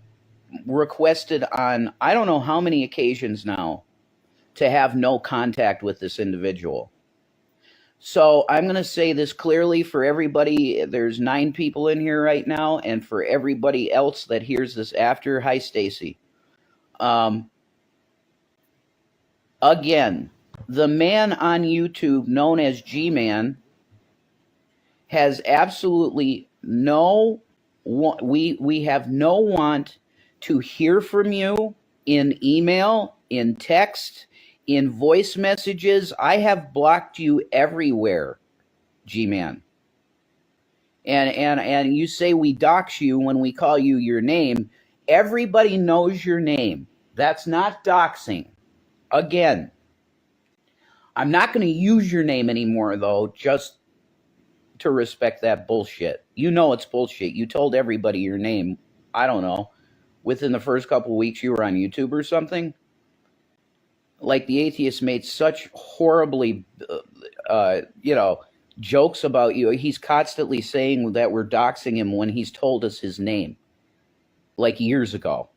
requested on I don't know how many occasions now to have no contact with this individual. So I'm going to say this clearly for everybody. There's 9 people in here right now, and for everybody else that hears this after, hi Stacy. Again, the man on YouTube known as Gman has absolutely no, we have no want to hear from you in email, in text, in voice messages. I have blocked you everywhere, Gman. And you say we dox you when we call you your name. Everybody knows your name. That's not doxing. Again, I'm not going to use your name anymore, though, just to respect that bullshit. You know it's bullshit. You told everybody your name, I don't know, within the first couple of weeks you were on YouTube or something. Like the atheist made such horribly, jokes about you. He's constantly saying that we're doxing him when he's told us his name, like years ago.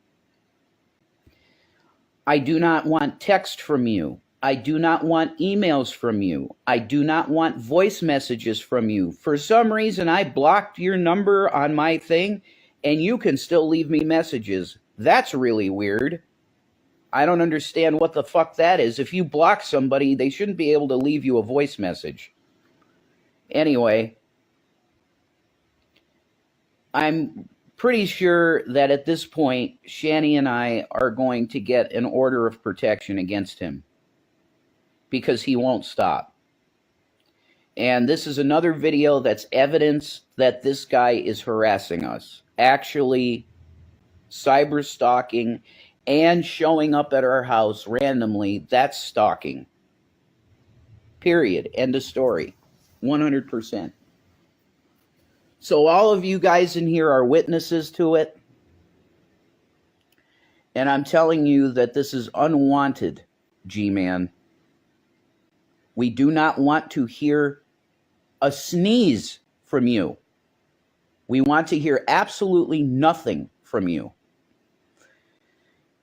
I do not want text from you. I do not want emails from you. I do not want voice messages from you. For some reason, I blocked your number on my thing, and you can still leave me messages. That's really weird. I don't understand what the fuck that is. If you block somebody, they shouldn't be able to leave you a voice message. Anyway, I'm pretty sure that at this point, Shani and I are going to get an order of protection against him because he won't stop. And this is another video that's evidence that this guy is harassing us, actually cyber stalking and showing up at our house randomly. That's stalking. Period. End of story. 100%. So all of you guys in here are witnesses to it. And I'm telling you that this is unwanted, Gman. We do not want to hear a sneeze from you. We want to hear absolutely nothing from you.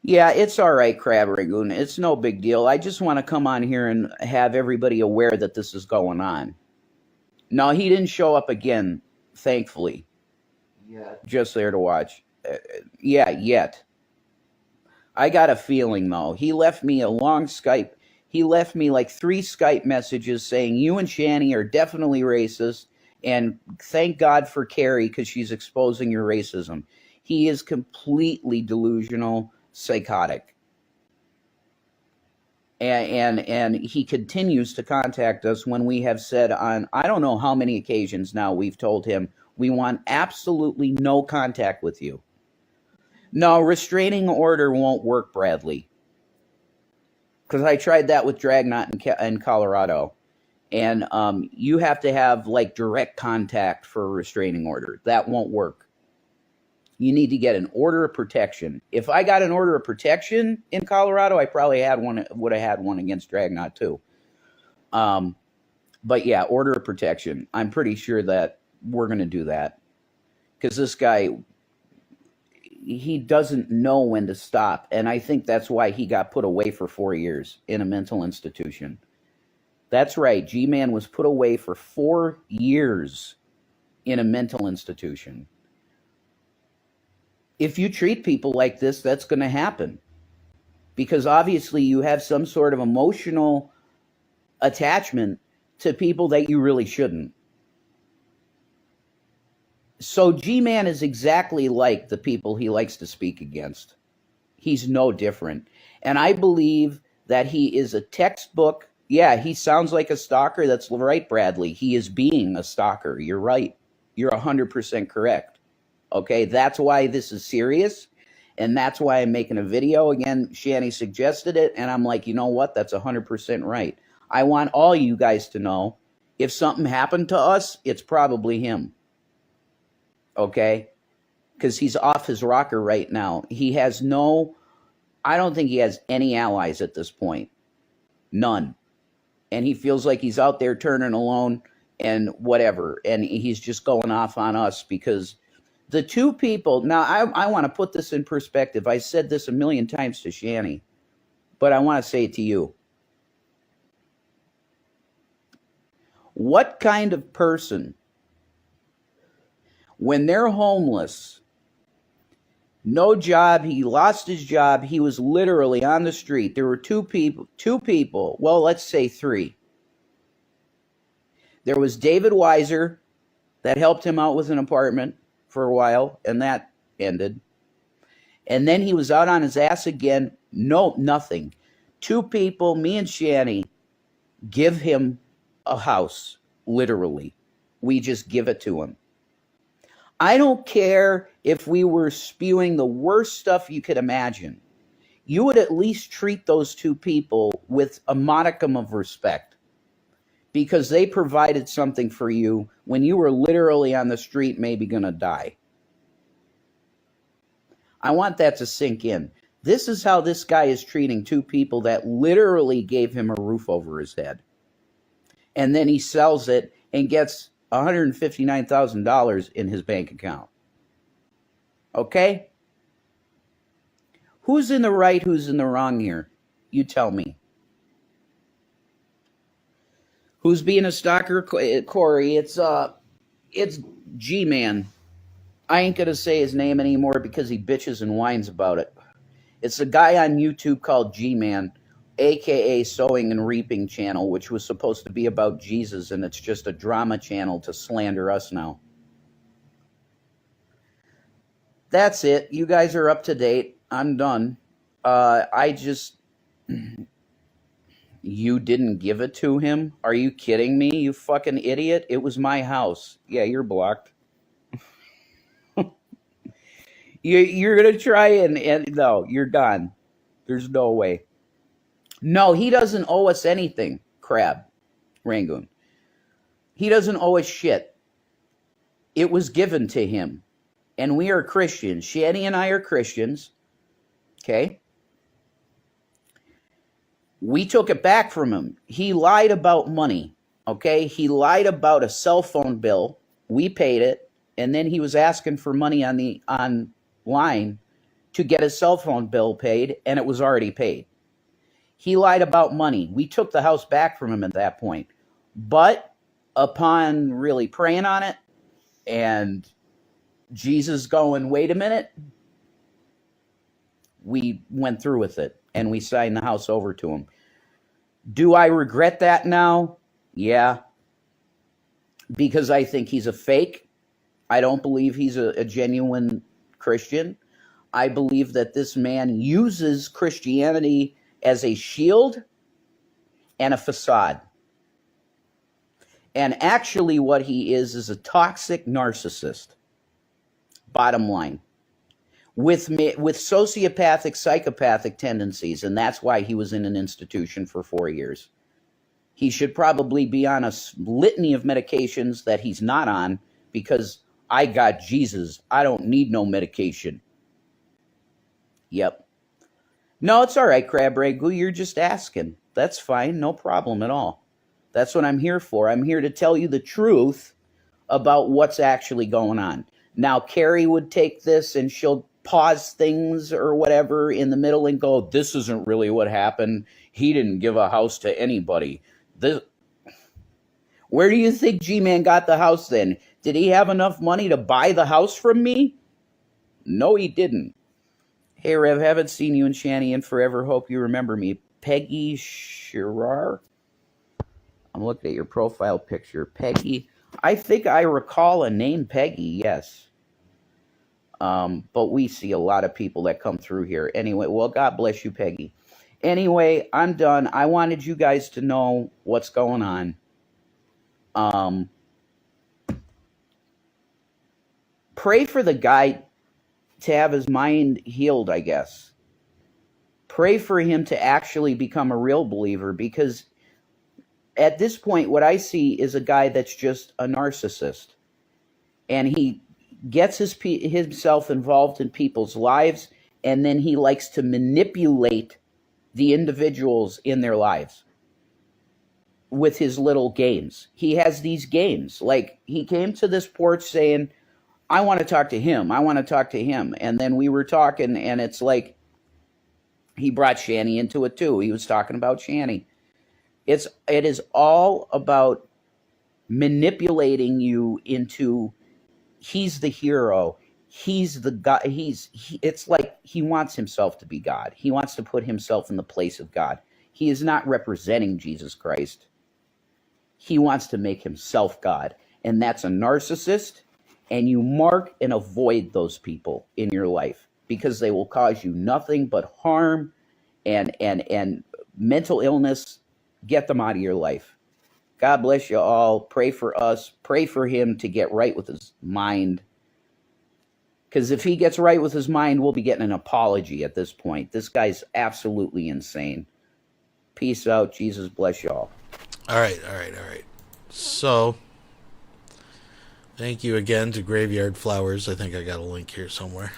Yeah, it's all right, Crab Ragoon. It's no big deal. I just want to come on here and have everybody aware that this is going on. No, he didn't show up again, thankfully. Yeah. Just there to watch. Yeah, yet. I got a feeling, though. He left me a long Skype. He left me like 3 Skype messages saying, you and Shani are definitely racist, and thank God for Carrie because she's exposing your racism. He is completely delusional, psychotic. And he continues to contact us when we have said on, I don't know how many occasions now we've told him, we want absolutely no contact with you. No, restraining order won't work, Bradley. Because I tried that with Dragnot in Colorado. And you have to have like direct contact for a restraining order. That won't work. You need to get an order of protection. If I got an order of protection in Colorado, I probably would have had one against Dragnot too. But yeah, order of protection. I'm pretty sure that we're going to do that. Because this guy, he doesn't know when to stop. And I think that's why he got put away for 4 years in a mental institution. That's right. G-Man was put away for 4 years in a mental institution. If you treat people like this, that's going to happen. Because obviously you have some sort of emotional attachment to people that you really shouldn't. So G-Man is exactly like the people he likes to speak against. He's no different. And I believe that he is a textbook. Yeah, he sounds like a stalker. That's right, Bradley. He is being a stalker. You're right. You're 100% correct. Okay, that's why this is serious. And that's why I'm making a video. Again, Shani suggested it. And I'm like, you know what? That's 100% right. I want all you guys to know, if something happened to us, it's probably him. Okay? Because he's off his rocker right now. He has I don't think he has any allies at this point. None. And he feels like he's out there turning alone and whatever. And he's just going off on us because the 2 people, now I want to put this in perspective. I said this a million times to Shani, but I want to say it to you. What kind of person, when they're homeless, no job, he lost his job, he was literally on the street. There were 2 people, well, let's say 3. There was David Weiser that helped him out with an apartment for a while, and that ended. And then he was out on his ass again. No, nothing. 2 people, me and Shani, give him a house, literally. We just give it to him. I don't care if we were spewing the worst stuff you could imagine. You would at least treat those 2 people with a modicum of respect because they provided something for you when you were literally on the street, maybe going to die. I want that to sink in. This is how this guy is treating 2 people that literally gave him a roof over his head. And then he sells it and gets $159,000 in his bank account. Okay? Who's in the right, who's in the wrong here? You tell me. Who's being a stalker, Corey? It's Gman. I ain't gonna say his name anymore because he bitches and whines about it. It's a guy on YouTube called Gman, aka Sowing and Reaping Channel, which was supposed to be about Jesus, and it's just a drama channel to slander us now. That's it. You guys are up to date. I'm done. You didn't give it to him? Are you kidding me, you fucking idiot? It was my house. Yeah, you're blocked. You're going to try and no, you're gone. There's no way. No, he doesn't owe us anything, Crab Rangoon. He doesn't owe us shit. It was given to him. And we are Christians. Shani and I are Christians. Okay? We took it back from him. He lied about money. Okay? He lied about a cell phone bill. We paid it. And then he was asking for money online to get his cell phone bill paid, and it was already paid. He lied about money. We took the house back from him at that point. But upon really praying on it and Jesus going, wait a minute, we went through with it and we signed the house over to him. Do I regret that now? Yeah. Because I think he's a fake. I don't believe he's a genuine Christian. I believe that this man uses Christianity as a shield and a facade. And actually what he is a toxic narcissist. Bottom line. With sociopathic, psychopathic tendencies, and that's why he was in an institution for 4 years. He should probably be on a litany of medications that he's not on, because I got Jesus. I don't need no medication. Yep. No, it's all right, Crab Ragu. You're just asking. That's fine. No problem at all. That's what I'm here for. I'm here to tell you the truth about what's actually going on. Now, Carrie would take this and she'll pause things or whatever in the middle and go, this isn't really what happened. He didn't give a house to anybody. Where do you think G-Man got the house then? Did he have enough money to buy the house from me? No, he didn't. Hey, Rev, haven't seen you and Shani in forever. Hope you remember me. Peggy Shirar? I'm looking at your profile picture. Peggy. I think I recall a name Peggy, yes. But we see a lot of people that come through here. Anyway, well, God bless you, Peggy. Anyway, I'm done. I wanted you guys to know what's going on. Pray for the guy to have his mind healed, I guess. Pray for him to actually become a real believer, because at this point, what I see is a guy that's just a narcissist. And he gets himself involved in people's lives, and then he likes to manipulate the individuals in their lives with his little games. He has these games. Like, he came to this porch saying, I want to talk to him. I want to talk to him. And then we were talking, and it's like he brought Shani into it too. He was talking about Shani. It is all about manipulating you into, he's the hero. He's the God. It's like he wants himself to be God. He wants to put himself in the place of God. He is not representing Jesus Christ. He wants to make himself God. And that's a narcissist. And you mark and avoid those people in your life, because they will cause you nothing but harm and mental illness. Get them out of your life. God bless you all. Pray for us. Pray for him to get right with his mind. Because if he gets right with his mind, we'll be getting an apology at this point. This guy's absolutely insane. Peace out. Jesus bless y'all. All right. So, thank you again to Graveyard Flowers. I think I got a link here somewhere.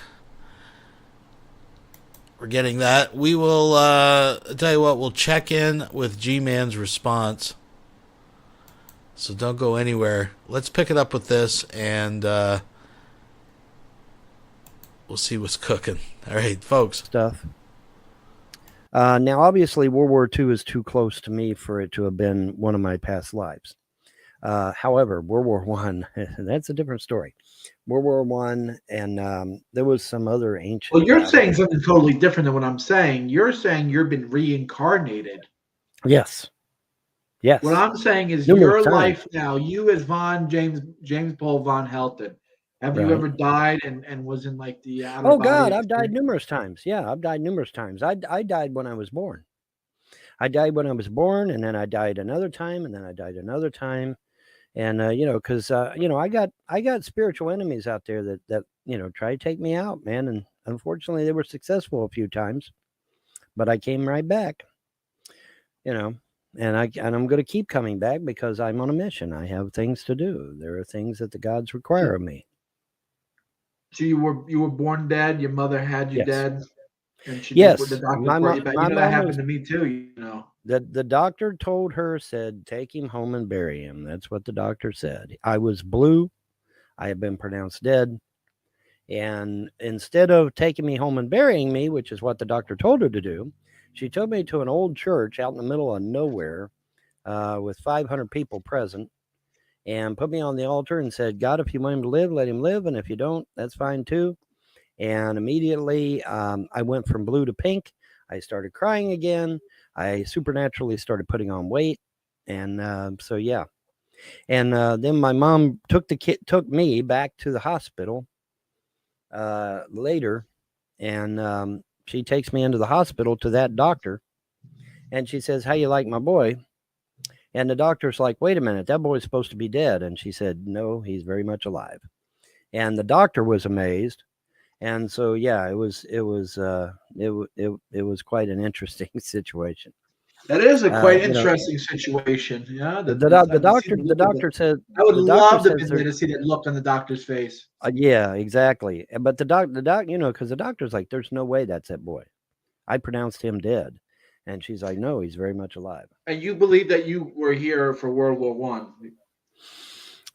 We're getting that. We will, tell you what, we'll check in with G-Man's response. So don't go anywhere. Let's pick it up with this, and we'll see what's cooking. All right, folks. Stuff. Now, obviously, World War II is too close to me for it to have been one of my past lives. However, World War One, that's a different story. World War One, and there was some other ancient. Well, you're battle. saying something totally different than what I'm saying. You're saying you've been reincarnated. Yes. Yes. What I'm saying is Numerous your times. life now, you as James Paul Von Helton, have you Right. ever died and was in like the outer Oh body God, I've died experience? numerous times. Yeah, I've died numerous times. I died when I was born. I died when I was born, and then I died another time, and then I died another time. And because I got spiritual enemies out there that try to take me out, man. And unfortunately, they were successful a few times, but I came right back. And I'm going to keep coming back because I'm on a mission. I have things to do. There are things that the gods require of me. So you were born dead. Your mother had you Yes. dead, and she Yes, just the doctor my brought you back. You know that mom happened was. to me too. You know. The doctor told her, said, take him home and bury him. That's what the doctor said. I was blue. I had been pronounced dead. And instead of taking me home and burying me, which is what the doctor told her to do, she took me to an old church out in the middle of nowhere with 500 people present and put me on the altar and said, God, if you want him to live, let him live. And if you don't, that's fine too. And immediately I went from blue to pink. I started crying again. I supernaturally started putting on weight. And so, yeah. And then my mom took me back to the hospital later. And she takes me into the hospital to that doctor. And she says, how you like my boy? And the doctor's like, wait a minute, that boy's supposed to be dead. And she said, no, he's very much alive. And the doctor was amazed. And so, yeah, it was quite an interesting situation. That is a quite interesting situation. Yeah, the doctor said. I would the doctor love to says be there to see that look on the doctor's face. Yeah, exactly. But the doc, because the doctor's like, there's no way that's that boy. I pronounced him dead, and she's like, no, he's very much alive. And you believe that you were here for World War One?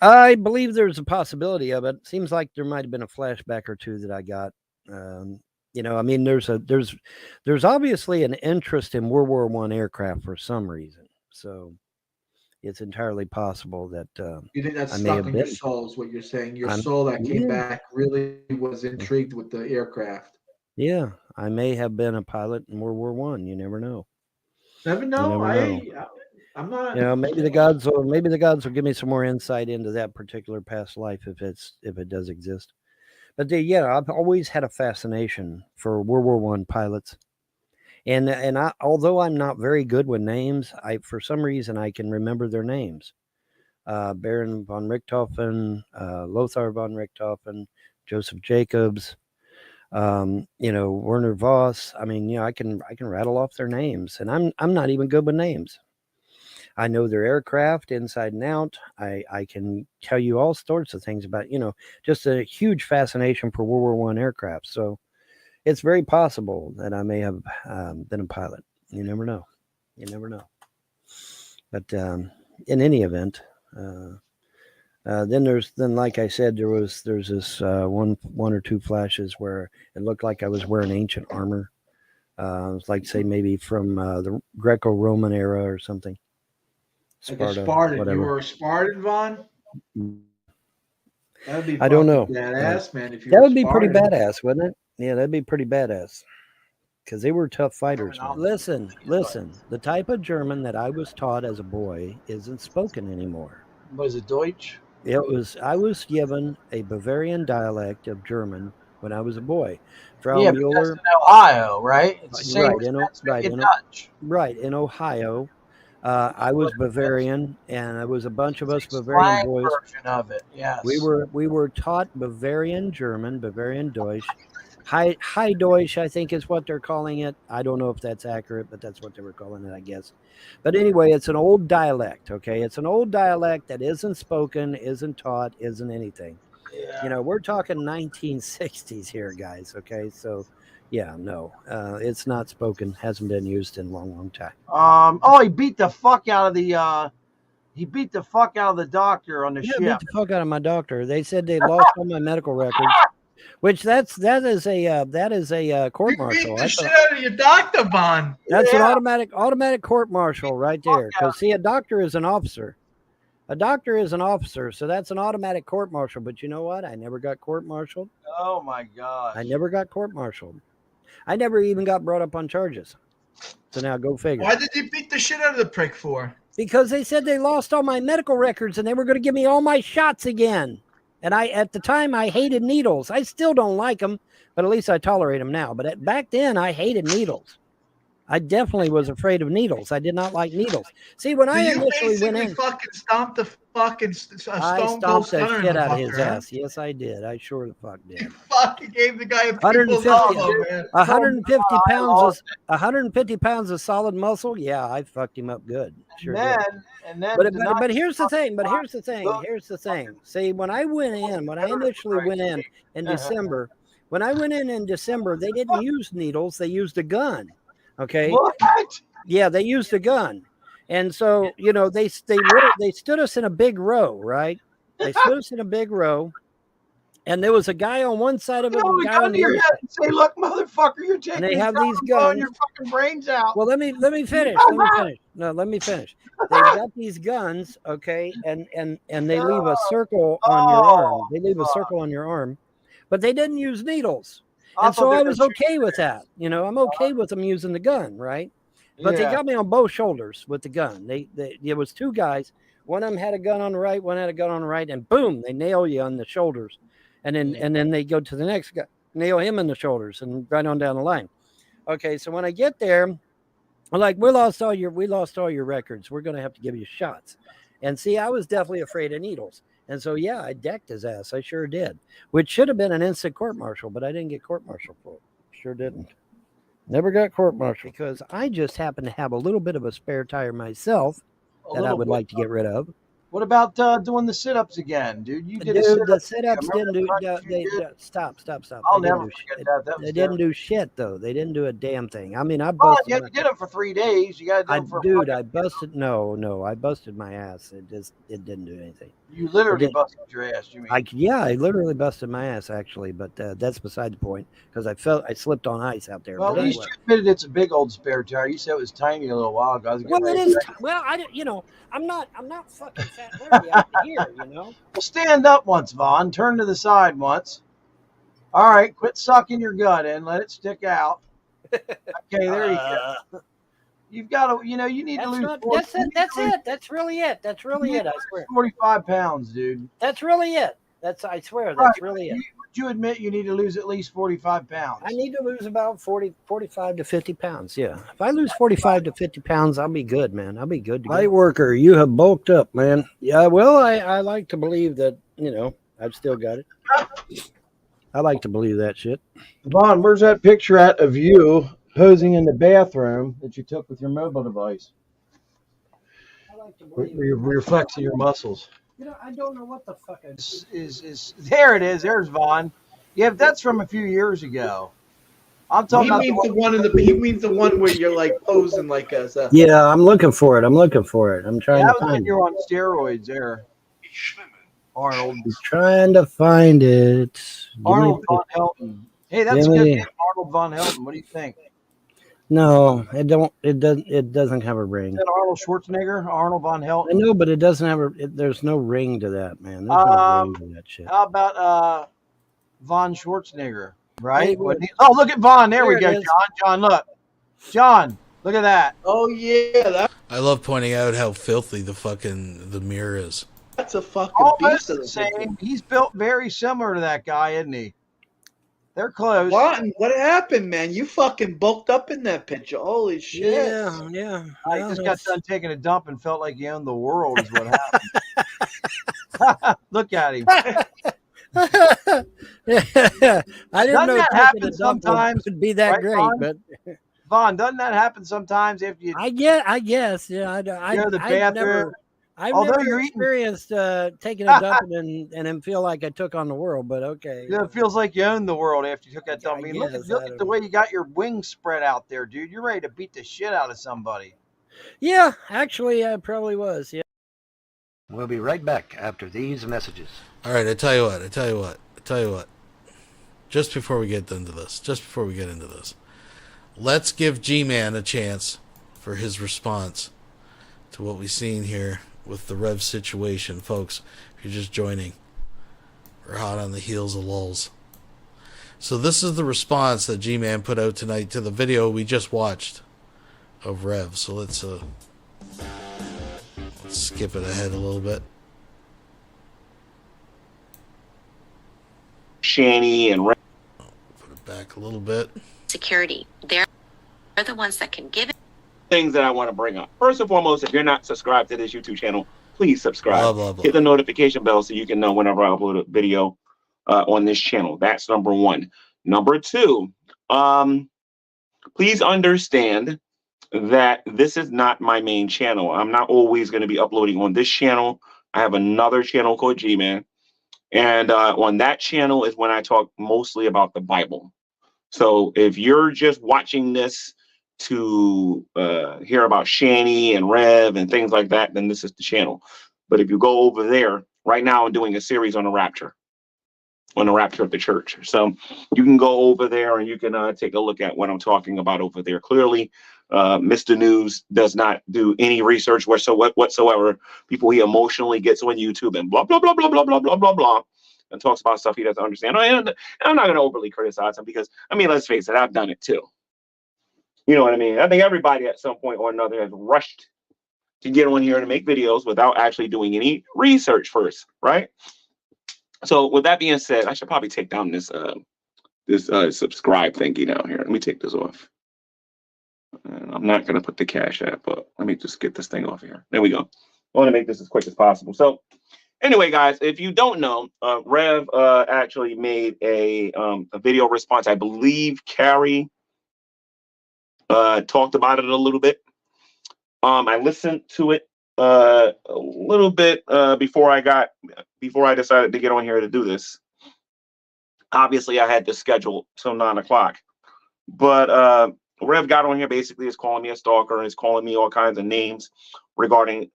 I believe there's a possibility of it. Seems like there might have been a flashback or two that I got. I mean, there's obviously an interest in World War I aircraft for some reason. So it's entirely possible that you think that's I may stuck have in been. your soul is what you're saying. Your soul that came back really was intrigued with the aircraft. Yeah, I may have been a pilot in World War I. You never know. Never know. I'm not. Maybe the gods will give me some more insight into that particular past life if it does exist. But I've always had a fascination for World War I pilots, and I, although I'm not very good with names, for some reason I can remember their names: Baron von Richthofen, Lothar von Richthofen, Joseph Jacobs, Werner Voss. I mean, I can rattle off their names, and I'm not even good with names. I know their aircraft inside and out. I can tell you all sorts of things about, just a huge fascination for World War I aircraft. So it's very possible that I may have been a pilot. You never know. You never know. But in any event, then like I said, there's this one or two flashes where it looked like I was wearing ancient armor. It was like, say, maybe from the Greco-Roman era or something. Sparta, like a Spartan. Whatever. You were a Spartan, Von? That'd be I don't know. Badass, man. If you that would be pretty badass, wouldn't it? Yeah, that'd be pretty badass. Because they were tough fighters. Listen. The type of German that I was taught as a boy isn't spoken anymore. Was it Deutsch? I was given a Bavarian dialect of German when I was a boy. Frau Mueller, in Ohio, right? It's the same right in Ohio. I was Bavarian, and it was a bunch of us Bavarian boys. Version of it, yes. We were taught Bavarian German, Bavarian Deutsch. High Deutsch, I think, is what they're calling it. I don't know if that's accurate, but that's what they were calling it, I guess. But anyway, it's an old dialect, okay? It's an old dialect that isn't spoken, isn't taught, isn't anything. Yeah. We're talking 1960s here, guys, okay? So, yeah, no, it's not spoken, hasn't been used in a long time. He beat the fuck out of the doctor on the ship. Beat the fuck out of my doctor. They said they lost all my medical records. Which that is a court You beat martial. the shit out of your doctor, Vaughn. That's an automatic court martial right there. Because see, a doctor is an officer. A doctor is an officer, so that's an automatic court martial. But you know what? I never got court martialed. Oh my gosh. I never got court martialed. I never even got brought up on charges. So now go figure. Why did you beat the shit out of the prick for? Because they said they lost all my medical records and they were going to give me all my shots again. And at the time, I hated needles. I still don't like them, but at least I tolerate them now. But back then, I hated needles. I definitely was afraid of needles. I did not like needles. See, when I initially went in, fucking stomped the fucking I Stone Cold stomped the Stunner shit in the out of his fucker, huh? ass. Yes, I did. I sure the fuck did. Fucking gave the guy a 150 pounds of solid muscle. Yeah, I fucked him up good. Sure did. But here's the thing. Here's the thing. See, when I initially went in December, they didn't use needles. They used a gun. Okay. What? Yeah, they used a gun. And so, you know, they stood us in a big row, right? They stood us in a big row. And there was a guy on one side of it, and a guy on the other. And say, look, motherfucker, you're taking. And they have these blowing guns. your fucking brains out. Well, let me finish. Let me finish. They've got these guns, okay, and they leave a circle on your arm. They leave a circle on your arm, but they didn't use needles. And so I was okay with that. You know, I'm okay with them using the gun, right? But they got me on both shoulders with the gun. There was two guys. One of them had a gun on the right, one had a gun on the right, and boom, they nail you on the shoulders. And then they go to the next guy, nail him in the shoulders, and right on down the line. Okay, so when I get there, I'm like, we lost all your records. We're gonna have to give you shots. And see, I was definitely afraid of needles. And so yeah, I decked his ass. I sure did. Which should have been an instant court martial, but I didn't get court martial for it. Sure didn't. Never got court martial because I just happen to have a little bit of a spare tire myself that I would like to get rid of. What about doing the sit-ups again, dude? You did the sit-ups didn't do. Stop. I'll never forget that. They didn't do shit though. They didn't do a damn thing. I mean, I Oh, busted. you had to get them for 3 days. You got to do them for. I busted. No, I busted my ass. It didn't do anything. You literally busted your ass. You mean? I literally busted my ass actually, but that's beside the point because I slipped on ice out there. Well, but at least anyway. you admitted it's a big old spare tire. You said it was tiny a little while ago. Well, it is. Well, I'm not fucking fat Larry out here, you know. Well, stand up once, Vaughn. Turn to the side once. All right, quit sucking your gut in. Let it stick out. Okay, there you go. You've got to, you need to lose. That's it. That's really it. I swear. 45 pounds, dude. That's really it. I swear, that's really it. Would you admit you need to lose at least 45 pounds? I need to lose about 45 to 50 pounds. Yeah. If I lose 45 to 50 pounds, I'll be good, man. I'll be good to go. Light worker, you have bulked up, man. Yeah. Well, I like to believe that, I've still got it. I like to believe that shit. Vaughn, where's that picture of you posing in the bathroom that you took with your mobile device? Where you're flexing your muscles. I don't know what the fuck is there it is. There's Vaughn. Yeah, that's from a few years ago. I'm talking about He means the one where you're like posing like a. Yeah, I'm looking for it. I'm trying to find it. You're on steroids there. Arnold. I'm trying to find it. Arnold Von Helton. Hey, that's a good name, Arnold Von Helton. What do you think? No, it doesn't have a ring. Is that Arnold Schwarzenegger? Arnold Von Helton? I know, but it doesn't have there's no ring to that, man. There's no ring to that shit. How about Von Schwarzenegger? Right? Oh, look at Von. There we go, John. John, look. John, look at that. Oh yeah. I love pointing out how filthy the mirror is. That's a fucking almost beast of the the same. He's built very similar to that guy, isn't he? They're close. What happened, man? You fucking bulked up in that picture. Holy shit. Yeah. I just got done taking a dump and felt like he owned the world is what happened. Look at him. I didn't know that happen sometimes would be that great, Vaughn? but Vaughn, doesn't that happen sometimes after you I guess, yeah. I've never experienced taking a dump and then feel like I took on the world, but okay. Yeah, it feels like you own the world after you took that dump. I mean, look at the way you got your wings spread out there, dude. You're ready to beat the shit out of somebody. Yeah, actually, I probably was, yeah. We'll be right back after these messages. All right, I tell you what. just before we get into this, let's give Gman a chance for his response to what we've seen here with the Rev situation. Folks, if you're just joining, we're hot on the heels of lulz. So this is the response that Gman put out tonight to the video we just watched of Rev. So let's skip it ahead a little bit. Shanny and Rev. Put it back a little bit. Security. They're the ones that can give it. Things that I want to bring up. First and foremost, if you're not subscribed to this YouTube channel, please subscribe. Blah, blah, blah. Hit the notification bell so you can know whenever I upload a video on this channel. That's number one. Number two, please understand that this is not my main channel. I'm not always going to be uploading on this channel. I have another channel called Gman. And on that channel is when I talk mostly about the Bible. So if you're just watching this to hear about Shanny and Rev and things like that, then this is the channel. But if you go over there, right now I'm doing a series on the rapture of the church. So you can go over there and you can take a look at what I'm talking about over there. Clearly, Mr. News does not do any research whatsoever. People he emotionally gets on YouTube and blah, blah, blah, blah, blah, blah, blah, blah, blah, and talks about stuff he doesn't understand. And I'm not going to overly criticize him because, I mean, let's face it, I've done it too. You know what I mean? I think everybody at some point or another has rushed to get on here to make videos without actually doing any research first, right? So with that being said, I should probably take down this subscribe thingy down here. Let me take this off. And I'm not going to put the Cash App, but let me just get this thing off here. There we go. I want to make this as quick as possible. So anyway, guys, if you don't know, Rev actually made a video response. I believe Carrie talked about it a little bit. I listened to it a little bit before I decided to get on here to do this. Obviously, I had to schedule till 9 o'clock, but Rev got on here basically is calling me a stalker, is calling me all kinds of names regarding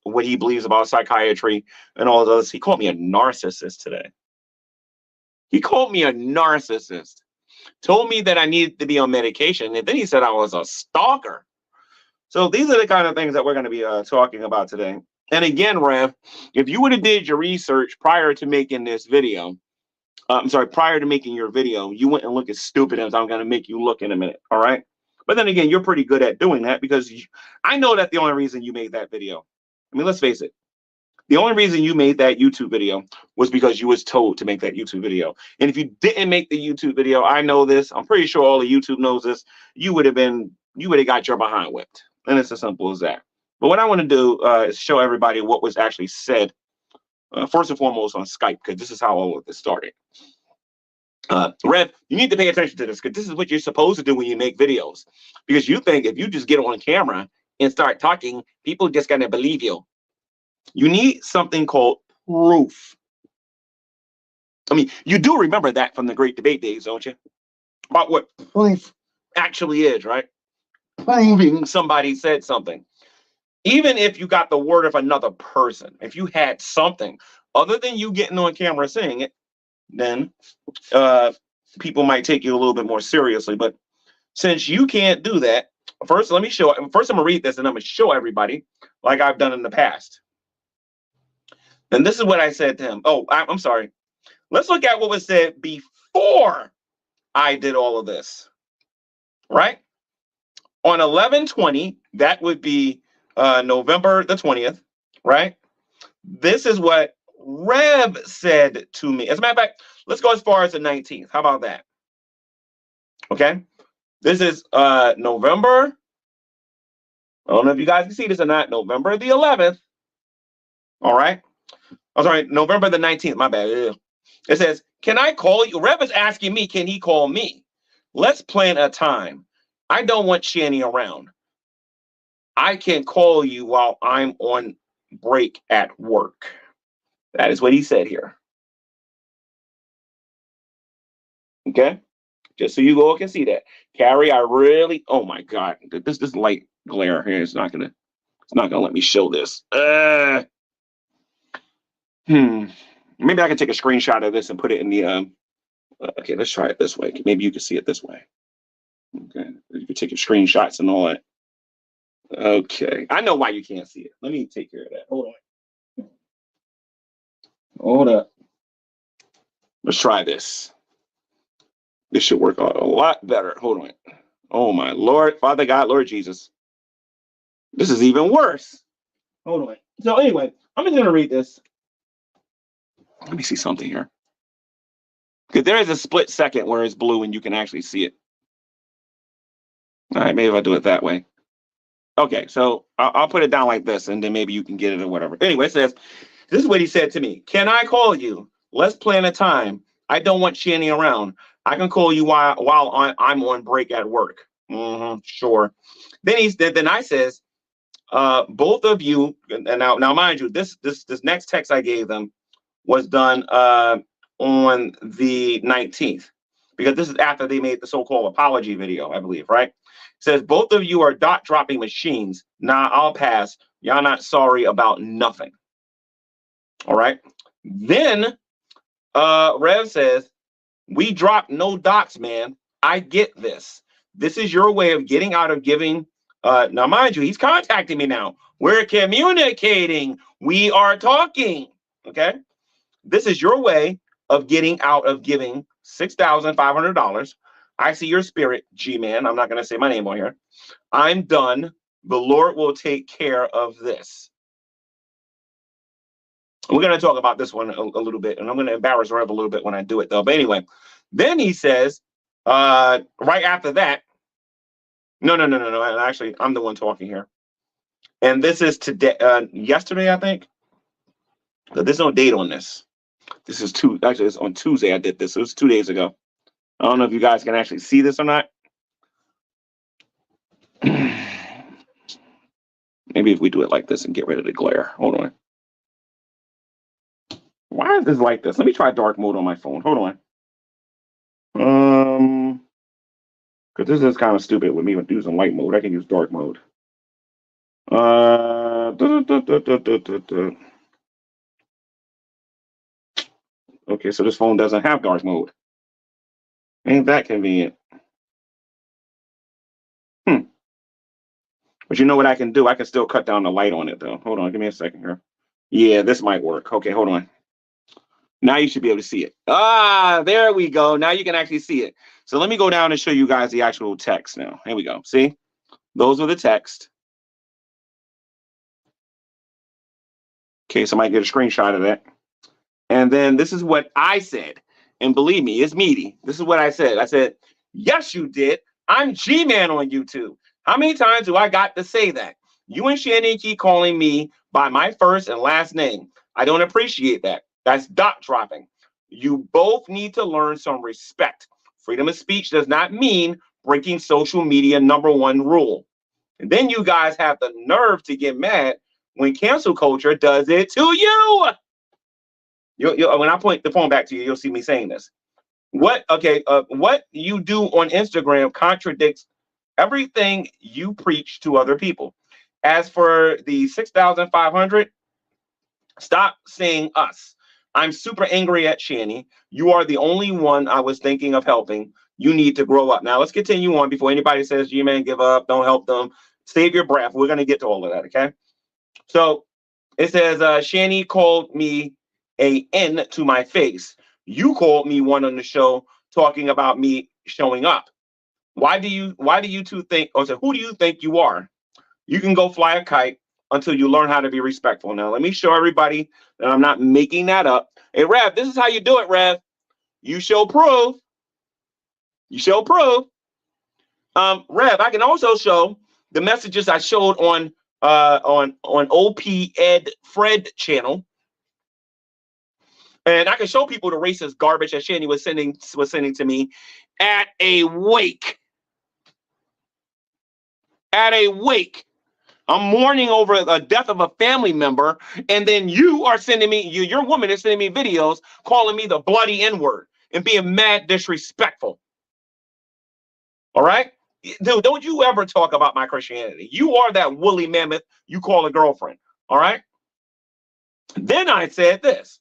what he believes about psychiatry and all of those. He called me a narcissist today. He called me a narcissist, told me that I needed to be on medication, and then he said I was a stalker. So these are the kind of things that we're going to be talking about today. And again, Rev, if you would have did your research prior to making this video, prior to making your video, you wouldn't look as stupid as I'm going to make you look in a minute. All right. But then again, you're pretty good at doing that because I know that the only reason you made that video, I mean, let's face it. The only reason you made that YouTube video was because you was told to make that YouTube video. And if you didn't make the YouTube video, I know this, I'm pretty sure all of YouTube knows this, you would have got your behind whipped. And it's as simple as that. But what I want to do is show everybody what was actually said, first and foremost on Skype, because this is how all of this started. Rev, you need to pay attention to this because this is what you're supposed to do when you make videos. Because you think if you just get on camera and start talking, people just going to believe you. You need something called proof. I mean, you do remember that from the Great Debate days, don't you? About what proof actually is, right? Proving somebody said something. Even if you got the word of another person, if you had something other than you getting on camera saying it, then people might take you a little bit more seriously. But since you can't do that, first I'm gonna read this and I'm gonna show everybody like I've done in the past. And this is what I said to him. Oh, I'm sorry. Let's look at what was said before I did all of this, right? On 11/20, that would be November the 20th, right? This is what Rev said to me. As a matter of fact, let's go as far as the 19th. How about that? Okay. This is November. I don't know if you guys can see this or not. November the 11th. All right. I'm sorry, November the 19th. My bad. It says, can I call you? Rev is asking me, can he call me? Let's plan a time. I don't want Shanny around. I can call you while I'm on break at work. That is what he said here. Okay, just so you all can see that. Carrie, oh my God, this light glare here is not gonna let me show this. Maybe I can take a screenshot of this and put it in Okay, let's try it this way. Maybe you can see it this way. Okay, you can take your screenshots and all that. Okay, I know why you can't see it. Let me take care of that. Hold on. Hold up. Let's try this. This should work out a lot better. Hold on. Oh my Lord, Father God, Lord Jesus. This is even worse. Hold on. So anyway, I'm just gonna read this. Let me see something here. Because there is a split second where it's blue and you can actually see it. All right, maybe if I do it that way. Okay, so I'll put it down like this, and then maybe you can get it or whatever. Anyway, it says, this is what he said to me. Can I call you? Let's plan a time. I don't want Shanny around. I can call you while I'm on break at work. Sure. Then I says, both of you, and now mind you, this next text I gave them was done on the 19th, because this is after they made the so-called apology video, I believe, right? Says, both of you are dot dropping machines. Nah, I'll pass. Y'all not sorry about nothing. All right. Then Rev says, we dropped no dots, man. I get this. This is your way of getting out of giving. Now, mind you, he's contacting me now. We're communicating. We are talking. Okay. This is your way of getting out of giving $6,500. I see your spirit, Gman. I'm not going to say my name on here. I'm done. The Lord will take care of this. We're going to talk about this one a little bit, and I'm going to embarrass Rev a little bit when I do it, though. But anyway, then he says, right after that, no. Actually, I'm the one talking here. And this is today, yesterday, I think. So there's no date on this. This is actually, it's on Tuesday I did this. It was 2 days ago. I don't know if you guys can actually see this or not. Maybe if we do it like this and get rid of the glare. Hold on. Why is this like this? Let me try dark mode on my phone. Hold on. Because this is kind of stupid with me using light mode. I can use dark mode. Okay, so this phone doesn't have dark mode. Ain't that convenient? But you know what I can do? I can still cut down the light on it, though. Hold on, give me a second here. Yeah, this might work. Okay, hold on. Now you should be able to see it. Ah, there we go. Now you can actually see it. So let me go down and show you guys the actual text now. Here we go. See? Those are the text. Okay, somebody get a screenshot of that. And then this is what I said. And believe me, it's meaty. This is what I said. I said, yes, you did. I'm Gman on YouTube. How many times do I got to say that? You and Shannon keep calling me by my first and last name. I don't appreciate that. That's dot dropping. You both need to learn some respect. Freedom of speech does not mean breaking social media #1 rule. And then you guys have the nerve to get mad when cancel culture does it to you. When I point the phone back to you, you'll see me saying this. What you do on Instagram contradicts everything you preach to other people. As for the 6,500, stop saying us. I'm super angry at Shanny. You are the only one I was thinking of helping. You need to grow up. Now let's continue on before anybody says, G-Man, give up, don't help them. Save your breath. We're going to get to all of that, okay? So it says, Shanny called me a N to my face. You called me one on the show talking about me showing up. Why do you two think, or so who do you think you are? You can go fly a kite until you learn how to be respectful. Now, let me show everybody that I'm not making that up. Hey, Rev, this is how you do it, Rev. You show proof. You show proof. Rev, I can also show the messages I showed on OP Ed Fred channel. And I can show people the racist garbage that Shanny was sending to me at a wake. At a wake. I'm mourning over the death of a family member, and then you are sending me, your woman is sending me videos calling me the bloody N-word and being mad disrespectful. All right? Dude, don't you ever talk about my Christianity. You are that woolly mammoth you call a girlfriend. All right? Then I said this.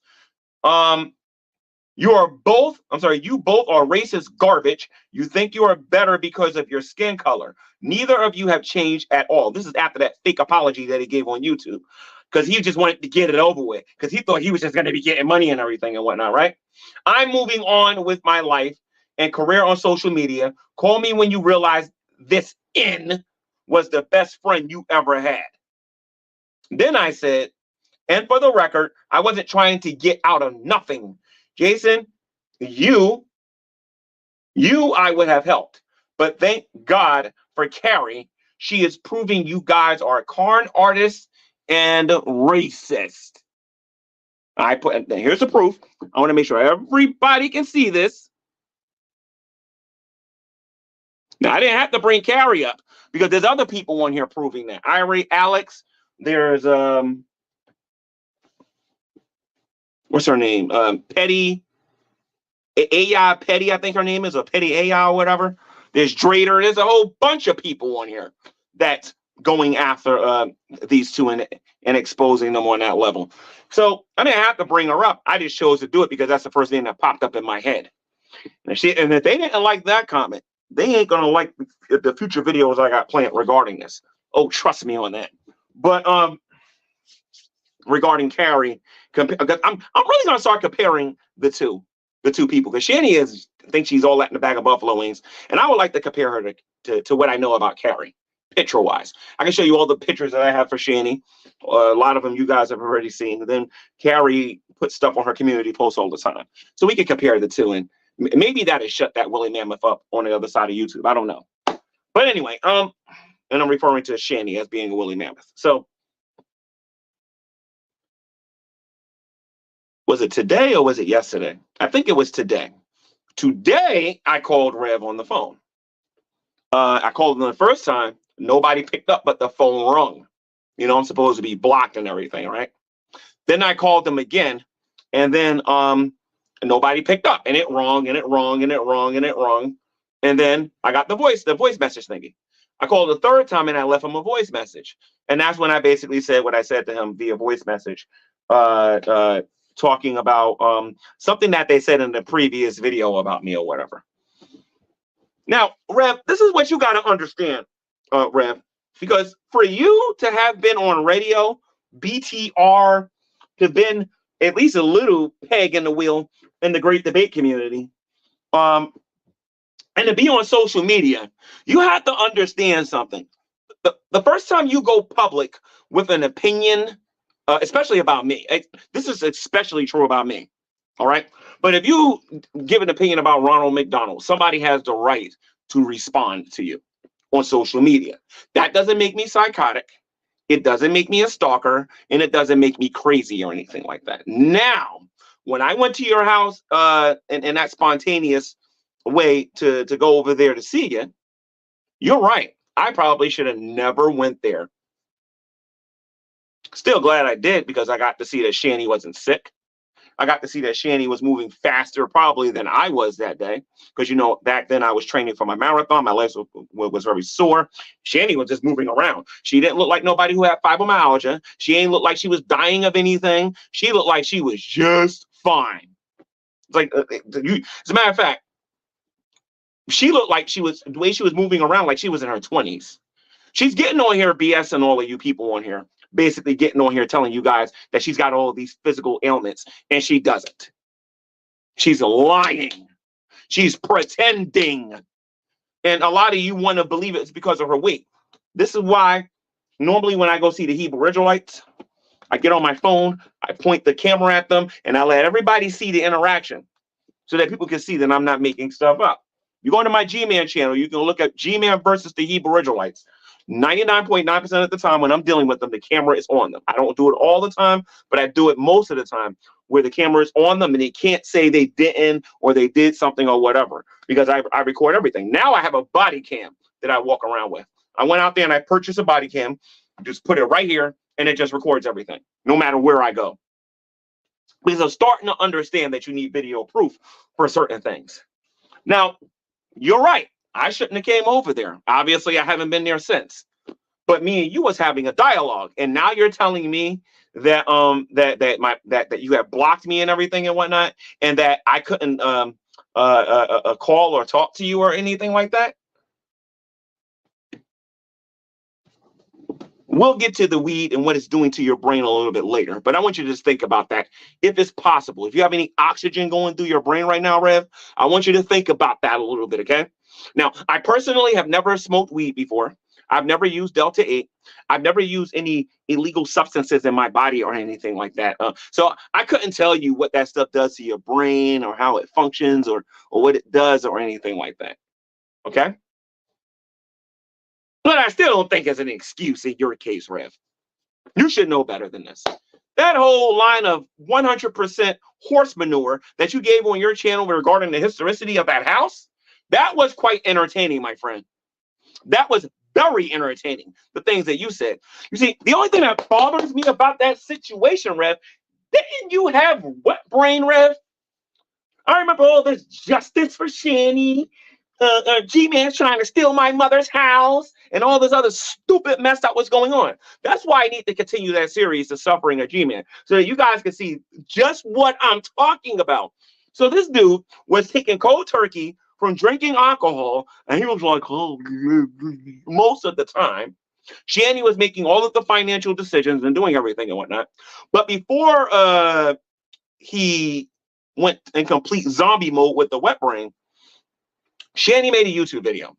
You both are racist garbage. You think you are better because of your skin color. Neither of you have changed at all. This is after that fake apology that he gave on YouTube, because he just wanted to get it over with, because he thought he was just going to be getting money and everything and whatnot, right? I'm moving on with my life and career on social media. Call me when you realize this N was the best friend you ever had. Then I said, and for the record, I wasn't trying to get out of nothing. Jason, you I would have helped. But thank God for Carrie. She is proving you guys are con artists and racist. Here's the proof. I want to make sure everybody can see this. Now, I didn't have to bring Carrie up because there's other people on here proving that. Irie, Alex, there's what's her name? Petty. AI Petty, I think her name is, or Petty AI or whatever. There's Drader. There's a whole bunch of people on here that's going after these two and exposing them on that level. So I didn't have to bring her up. I just chose to do it because that's the first thing that popped up in my head. And if they didn't like that comment, they ain't gonna like the future videos I got planned regarding this. Oh, trust me on that. But regarding Carrie, I'm really gonna start comparing the two people, because Shani thinks she's all that in the bag of buffalo wings, and I would like to compare her to what I know about Carrie, picture wise. I can show you all the pictures that I have for Shani. A lot of them you guys have already seen. And then Carrie puts stuff on her community posts all the time, so we can compare the two, and maybe that has shut that woolly mammoth up on the other side of YouTube. I don't know, but anyway, and I'm referring to Shani as being a woolly mammoth. So was it today or was it yesterday? I think it was today. Today, I called Rev on the phone. I called him the first time. Nobody picked up, but the phone rung. You know, I'm supposed to be blocked and everything, right? Then I called him again, and then nobody picked up, and it rung, and it rung, and it rung, and it rung. And then I got the voice message thingy. I called the third time, and I left him a voice message. And that's when I basically said what I said to him via voice message. Talking about something that they said in the previous video about me or whatever. Now, Rev, this is what you got to understand, Rev, because for you to have been on radio, BTR, to been at least a little peg in the wheel in the great debate community, and to be on social media, you have to understand something. The first time you go public with an opinion, especially about me. This is especially true about me. All right. But if you give an opinion about Ronald McDonald, somebody has the right to respond to you on social media. That doesn't make me psychotic. It doesn't make me a stalker, and it doesn't make me crazy or anything like that. Now, when I went to your house in that spontaneous way to go over there to see you, you're right. I probably should have never went there. Still glad I did, because I got to see that Shani wasn't sick. I got to see that Shani was moving faster probably than I was that day, because, you know, back then I was training for my marathon. My legs was very sore. Shani was just moving around. She didn't look like nobody who had fibromyalgia. She ain't look like she was dying of anything. She looked like she was just fine. It's like, as a matter of fact, she looked like the way she was moving around, like she was in her 20s. She's getting on here BSing all of you people on here, basically getting on here telling you guys that she's got all of these physical ailments, and she doesn't. She's lying. She's pretending. And a lot of you want to believe it's because of her weight. This is why normally when I go see the Hebrew Israelites, I get on my phone, I point the camera at them, and I let everybody see the interaction so that people can see that I'm not making stuff up. You go into my Gman channel, you can look at Gman versus the Hebrew Israelites. 99.9% of the time when I'm dealing with them, the camera is on them. I don't do it all the time, but I do it most of the time where the camera is on them and they can't say they didn't or they did something or whatever, because I record everything. Now I have a body cam that I walk around with. I went out there and I purchased a body cam, just put it right here, and it just records everything, no matter where I go. Because I'm starting to understand that you need video proof for certain things. Now, you're right. I shouldn't have came over there. Obviously, I haven't been there since. But me and you was having a dialogue. And now you're telling me that that you have blocked me and everything and whatnot, and that I couldn't call or talk to you or anything like that? We'll get to the weed and what it's doing to your brain a little bit later, but I want you to just think about that if it's possible. If you have any oxygen going through your brain right now, Rev, I want you to think about that a little bit, okay? Now, I personally have never smoked weed before. I've never used Delta 8. I've never used any illegal substances in my body or anything like that. So I couldn't tell you what that stuff does to your brain or how it functions or what it does or anything like that, okay? But I still don't think it's an excuse in your case, Rev. You should know better than this. That whole line of 100% horse manure that you gave on your channel regarding the historicity of that house, that was quite entertaining, my friend. That was very entertaining, the things that you said. You see, the only thing that bothers me about that situation, Rev, didn't you have what brain, Rev? I remember all this justice for Shanny. Gman's trying to steal my mother's house and all this other stupid mess that was going on. That's why I need to continue that series, The Suffering of Gman, so that you guys can see just what I'm talking about. So this dude was taking cold turkey from drinking alcohol, and he was like, oh, most of the time. Shanny was making all of the financial decisions and doing everything and whatnot. But before he went in complete zombie mode with the wet brain, Shanny made a YouTube video.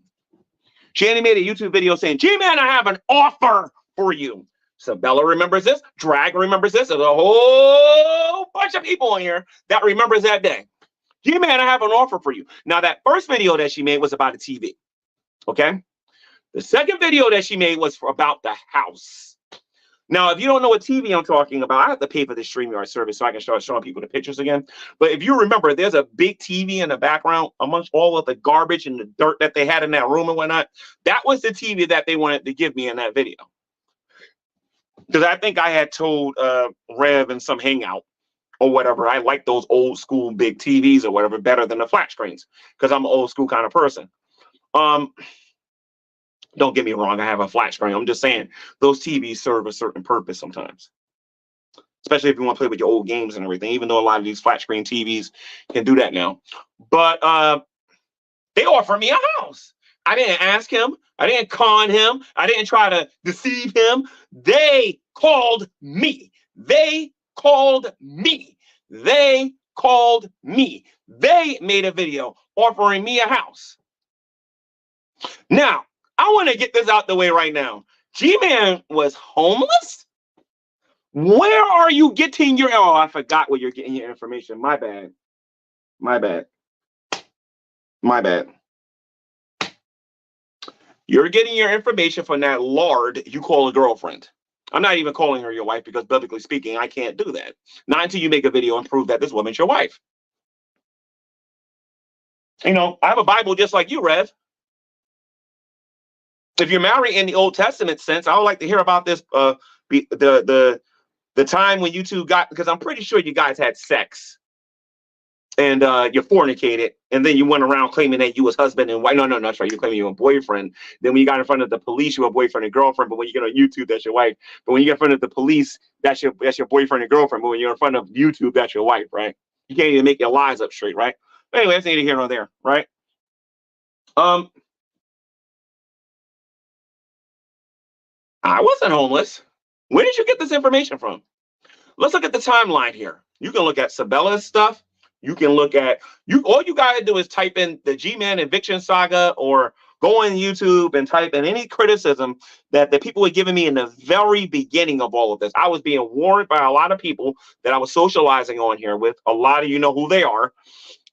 Shanny made a YouTube video saying, G-Man, I have an offer for you. Sabella remembers this. Drag remembers this. There's a whole bunch of people on here that remembers that day. G-Man, I have an offer for you. Now, that first video that she made was about a TV. Okay? The second video that she made was about the house. Now, if you don't know what TV I'm talking about, I have to pay for the StreamYard service so I can start showing people the pictures again. But if you remember, there's a big TV in the background amongst all of the garbage and the dirt that they had in that room and whatnot. That was the TV that they wanted to give me in that video. Because I think I had told Rev in some hangout or whatever, I like those old school big TVs or whatever better than the flat screens because I'm an old school kind of person. Don't get me wrong, I have a flat screen. I'm just saying those TVs serve a certain purpose sometimes, especially if you want to play with your old games and everything, even though a lot of these flat screen TVs can do that now. But they offered me a house. I didn't ask him. I didn't con him. I didn't try to deceive him. They called me. They called me. They called me. They made a video offering me a house. Now, I want to get this out the way right now. G-Man was homeless? Where are you getting your... Oh, I forgot where you're getting your information. My bad. My bad. My bad. You're getting your information from that lard you call a girlfriend. I'm not even calling her your wife because, biblically speaking, I can't do that. Not until you make a video and prove that this woman's your wife. You know, I have a Bible just like you, Rev. If you're married in the Old Testament sense, I would like to hear about this, the time when you two got, because I'm pretty sure you guys had sex and you fornicated, and then you went around claiming that you was husband and wife. No, that's right. You're claiming you were a boyfriend. Then when you got in front of the police, you were a boyfriend and girlfriend. But when you get on YouTube, that's your wife. But when you get in front of the police, that's your boyfriend and girlfriend. But when you're in front of YouTube, that's your wife, right? You can't even make your lies up straight, right? But anyway, that's neither here nor there, right? I wasn't homeless. Where did you get this information from? Let's look at the timeline here. You can look at Sabella's stuff. You can look at all you gotta do is type in the G-Man eviction saga or go on YouTube and type in any criticism that the people were giving me in the very beginning of all of this. I was being warned by a lot of people that I was socializing on here with. A lot of you know who they are.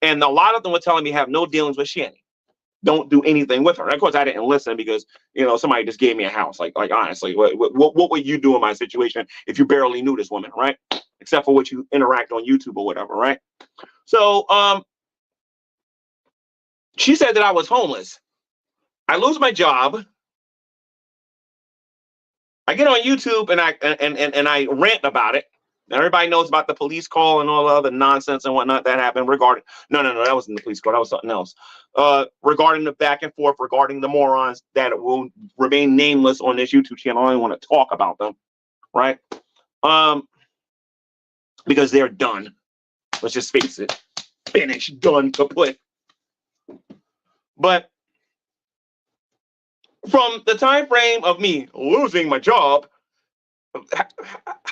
And a lot of them were telling me have no dealings with Shanny. Don't do anything with her. And of course, I didn't listen because, you know, somebody just gave me a house. Like honestly, what would you do in my situation if you barely knew this woman, right? Except for what you interact on YouTube or whatever, right? So, she said that I was homeless. I lose my job. I get on YouTube and I rant about it. Everybody knows about the police call and all the other nonsense and whatnot that happened regarding. No, that wasn't the police call. That was something else. Regarding the back and forth, regarding the morons that will remain nameless on this YouTube channel. I don't want to talk about them, right? because they're done. Let's just face it. Finished, done, kaput. But from the time frame of me losing my job,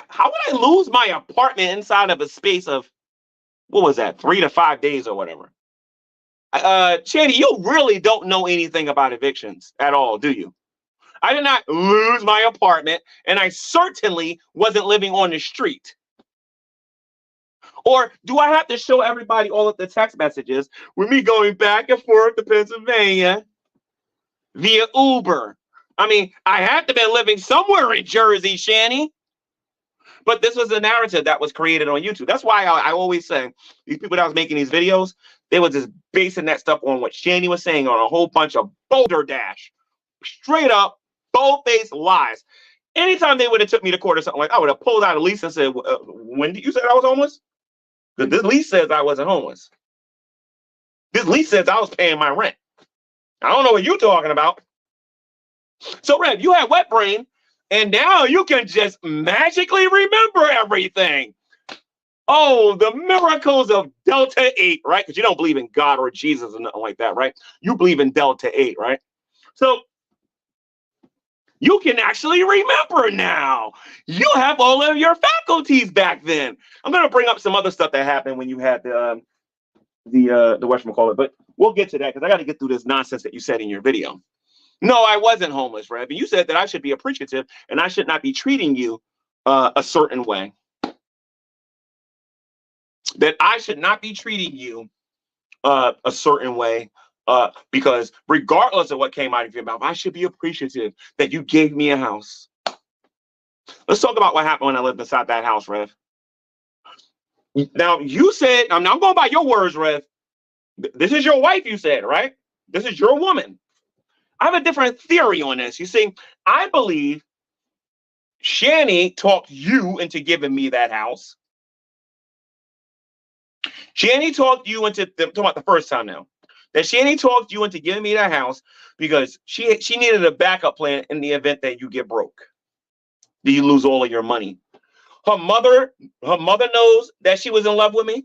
how would I lose my apartment inside of a space of, what was that, 3 to 5 days or whatever? Channy, you really don't know anything about evictions at all, do you? I did not lose my apartment, and I certainly wasn't living on the street. Or do I have to show everybody all of the text messages with me going back and forth to Pennsylvania via Uber? I mean, I had to be living somewhere in Jersey, Shanny. But this was a narrative that was created on YouTube. That's why I always say these people that was making these videos, they were just basing that stuff on what Shanny was saying on a whole bunch of boulder dash. Straight up, bold-faced lies. Anytime they would have took me to court or something like that, I would have pulled out a lease and said, when did you say I was homeless? Because this lease says I wasn't homeless. This lease says I was paying my rent. I don't know what you're talking about. So, Rev, you had wet brain, and now you can just magically remember everything. Oh, the miracles of Delta 8, right? Because you don't believe in God or Jesus or nothing like that, right? You believe in Delta 8, right? So you can actually remember now. You have all of your faculties back then. I'm going to bring up some other stuff that happened when you had the whatchamacallit, but we'll get to that because I got to get through this nonsense that you said in your video. No, I wasn't homeless, Rev. You said that I should be appreciative and I should not be treating you a certain way. That I should not be treating you a certain way because regardless of what came out of your mouth, I should be appreciative that you gave me a house. Let's talk about what happened when I lived inside that house, Rev. Now, you said, I'm going by your words, Rev. This is your wife, you said, right? This is your woman. I have a different theory on this. You see, I believe Shanny talked you into giving me that house. Shanny talked you into, talking about the first time now, that Shanny talked you into giving me that house because she needed a backup plan in the event that you get broke. Do you lose all of your money? Her mother knows that she was in love with me.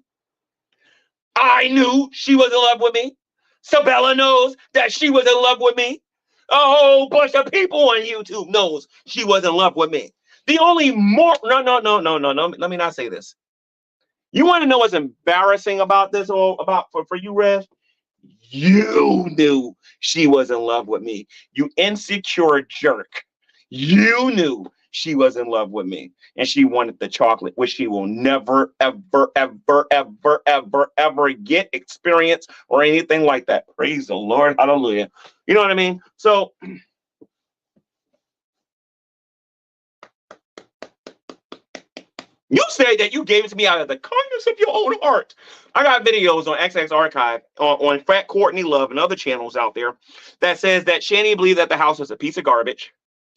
I knew she was in love with me. Sabella knows that she was in love with me. A whole bunch of people on YouTube knows she was in love with me. The only more, no, let me not say this. You want to know what's embarrassing about this or about for you, Rev? You knew she was in love with me. You insecure jerk. You knew she was in love with me and she wanted the chocolate, which she will never, ever, ever, ever, ever, ever get, experience, or anything like that. Praise the Lord. Hallelujah. You know what I mean? So you say that you gave it to me out of the kindness of your own heart. I got videos on XX Archive, on Fat Courtney Love and other channels out there that says that Shanny believed that the house was a piece of garbage.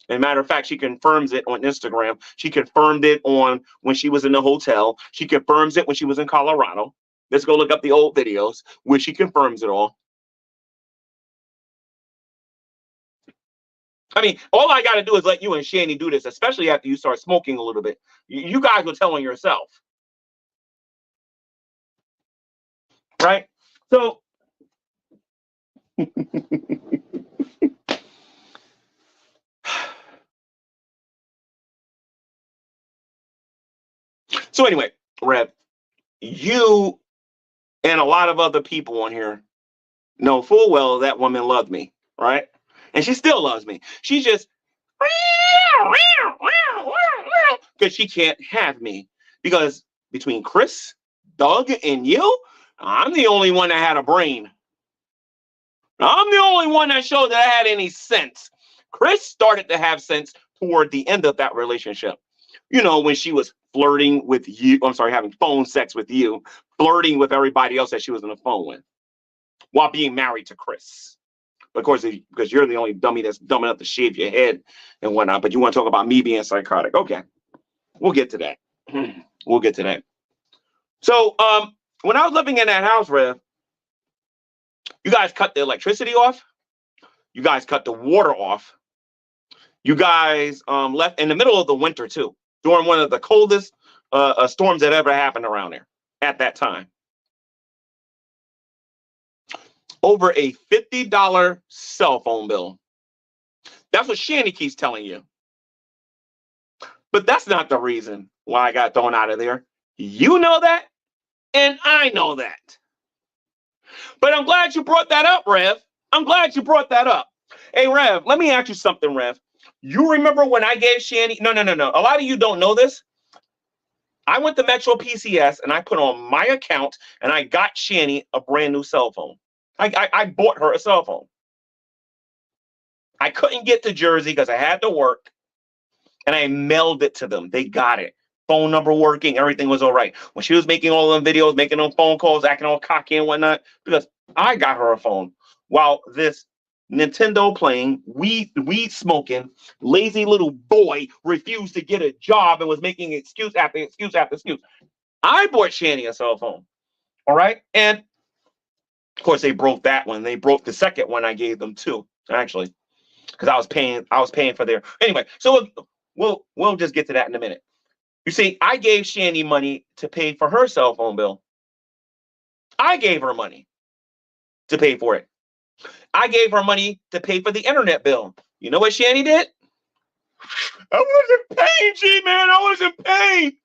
As a matter of fact, she confirms it on Instagram. She confirmed it on when she was in the hotel. She confirms it when she was in Colorado. Let's go look up the old videos where she confirms it all. I mean, all I got to do is let you and Shanny do this, especially after you start smoking a little bit. You guys were telling yourself. Right? So, so anyway, Rev, you and a lot of other people on here know full well that woman loved me, right? And she still loves me. She just, because she can't have me. Because between Chris, Doug, and you, I'm the only one that had a brain. I'm the only one that showed that I had any sense. Chris started to have sense toward the end of that relationship. You know, when she was flirting with you, I'm sorry, having phone sex with you, flirting with everybody else that she was on the phone with, while being married to Chris. Of course, because you're the only dummy that's dumb enough to shave your head and whatnot. But you want to talk about me being psychotic. Okay, we'll get to that. We'll get to that. So when I was living in that house, Rev, you guys cut the electricity off. You guys cut the water off. You guys left in the middle of the winter, too. During one of the coldest storms that ever happened around there at that time. Over a $50 cell phone bill. That's what Shanny keeps telling you. But that's not the reason why I got thrown out of there. You know that, and I know that. But I'm glad you brought that up, Rev. I'm glad you brought that up. Hey, Rev, let me ask you something, Rev. You remember when I gave Shanny? No. A lot of you don't know this. I went to Metro PCS and I put on my account and I got Shanny a brand new cell phone. I bought her a cell phone. I couldn't get to Jersey because I had to work, and I mailed it to them. They got it. Phone number working. Everything was all right. When she was making all them videos, making them phone calls, acting all cocky and whatnot, because I got her a phone while this Nintendo playing, weed smoking, lazy little boy refused to get a job and was making excuse after excuse after excuse. I bought Shanny a cell phone. All right. And of course, they broke that one. They broke the second one I gave them too, actually, because I was paying for their anyway. So we'll just get to that in a minute. You see, I gave Shanny money to pay for her cell phone bill. I gave her money to pay for it. I gave her money to pay for the internet bill. You know what Shanny did? I was in pain, G-Man. I was in pain.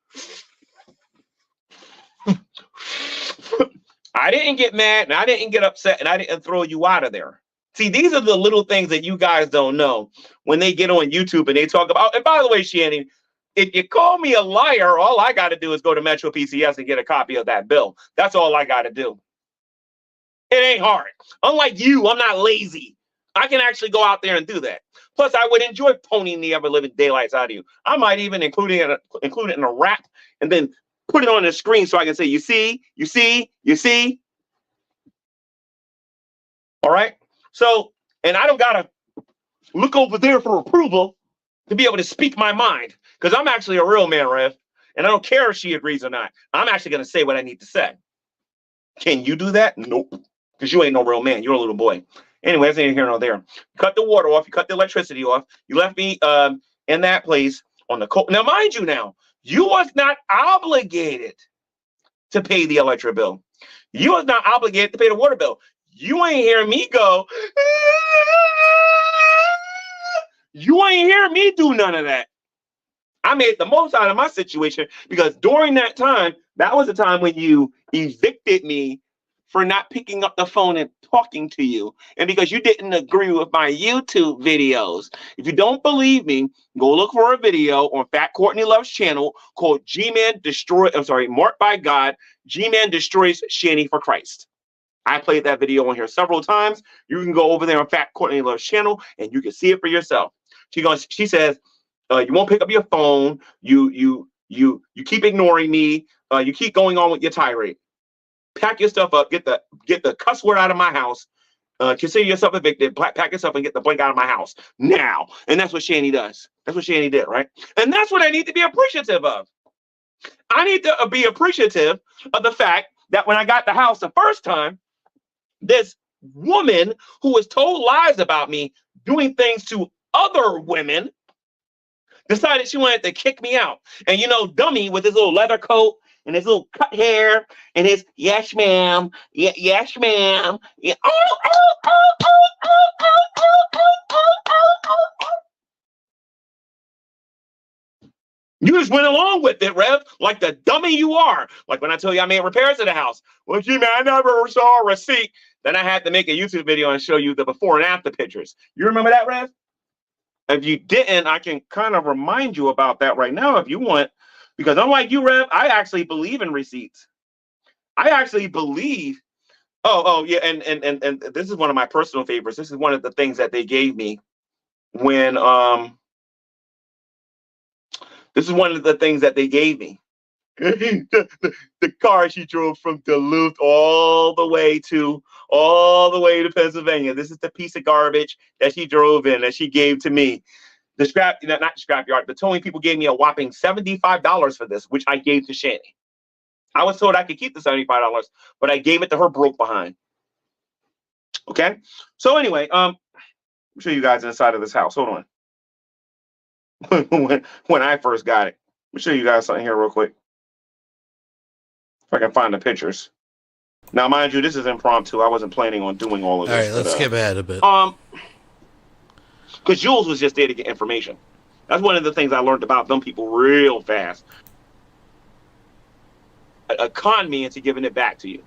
I didn't get mad, and I didn't get upset, and I didn't throw you out of there. See, these are the little things that you guys don't know when they get on YouTube and they talk about. And by the way, Shanny, if you call me a liar, all I got to do is go to Metro PCS and get a copy of that bill. That's all I got to do. It ain't hard. Unlike you, I'm not lazy. I can actually go out there and do that. Plus, I would enjoy ponying the ever-living daylights out of you. I might even include it in a rap and then put it on the screen so I can say, you see, you see, you see. All right? So, and I don't got to look over there for approval to be able to speak my mind, because I'm actually a real man, Rev, and I don't care if she agrees or not. I'm actually going to say what I need to say. Can you do that? Nope, because you ain't no real man. You're a little boy. Anyway, that's neither here nor there. You cut the water off. You cut the electricity off. You left me in that place on the cold. Now, mind you, you was not obligated to pay the electric bill. You was not obligated to pay the water bill. You ain't hear me go. You ain't hear me do none of that. I made the most out of my situation because during that time, that was the time when you evicted me for not picking up the phone and talking to you. And because you didn't agree with my YouTube videos. If you don't believe me, go look for a video on Fat Courtney Love's channel called Gman Marked by God, Gman Destroys Shanny for Christ. I played that video on here several times. You can go over there on Fat Courtney Love's channel and you can see it for yourself. She says, you won't pick up your phone. You keep ignoring me. You keep going on with your tirade. Pack your stuff up. Get the cuss word out of my house. Consider yourself evicted. Pack yourself and get the blank out of my house now. And that's what Shanny does. That's what Shanny did, right? And that's what I need to be appreciative of. I need to be appreciative of the fact that when I got the house the first time, this woman who was told lies about me doing things to other women decided she wanted to kick me out. And Dummy with his little leather coat and his little cut hair and his yes ma'am, yes ma'am. Yeah. You just went along with it, Rev, like the dummy you are. Like when I tell you I made repairs to the house. Well, gee, man, I never saw a receipt. Then I had to make a YouTube video and show you the before and after pictures. You remember that, Rev? If you didn't, I can kind of remind you about that right now if you want. Because unlike you, Rev, I actually believe in receipts. I actually believe. Oh, yeah, and this is one of my personal favorites. This is one of the things that they gave me when this is one of the things that they gave me. the car she drove from Duluth all the way to Pennsylvania. This is the piece of garbage that she drove in that she gave to me. The not scrapyard, the towing people gave me a whopping $75 for this, which I gave to Shanny. I was told I could keep the $75, but I gave it to her broke behind. Okay. So anyway, let me show you guys inside of this house. Hold on. when I first got it, let me show you guys something here real quick. I can find the pictures. Now, mind you, this is impromptu. I wasn't planning on doing all of this. All right, let's skip ahead a bit. Because Jules was just there to get information. That's one of the things I learned about them people real fast. Con me into giving it back to you.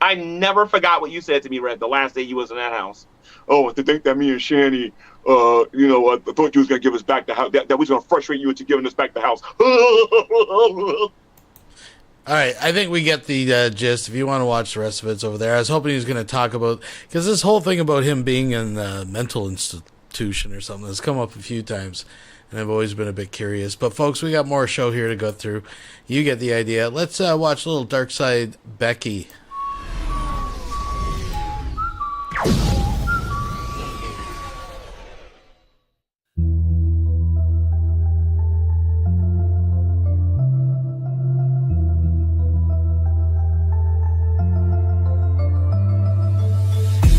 I never forgot what you said to me, Red, the last day you was in that house. Oh, to think that me and Shanny, I thought you was gonna give us back the house. That was gonna frustrate you into giving us back the house. All right, I think we get the gist. If you want to watch the rest of it, it's over there. I was hoping he was going to talk about, because this whole thing about him being in a mental institution or something has come up a few times, and I've always been a bit curious. But folks, we got more show here to go through. You get the idea. Let's watch a little Dark Side Becky.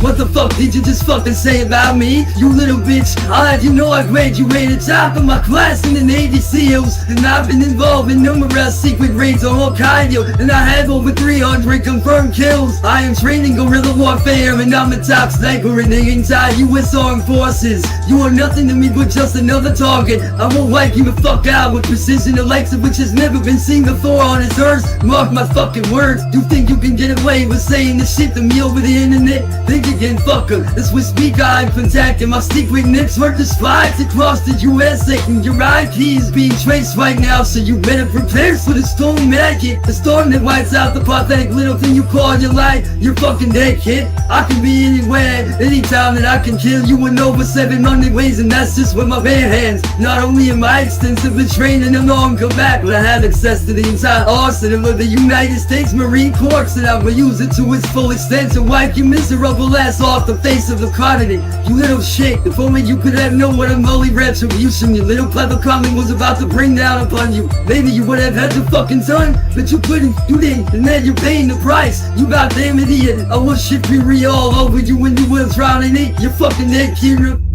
What the fuck did you just fucking say about me, you little bitch? You know I graduated top of my class in the Navy SEALs, and I've been involved in numerous secret raids on Hokkaido, and I have over 300 confirmed kills. I am trained in guerrilla warfare, and I'm a top sniper in the entire U.S. Armed Forces. You are nothing to me but just another target. I will wipe you the fuck out with precision, the likes of which has never been seen before on this earth. Mark my fucking words. You think you can get away with saying this shit to me over the internet? Think again, fucker. This was speak eye contact, and my secret network is spies across the USA, and your IP is being traced right now, so you better prepare for the storm magic, the storm that wipes out the pathetic little thing you call your life. You're fucking dead, kid. I can be anywhere, anytime that I can kill you in over 700 ways, and that's just with my bare hands. Not only am I extensively trained in armed combat, but I have access to the entire arsenal of the United States Marine Corps, and I will use it to its full extent to wipe your miserable ass off the face of the continent. You little shit, if only you could have known what a holy retribution your little clever comment was about to bring down upon you. Maybe you would have had the fucking time, but you couldn't, you didn't, and then you're paying the price. You goddamn idiot. I will shit fury all over you when you will drown in it. You're fucking dead, Kira.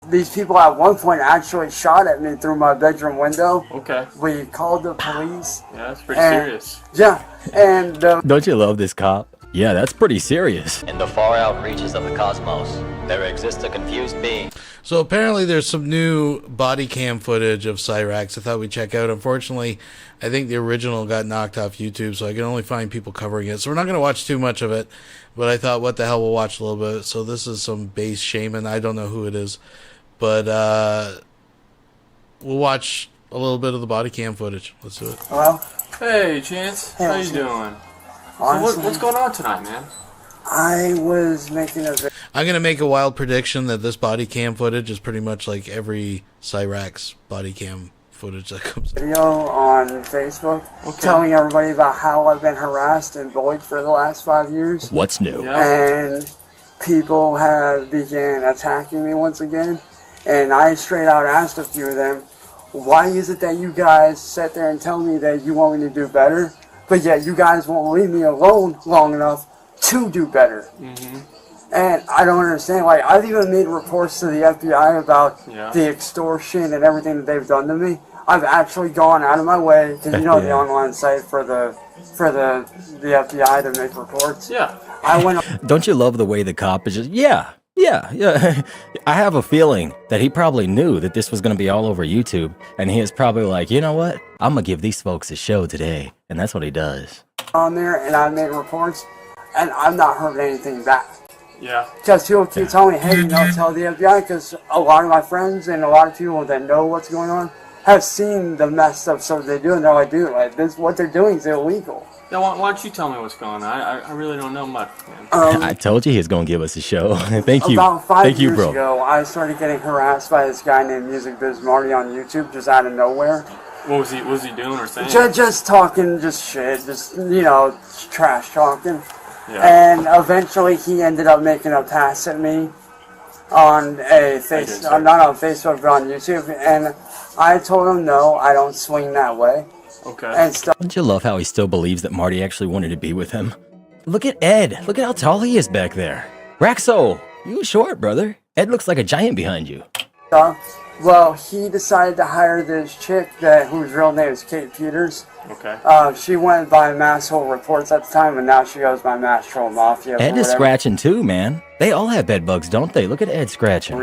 These people at one point actually shot at me through my bedroom window. Okay. We called the police. Yeah, that's pretty serious. Yeah, and Don't you love this cop? Yeah, that's pretty serious. In the far out reaches of the cosmos, there exists a confused being. So apparently there's some new body cam footage of Cyrax I thought we'd check out. Unfortunately, I think the original got knocked off YouTube, so I can only find people covering it. So we're not going to watch too much of it, but I thought, what the hell, we'll watch a little bit. So this is some base shaman. I don't know who it is, but we'll watch a little bit of the body cam footage. Let's do it. Hello? Hey, Chance. Hey, How you Chance. doing? Honestly, What's going on tonight, man? I was making a I'm going to make a wild prediction that this body cam footage is pretty much like every Cyrax body cam footage that comes out. video on Facebook telling everybody about how I've been harassed and bullied for the last 5 years. What's new? And people have began attacking me once again. And I straight out asked a few of them, why is it that you guys sit there and tell me that you want me to do better, but yet you guys won't leave me alone long enough to do better? And I don't understand. Like, I've even made reports to the FBI about the extortion and everything that they've done to me. I've actually gone out of my way, because you know the online site for the FBI to make reports. Yeah. I went. Don't you love the way the cop is just, yeah. I have a feeling that he probably knew that this was going to be all over YouTube, and he is probably like, you know what? I'm going to give these folks a show today, and that's what he does. On there, and I made reports, and I've not heard anything back. Yeah. Because people keep telling me, hey, you know, tell the FBI, because a lot of my friends and a lot of people that know what's going on have seen the messed up stuff they do, and they're like, dude, like, this, what they're doing is illegal. Yeah, why don't you tell me what's going on? I really don't know much, man. I told you he was going to give us a show. Thank you. About 5 Thank you, years bro. ago, I started getting harassed by this guy named Music Biz Marty on YouTube, just out of nowhere. What was he doing or saying? Just talking, just shit, just, you know, trash talking. Yeah. And eventually he ended up making a pass at me on not on Facebook, but on YouTube. And I told him, no, I don't swing that way. Okay. And stuff. Don't you love how he still believes that Marty actually wanted to be with him? Look at Ed. Look at how tall he is back there. Raxo, you short, brother. Ed looks like a giant behind you. Well, he decided to hire this chick whose real name is Kate Peters. Okay. She went by Mass Hole Reports at the time, and now she goes by Mass Troll Mafia. Ed is scratching too, man. They all have bed bugs, don't they? Look at Ed scratching.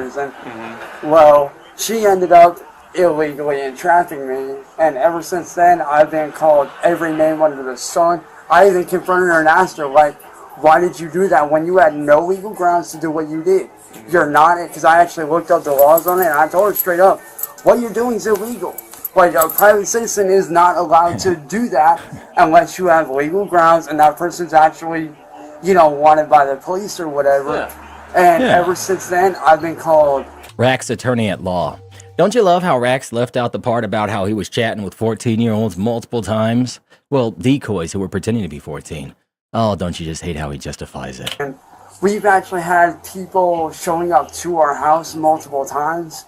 Well, she ended up illegally entrapping me, and ever since then, I've been called every name under the sun. I even confronted her and asked her, like, why did you do that when you had no legal grounds to do what you did? You're not, because I actually looked up the laws on it, and I told her straight up, what you're doing is illegal. Like, a private citizen is not allowed to do that unless you have legal grounds and that person's actually, you know, wanted by the police or whatever. And ever since then, I've been called Rax attorney at law. Don't you love how Rax left out the part about how he was chatting with 14-year-olds multiple times? Well, decoys who were pretending to be 14. Oh, don't you just hate how he justifies it? And we've actually had people showing up to our house multiple times.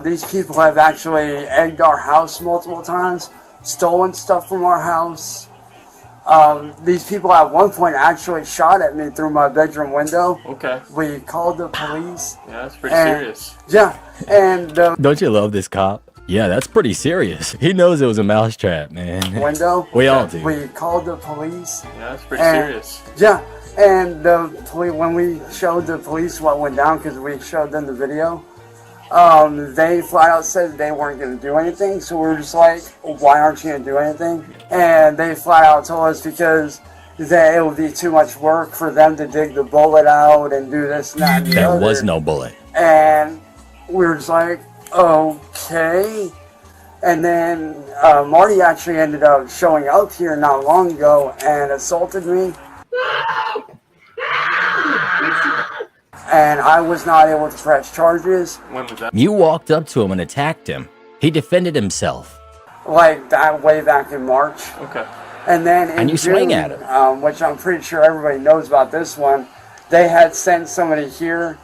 These people have actually egged our house multiple times, stolen stuff from our house. These people at one point actually shot at me through my bedroom window. Okay. We called the police. Yeah, that's pretty serious. Yeah, and Don't you love this cop? Yeah, that's pretty serious. He knows it was a mousetrap, man. window. We all do. We called the police. Yeah, that's pretty serious. Yeah, and the when we showed the police what went down, because we showed them the video, they flat out said they weren't going to do anything. So we were just like, why aren't you going to do anything? And they flat out told us because it would be too much work for them to dig the bullet out and do this and that and the There other. was no bullet. And we were just like, okay. And then Marty actually ended up showing up here not long ago and assaulted me. And I was not able to press charges. When was that? You walked up to him and attacked him. He defended himself. Like that way back in March. Okay. And then in And you June, swing at him. which I'm pretty sure everybody knows about this one, they had sent somebody here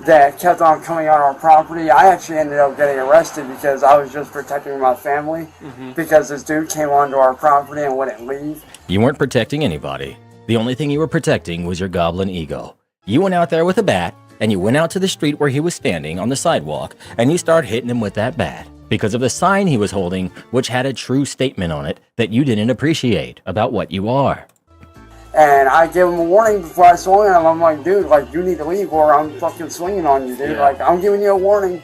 that kept on coming on our property. I actually ended up getting arrested because I was just protecting my family because this dude came onto our property and wouldn't leave. You weren't protecting anybody. The only thing you were protecting was your goblin ego. You went out there with a bat, and you went out to the street where he was standing on the sidewalk, and you started hitting him with that bat because of the sign he was holding, which had a true statement on it that you didn't appreciate about what you are. And I gave him a warning before I swung at him. I'm like, dude, like, you need to leave or I'm fucking swinging on you, dude. Yeah. Like, I'm giving you a warning.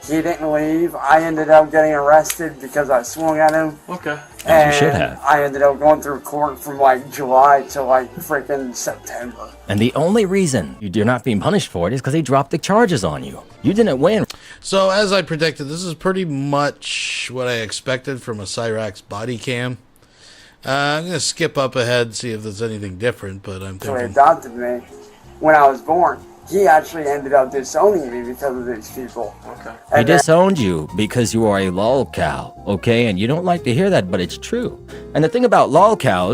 He didn't leave. I ended up getting arrested because I swung at him. Okay. As you should have. I ended up going through court from like July to like freaking September. And the only reason you're not being punished for it is because he dropped the charges on you. You didn't win. So, as I predicted, this is pretty much what I expected from a Cyrax body cam. I'm going to skip up ahead and see if there's anything different, but I'm So he thinking... adopted me when I was born. He actually ended up disowning me because of these people. Okay. He disowned you because you are a lol cow, okay? And you don't like to hear that, but it's true. And the thing about lol cow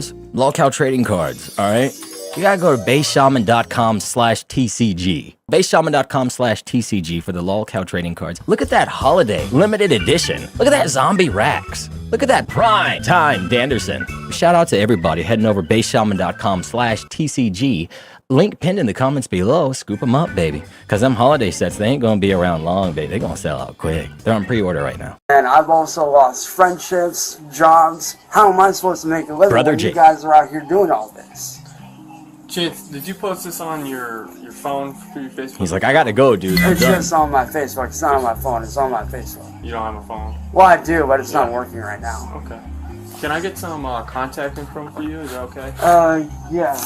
trading cards, all right? You gotta go to baseshaman.com/TCG. Baseshaman.com/TCG for the lol cow trading cards. Look at that holiday limited edition. Look at that zombie Rax. Look at that prime time Danderson. Shout out to everybody heading over baseshaman.com/TCG. Link pinned in the comments below. Scoop them up, baby. Because them holiday sets, they ain't going to be around long, baby. They're going to sell out quick. They're on pre-order right now. And I've also lost friendships, jobs. How am I supposed to make a living Brother when Jake. you guys are out here doing all this? Chance, did you post this on your phone through your Facebook? He's like, I got to go, dude. I'm It's done. just on my Facebook. It's not on my phone. It's on my Facebook. You don't have a phone? Well, I do, but it's not working right now. Okay. Can I get some contact info for you? Is that okay? Yeah.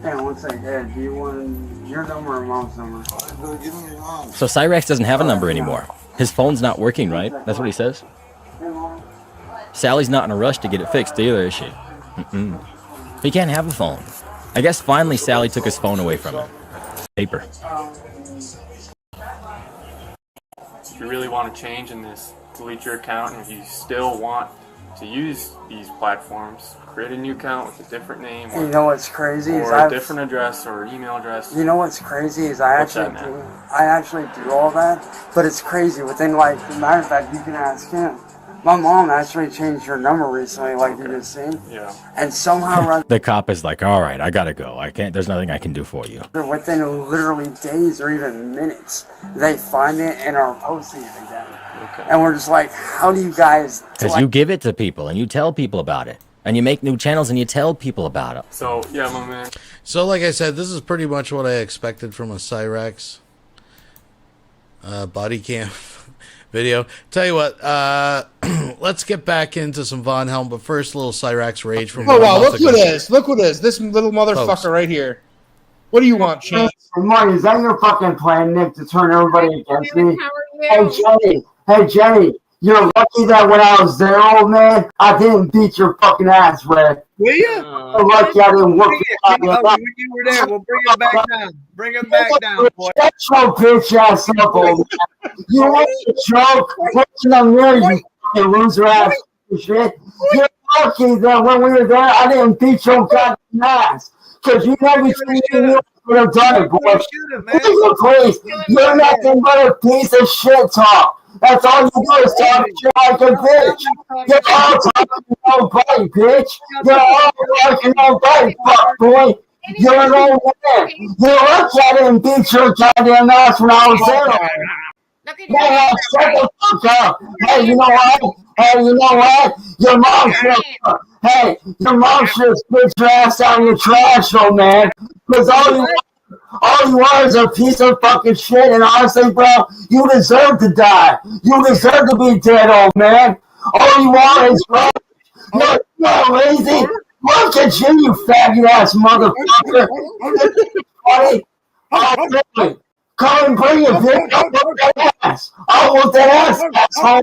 Hang on one second. Ed, do you want your number or mom's number? Give me your mom's. So Cyrax doesn't have a number anymore. His phone's not working, right? That's what he says? Sally's not in a rush to get it fixed either, is she? Mm-mm. He can't have a phone. I guess finally Sally took his phone away from him. Paper. If you really want to change in this, delete your account, and if you still want to use these platforms, create a new account with a different name, or, You know what's crazy is or a different address or email address. You know what's crazy is I What's actually that, do all that, but it's crazy. Within like, as a matter of fact, you can ask him. My mom actually changed her number recently, like you just seen. Yeah. And somehow, The cop is like, all right, I gotta go. I can't. There's nothing I can do for you. within literally days or even minutes, they find it and are posting it again. Okay. And we're just like, how do you guys? Because you give it to people and you tell people about it, and you make new channels and you tell people about it. So yeah, my man. So like I said, this is pretty much what I expected from a Cyrax body cam video. Tell you what, let's get back into some Von Helm, but first a little Cyrax rage from. Oh wow! Look who it is! Look who it is! This little motherfucker Folks. right here. What do you want, Chance? Marty, is that your fucking plan, Nick, to turn everybody against me? How are you? Hey, Jenny, you're lucky that when I was there, old man, I didn't beat your fucking ass, Red. Will you? You're lucky I didn't whoop your ass. When you were there, we'll bring him back down. Bring him back down, boy. Shut your bitch ass up, old man. You want to joke? What's in the mirror, you fucking loser ass shit? You're lucky that when we were there, I didn't beat your goddamn ass. Because you never would have done it, boy. Please, you're nothing but a piece of shit talk. That's all you do is talk shit like a bitch. You're all talking to nobody, bitch. You're all talking to nobody, fuck boy. You're an old man. You're lucky I didn't beat your goddamn ass when I was there. Yeah, shut the fuck up. Hey, you know what? Hey, you know what? Your mom should spit your ass out in the trash, old man. Because all you are is a piece of fucking shit. And honestly, bro, you deserve to die. You deserve to be dead, old man. All you are is you're lazy. Look at you, you faggot ass motherfucker. Oh, really? Come and bring your bitch. I'll whoop that ass. I'll whoop that ass, asshole.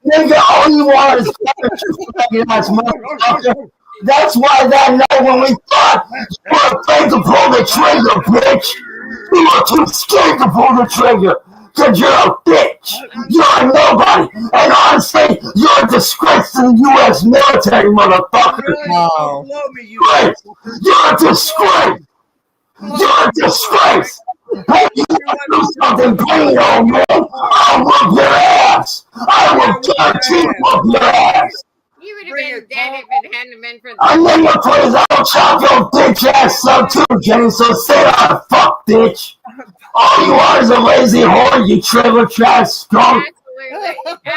Nigga, all you want is fucking ass motherfucker. That's why that night when we thought you were afraid to pull the trigger, bitch. You were too scared to pull the trigger. Because you're a bitch. You're a nobody. And honestly, you're a disgrace to the U.S. military, motherfucker. Wow. You're a disgrace. You're a disgrace. Hey, you gotta do something, bring it on, man. I'll whoop your ass. I will guarantee whoop your ass. You would have been dead if it hadn't been for I know your place. I'll chop your bitch ass up too, Jenny. So say that, fuck, bitch. All you are is a lazy whore, you trailer trash skunk.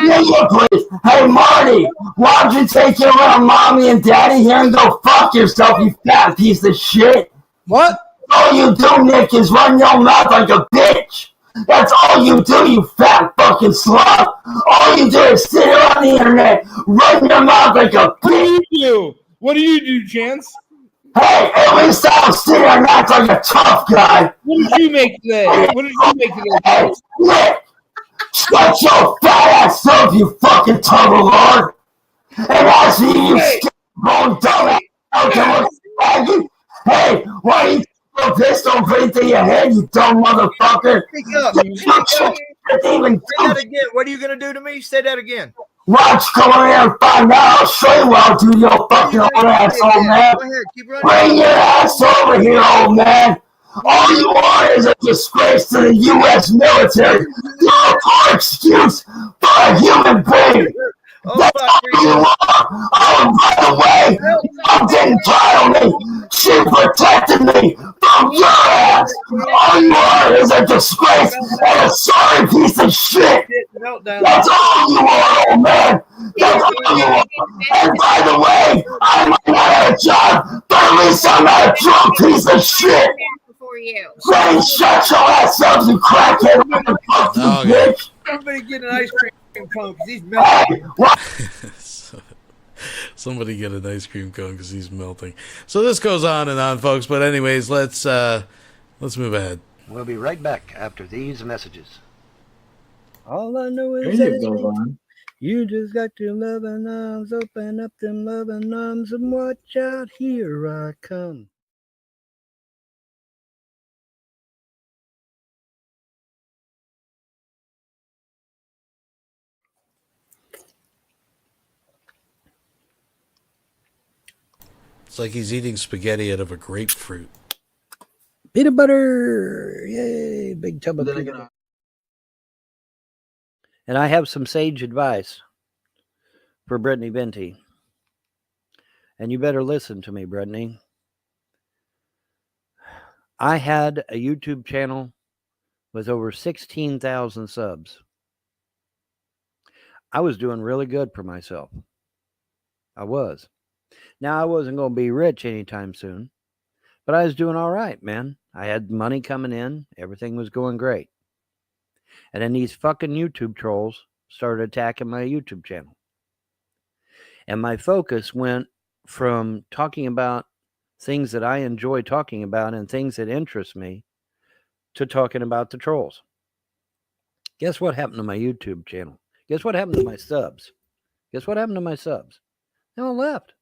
Yeah, please. Hey, Marty, why don't you take your little mommy and daddy here and go fuck yourself, you fat piece of shit? What? All you do, Nick, is run your mouth like a bitch. That's all you do, you fat fucking slut. All you do is sit here on the internet, run your mouth like a bitch. What do you do, Chance? Hey, at least I'll sit here and act like a tough guy. What did you make today? What did you make today? Hey, Nick, shut your fat ass up, you fucking tugger lord. And I see you scared dumbass. Okay, hey, why are you a pistol right to your head, you dumb motherfucker? Say that again. What are you going to do to me? Say that again. Watch, come over here and find out. I'll show you what I'll do to your fucking old ass, old man. Bring your ass over here, old man. All you are is a disgrace to the U.S. military. You're a poor excuse for a human being. That's all you are. Oh, by the way, Mom didn't kill me. She protected me from your ass. All you are is a disgrace and a sorry piece of shit. That's all you are, old man. That's all you are. And by the way, I might not have a job, but at least I'm not a drunk piece of shit. Ray, shut your ass up, you crackhead motherfucker, you bitch. Somebody get an ice cream cone because he's melting. Somebody get an ice cream cone because he's melting. So this goes on and on, folks. But anyways, let's move ahead. We'll be right back after these messages. All I know is that you just got your loving arms, open up them loving arms, and watch out, here I come. It's like he's eating spaghetti out of a grapefruit. Peanut butter! Yay! Big tub of peanut butter. And I have some sage advice. for Brittany Venti. And you better listen to me, Brittany. I had a YouTube channel with over 16,000 subs. I was doing really good for myself. I was. Now, I wasn't going to be rich anytime soon, but I was doing all right, man. I had money coming in. Everything was going great. And then these fucking YouTube trolls started attacking my YouTube channel. And my focus went from talking about things that I enjoy talking about and things that interest me to talking about the trolls. Guess what happened to my YouTube channel? Guess what happened to my subs? Guess what happened to my subs? They all left.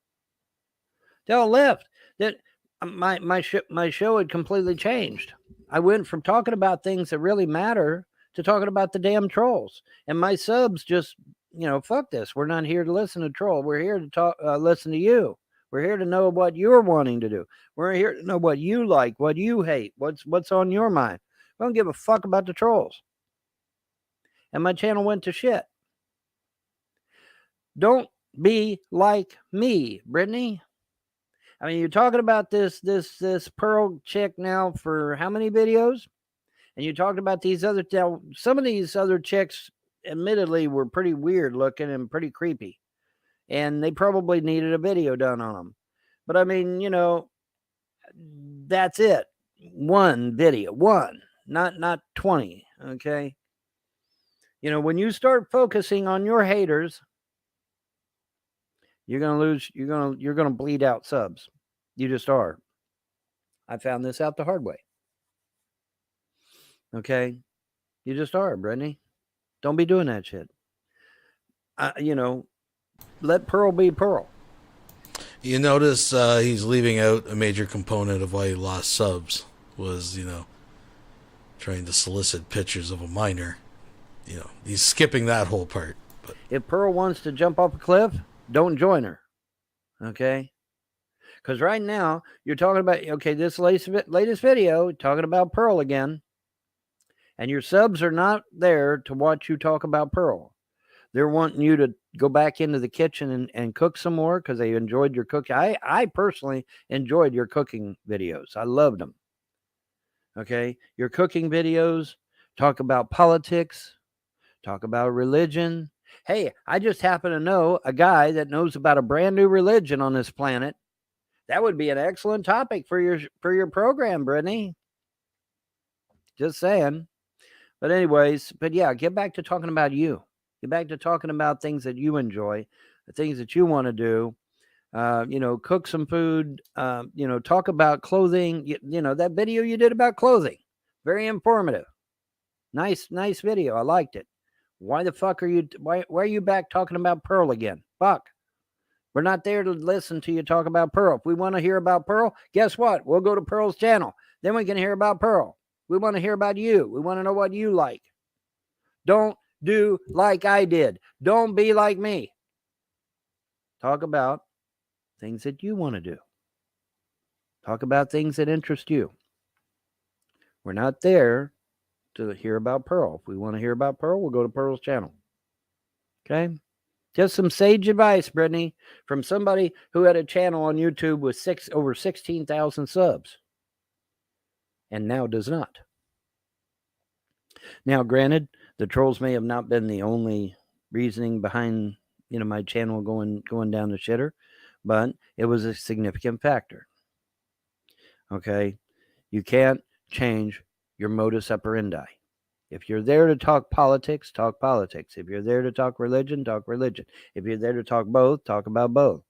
They all left. That my show had completely changed. I went from talking about things that really matter to talking about the damn trolls. And my subs just, fuck this. We're not here to listen to troll. We're here to talk, listen to you. We're here to know what you're wanting to do. We're here to know what you like, what you hate, what's on your mind. We don't give a fuck about the trolls. And my channel went to shit. Don't be like me, Brittany. I mean, you're talking about this Pearl chick now for how many videos? And you talked about these other, some of these other chicks, admittedly, were pretty weird looking and pretty creepy. And they probably needed a video done on them. But I mean, that's it. One video, not 20. Okay. When you start focusing on your haters, you're going to lose, you're going to bleed out subs. You just are. I found this out the hard way. Okay. You just are, Brittany. Don't be doing that shit. Let Pearl be Pearl. You notice he's leaving out a major component of why he lost subs was, trying to solicit pictures of a minor. He's skipping that whole part. But if Pearl wants to jump off a cliff, don't join her. Okay? Because right now, you're talking about, this latest video, talking about Pearl again. And your subs are not there to watch you talk about Pearl. They're wanting you to go back into the kitchen and cook some more because they enjoyed your cooking. I personally enjoyed your cooking videos. I loved them. Okay? Your cooking videos, talk about politics, talk about religion. Hey, I just happen to know a guy that knows about a brand new religion on this planet. That would be an excellent topic for your program, Brittany. Just saying. But anyways, yeah, get back to talking about you. Get back to talking about things that you enjoy, the things that you want to do. Cook some food. Talk about clothing. That video you did about clothing, very informative. Nice video. I liked it. Why the fuck are you? Why are you back talking about Pearl again? Fuck. We're not there to listen to you talk about Pearl. If we want to hear about Pearl, guess what? We'll go to Pearl's channel. Then we can hear about Pearl. We want to hear about you. We want to know what you like. Don't do like I did. Don't be like me. Talk about things that you want to do. Talk about things that interest you. We're not there to hear about Pearl. If we want to hear about Pearl, we'll go to Pearl's channel. Okay? Just some sage advice, Brittany, from somebody who had a channel on YouTube with over 16,000 subs. And now does not. Now, granted, the trolls may have not been the only reasoning behind, my channel going down the shitter, but it was a significant factor. Okay? You can't change your modus operandi. If you're there to talk politics, talk politics. If you're there to talk religion, talk religion. If you're there to talk both, talk about both.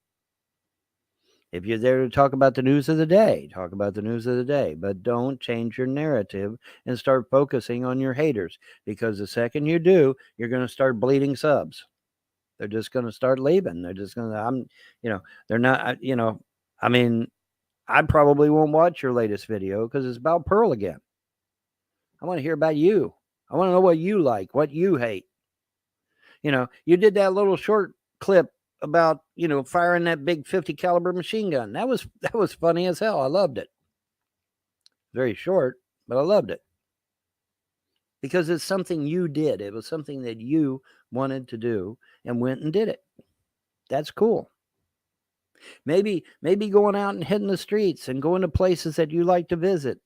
If you're there to talk about the news of the day, talk about the news of the day. But don't change your narrative and start focusing on your haters. Because the second you do, you're going to start bleeding subs. They're just going to start leaving. They're just going to, they're not, I probably won't watch your latest video because it's about Pearl again. I want to hear about you. I want to know what you like, what you hate. You did that little short clip about, firing that big 50 caliber machine gun. That was funny as hell. I loved it. Very short, but I loved it. Because it's something you did. It was something that you wanted to do and went and did it. That's cool. Maybe going out and hitting the streets and going to places that you like to visit.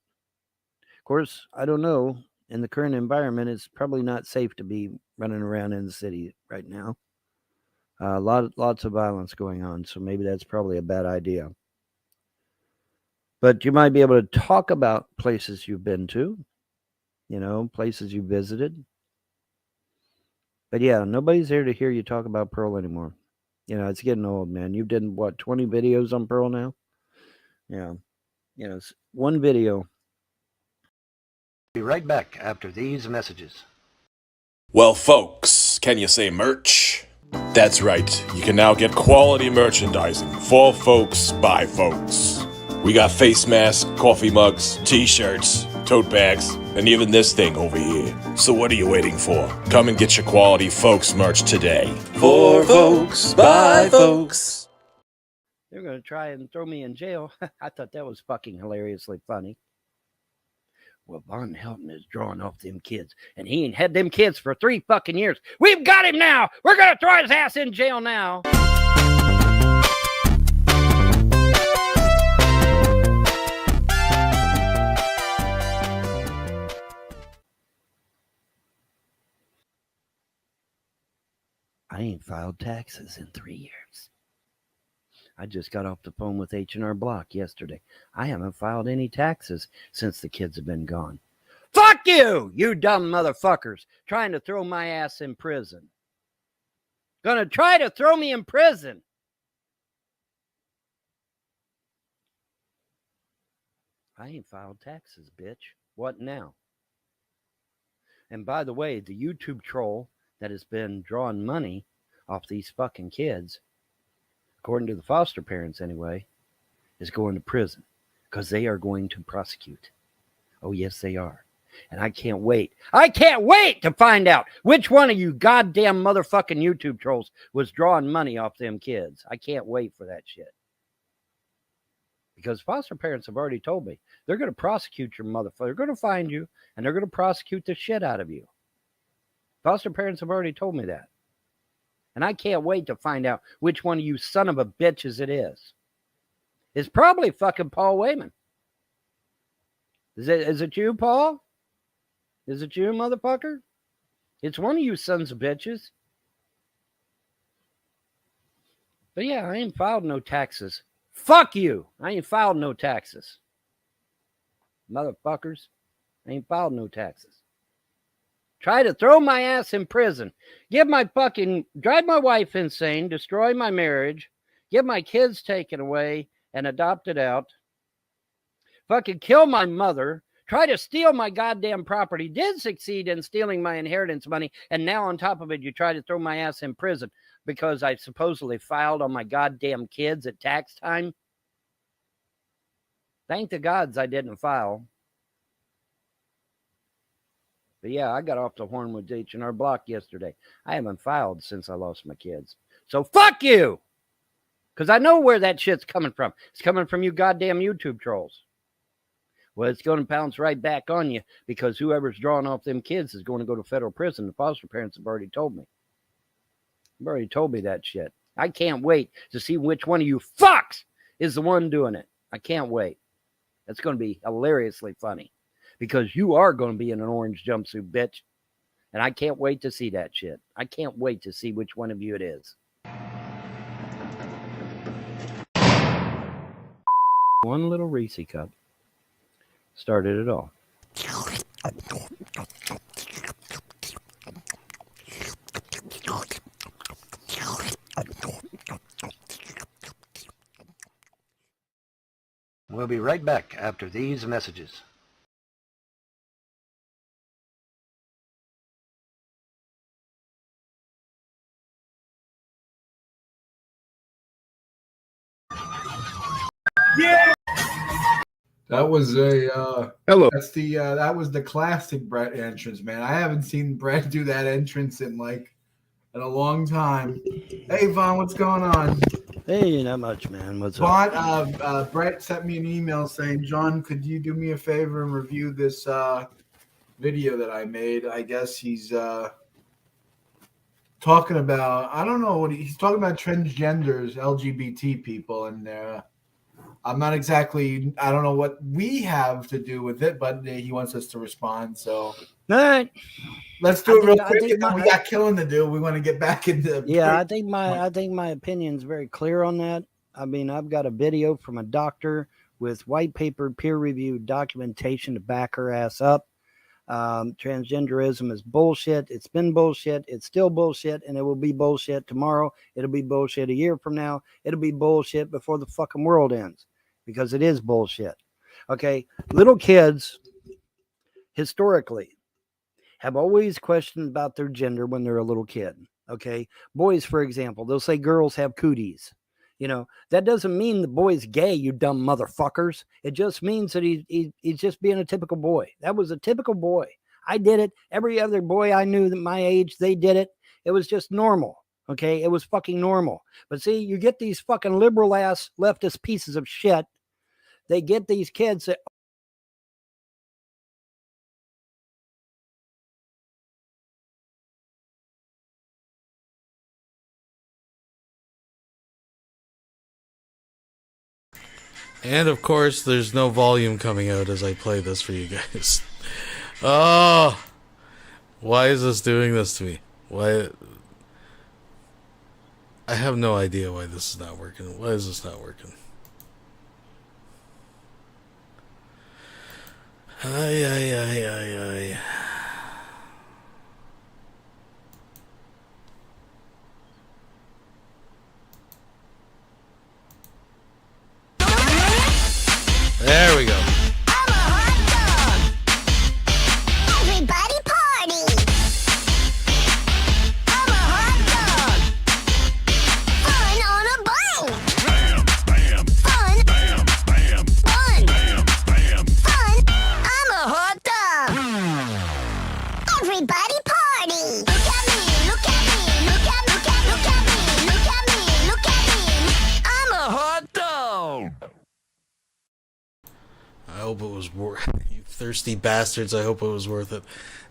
Of course, I don't know. In the current environment, it's probably not safe to be running around in the city right now. Lots of violence going on, so maybe that's probably a bad idea. But you might be able to talk about places you've been to, places you visited. But yeah, nobody's there to hear you talk about Pearl anymore. It's getting old, man. You've done, 20 videos on Pearl now? Yeah. It's one video. Be right back after these messages. Well, folks, can you say merch? That's right. You can now get quality merchandising for folks by folks. We got face masks, coffee mugs, t-shirts, tote bags, and even this thing over here. So what are you waiting for? Come and get your quality folks merch today. For folks by folks. They're going to try and throw me in jail. I thought that was fucking hilariously funny. Well, Von Helton is drawing off them kids, and he ain't had them kids for 3 fucking years. We've got him now. We're going to throw his ass in jail now. I ain't filed taxes in 3 years. I just got off the phone with H&R Block yesterday. I haven't filed any taxes since the kids have been gone. Fuck you, you dumb motherfuckers, trying to throw my ass in prison. Gonna try to throw me in prison. I ain't filed taxes, bitch. What now? And by the way, the YouTube troll that has been drawing money off these fucking kids, according to the foster parents anyway, is going to prison because they are going to prosecute. Oh, yes, they are. And I can't wait. I can't wait to find out which one of you goddamn motherfucking YouTube trolls was drawing money off them kids. I can't wait for that shit. Because foster parents have already told me they're going to prosecute your motherfucker. They're going to find you and they're going to prosecute the shit out of you. Foster parents have already told me that. And I can't wait to find out which one of you son of a bitches it is. It's probably fucking Paul Wayman. Is it you, Paul? Is it you, motherfucker? It's one of you sons of bitches. But yeah, I ain't filed no taxes. Fuck you. I ain't filed no taxes. Motherfuckers. I ain't filed no taxes. Try to throw my ass in prison. Drive my wife insane, destroy my marriage, get my kids taken away and adopted out. Fucking kill my mother. Try to steal my goddamn property. Did succeed in stealing my inheritance money. And now on top of it, you try to throw my ass in prison because I supposedly filed on my goddamn kids at tax time. Thank the gods I didn't file. But yeah, I got off the horn with H&R Block yesterday. I haven't filed since I lost my kids. So fuck you! Because I know where that shit's coming from. It's coming from you goddamn YouTube trolls. Well, it's going to bounce right back on you because whoever's drawing off them kids is going to go to federal prison. The foster parents have already told me. They've already told me that shit. I can't wait to see which one of you fucks is the one doing it. I can't wait. That's going to be hilariously funny because you are going to be in an orange jumpsuit, bitch. And I can't wait to see that shit. I can't wait to see which one of you it is. One little Reese cup started it all. We'll be right back after these messages. Yeah. That was a hello. That's the that was the classic Brett entrance, man. I haven't seen Brett do that entrance in a long time. Hey Vaughn, what's going on? Hey, not much, man. What's Vaughn, up? Brett sent me an email saying, John, could you do me a favor and review this video that I made? I guess he's talking about, I don't know what he's talking about, transgenders, LGBT people, and I'm not exactly, I don't know what we have to do with it, but he wants us to respond. So, all right, let's do it real quick. And then we got killing to do. We want to get back into. Yeah, I think my opinion's very clear on that. I mean, I've got a video from a doctor with white paper peer-reviewed documentation to back her ass up. Transgenderism is bullshit. It's been bullshit. It's still bullshit, and it will be bullshit tomorrow. It'll be bullshit a year from now. It'll be bullshit before the fucking world ends, because it is bullshit. Okay, little kids historically have always questioned about their gender when they're a little kid. Okay, boys, for example, they'll say girls have cooties. You know, that doesn't mean the boy's gay, you dumb motherfuckers. It just means that he's just being a typical boy. That was a typical boy. I did it. Every other boy I knew that my age, they did it. It was just normal. Okay, it was fucking normal. But see, you get these fucking liberal ass leftist pieces of shit. They get these kids that, And of course, there's no volume coming out as I play this for you guys. Oh, why is this doing this to me? Why? I have no idea why this is not working. Why is this not working? Ay, ay, ay, ay, ay. There we go. Everybody party. I'm a hot dog. Fun on a bun. Bam, bam. Fun. Bam, bam. Fun. Bam, bam. Fun. I'm a hot dog. Everybody party. Look at me. Look at me. Look at me. Look at me. Look at me. Look at me. I'm a hot dog. I hope it was worth it. You thirsty bastards, I hope it was worth it.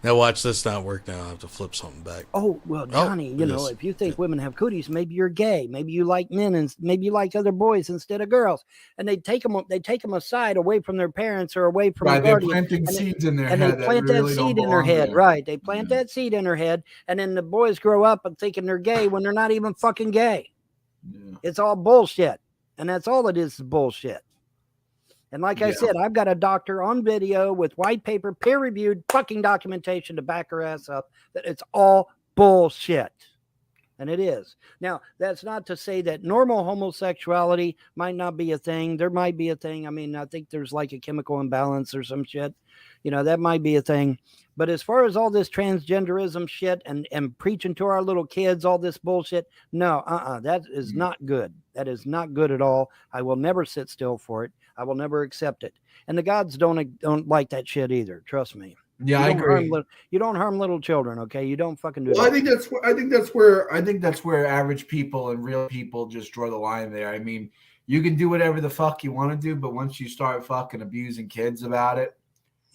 Now watch this not work now. I'll have to flip something back. oh, well, Johnny, you know, if you think women have cooties, maybe you're gay. Maybe you like men, and maybe you like other boys instead of girls. And they take them aside, away from their parents or away from Right, the they're guardian. planting and seeds in their and head they that plant that really don't seed in their belong head, there. right? They plant that seed in their head, and then the boys grow up and thinking they're gay when they're not even fucking gay. It's all bullshit, and that's all it is bullshit. And like I said, I've got a doctor on video with white paper, peer-reviewed fucking documentation to back her ass up that it's all bullshit. And it is. Now, that's not to say that normal homosexuality might not be a thing. There might be a thing. I mean, I think there's like a chemical imbalance or some shit. You know, that might be a thing. But as far as all this transgenderism shit and preaching to our little kids, all this bullshit, no, that is not good. That is not good at all. I will never sit still for it. I will never accept it. And the gods don't like that shit either. Trust me. Yeah, I agree. You don't harm little children, okay? You don't fucking do Well, that. I think that's where average people and real people just draw the line there. I mean, you can do whatever the fuck you want to do, but once you start fucking abusing kids about it,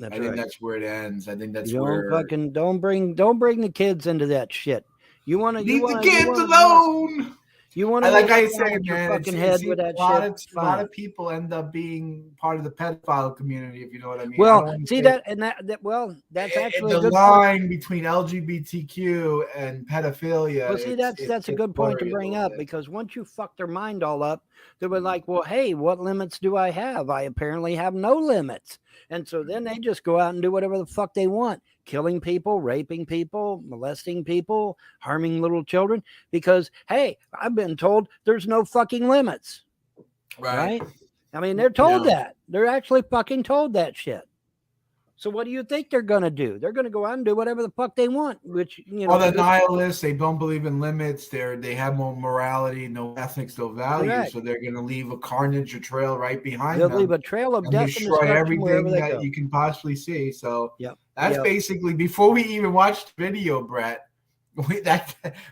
I think that's where it ends. I think that's where Don't bring the kids into that shit. You want to leave the kids alone. You want to, like I say, man, fucking head with that shit. A lot of people end up being part of the pedophile community, if you know what I mean. Well, see that, and that's actually the a good line point. between LGBTQ and pedophilia. Well, see, that's a good point to bring up, because once you fuck their mind all up, they were like, well, hey, what limits do I have? I apparently have no limits. And so then they just go out and do whatever the fuck they want, killing people, raping people, molesting people, harming little children, because, hey, I've been told there's no fucking limits. Right? I mean, they're told that. They're actually fucking told that shit. So what do you think they're going to do? They're going to go out and do whatever the fuck they want, which, you know. Well, they're nihilists. They don't believe in limits. They have no morality, no ethics, no values. Correct. So they're going to leave a carnage, a trail right behind They'll them. leave a trail of and death destroy and everything that you can possibly see. So that's basically, before we even watched the video, Brett,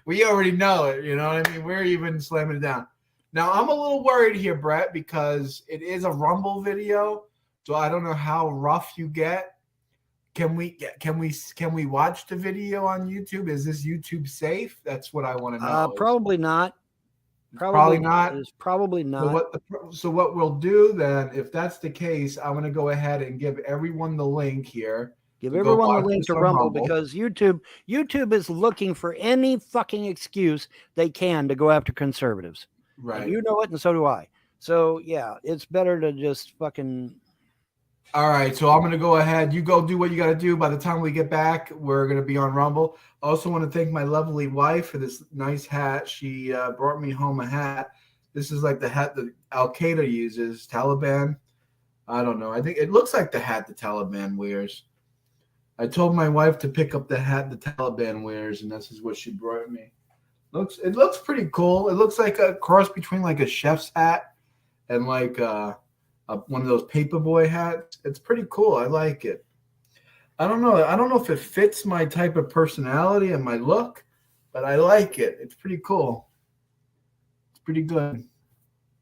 we already know it. You know what I mean? We're even slamming it down. Now, I'm a little worried here, Brett, because it is a Rumble video. So I don't know how rough you get. Can we watch the video on YouTube? Is this YouTube safe? That's what I want to know. Probably not. Probably not. It's probably not. So what we'll do then, if that's the case, I'm going to go ahead and give everyone the link here. Give everyone the link to Rumble because YouTube is looking for any fucking excuse they can to go after conservatives. Right. And you know it, and so do I. So yeah, it's better to just fucking. All right, so I'm going to go ahead. You go do what you got to do. By the time we get back, we're going to be on Rumble. I also want to thank my lovely wife for this nice hat. She brought me home a hat. This is like the hat that Al-Qaeda uses, Taliban. I don't know. I think it looks like the hat the Taliban wears. I told my wife to pick up the hat the Taliban wears, and this is what she brought me. It looks pretty cool. It looks like a cross between like a chef's hat and like one of those paperboy hats. It's pretty cool. I like it. I don't know. I don't know if it fits my type of personality and my look, but I like it. It's pretty cool. It's pretty good.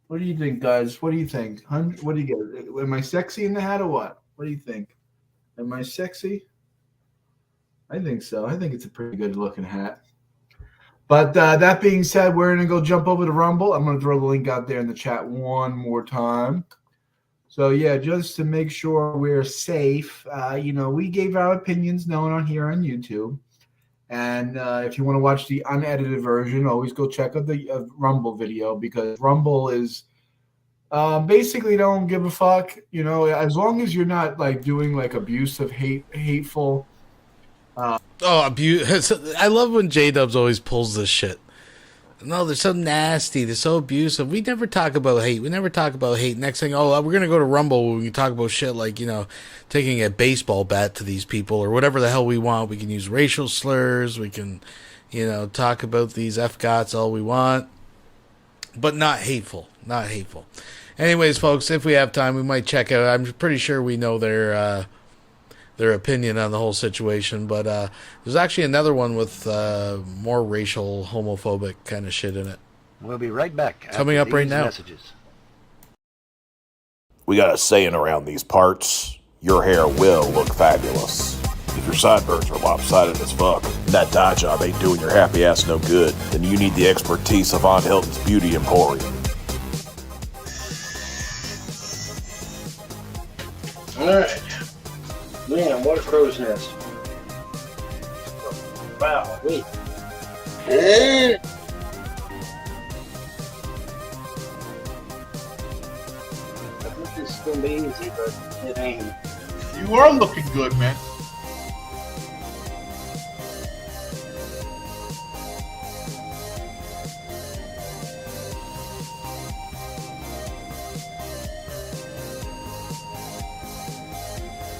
What do you think, guys? What do you think? What do you get? Am I sexy in the hat or what? What do you think? Am I sexy? I think so. I think it's a pretty good looking hat. But that being said, we're going to go jump over to Rumble. I'm going to throw the link out there in the chat one more time. So, yeah, just to make sure we're safe, we gave our opinions known on here on YouTube. And if you want to watch the unedited version, always go check out the Rumble video because Rumble is basically don't give a fuck. As long as you're not like doing like abusive, hateful. Abuse. I love when J-Dubs always pulls this shit. No, they're so nasty. They're so abusive. We never talk about hate. Next thing, we're going to go to Rumble where we talk about shit like, taking a baseball bat to these people or whatever the hell we want. We can use racial slurs. We can, talk about these FGOTs all we want. But not hateful. Not hateful. Anyways, folks, if we have time, we might check out. I'm pretty sure we know their opinion on the whole situation, but there's actually another one with more racial, homophobic kind of shit in it. We'll be right back. Coming up right now. Messages. We got a saying around these parts, your hair will look fabulous. If your sideburns are lopsided as fuck, and that dye job ain't doing your happy ass no good, then you need the expertise of Von Hilton's Beauty Emporium. Alright. Man, what a crow's nest. Wow, wait. I think this is going to be easy, but it ain't. You are looking good, man.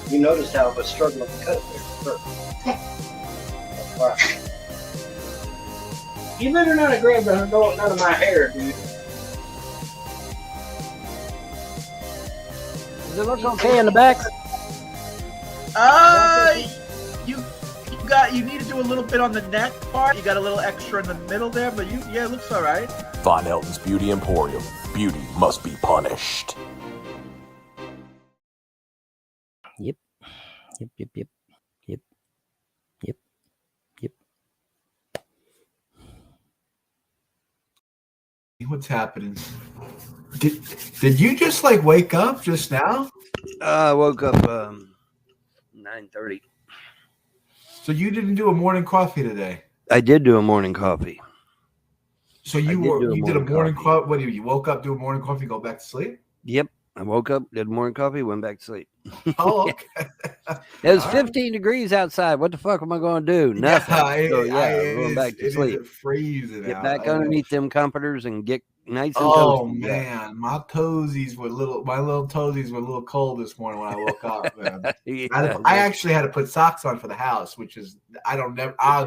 You noticed how I was struggling to cut it there. Wow. You better not grab none of my hair, dude. Does it look okay in the back? You need to do a little bit on the neck part. You got a little extra in the middle there, but it looks all right. Von Hilton's Beauty Emporium. Beauty must be punished. Yep. What's happening? Did you just like wake up just now? I woke up 9:30. So you didn't do a morning coffee today? I did do a morning coffee. So you did a morning coffee. What do you woke up, do a morning coffee, go back to sleep? Yep. I woke up, did morning coffee, went back to sleep. Oh, okay. It was 15 degrees outside. What the fuck am I going to do? Nothing. I'm going back to sleep. It is freezing. Get back underneath them comforters and get nice and toasty. toasty. Man, my little toesies were a little cold this morning when I woke up. Man. I actually had to put socks on for the house, which is I'll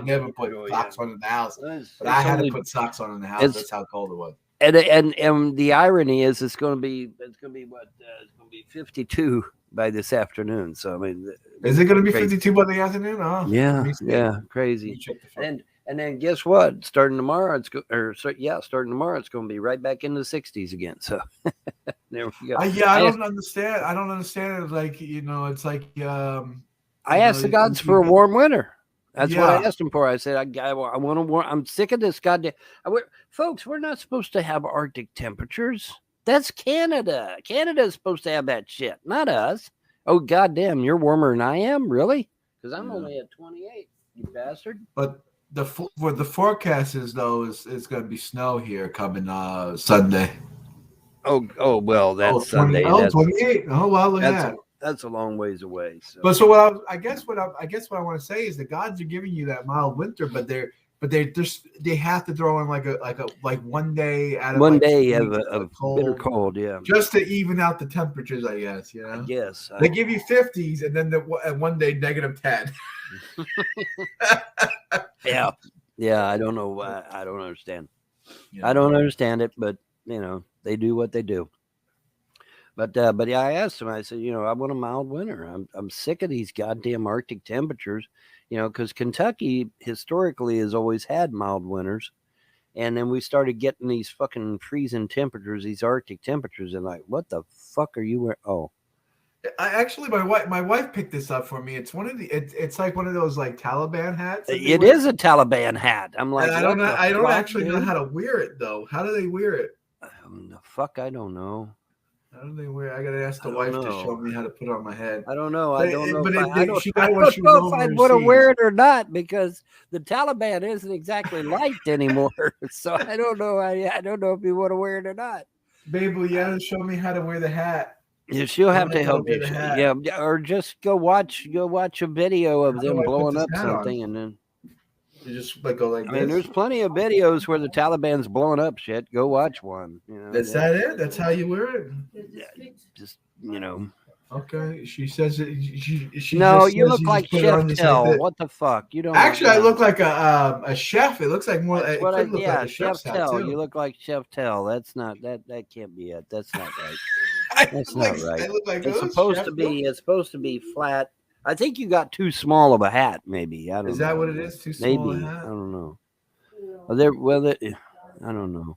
never put socks on in the house, but I had to put socks on in the house. That's how cold it was. And the irony is it's going to be 52 by this afternoon. So I mean, is it going to be 52 by the afternoon? Oh, yeah, crazy. And then guess what? Starting tomorrow, starting tomorrow, it's going to be right back in the 60s again. So there we go. I don't understand. I don't understand it. Like it's like I asked the gods for a warm winter. That's what I Yeah. asked them for. I said, I want to warm. I'm sick of this goddamn. Folks, we're not supposed to have Arctic temperatures. That's Canada. Canada is supposed to have that shit, not us. Oh, goddamn, you're warmer than I am? Really? Because I'm only at 28, you bastard. But what the forecast is, though, is going to be snow here coming Sunday. Oh, well, that's 20 Sunday. Oh, That's 28. Oh, well, look at that's that. that's a long ways away. So. But so I guess what I want to say is the gods are giving you that mild winter, but they have to throw in like 1 day out of one like day 2 of weeks bitter cold, yeah. just to even out the temperatures, I guess. You know, Yes, they give you 50s and then one day -10. Yeah. I don't know. I don't understand. I don't understand it, but they do what they do. But yeah, I asked him. I said, I want a mild winter. I'm sick of these goddamn Arctic temperatures. Because Kentucky historically has always had mild winters, and then we started getting these fucking freezing temperatures, these Arctic temperatures, and like, what the fuck are you wearing? Oh, Actually, my wife picked this up for me. It's it's like one of those like Taliban hats. it is a Taliban hat. I'm like, I don't actually know how to wear it though. How do they wear it? The fuck, I don't know. How do they wear? I gotta ask the wife to show me how to put it on my head. I don't know. But I don't know. but If I don't she I got it when don't she was know if I'd want to overseas. wear it or not because the Taliban isn't exactly liked anymore. So I don't know. I don't know if you want to wear it or not. Babe, will you have to show me how to wear the hat? Yeah, she'll have to I help you. wear the hat. Yeah, or just go watch a video of How do them I put blowing this up hat on? something, and then You just like go like I mean, this. there's plenty of videos where the Taliban's blowing up shit. Go watch one. Is that it? That's how you wear it? Just Okay. She says it. She No, just you says look just like put it Chef on just like Tell. that. What the fuck? You don't. Actually, I look like a chef. It looks like more. It What could look yeah, like a Chef chef's hat Tell. too. You look like Chef Tell. That's not that can't be it. That's not right. That's not right. I look like It's those supposed chef to be. It's supposed to be flat. I think you got too small of a hat. Maybe I don't. Is know. that what it is? Too Maybe small a hat? I don't know. I don't know.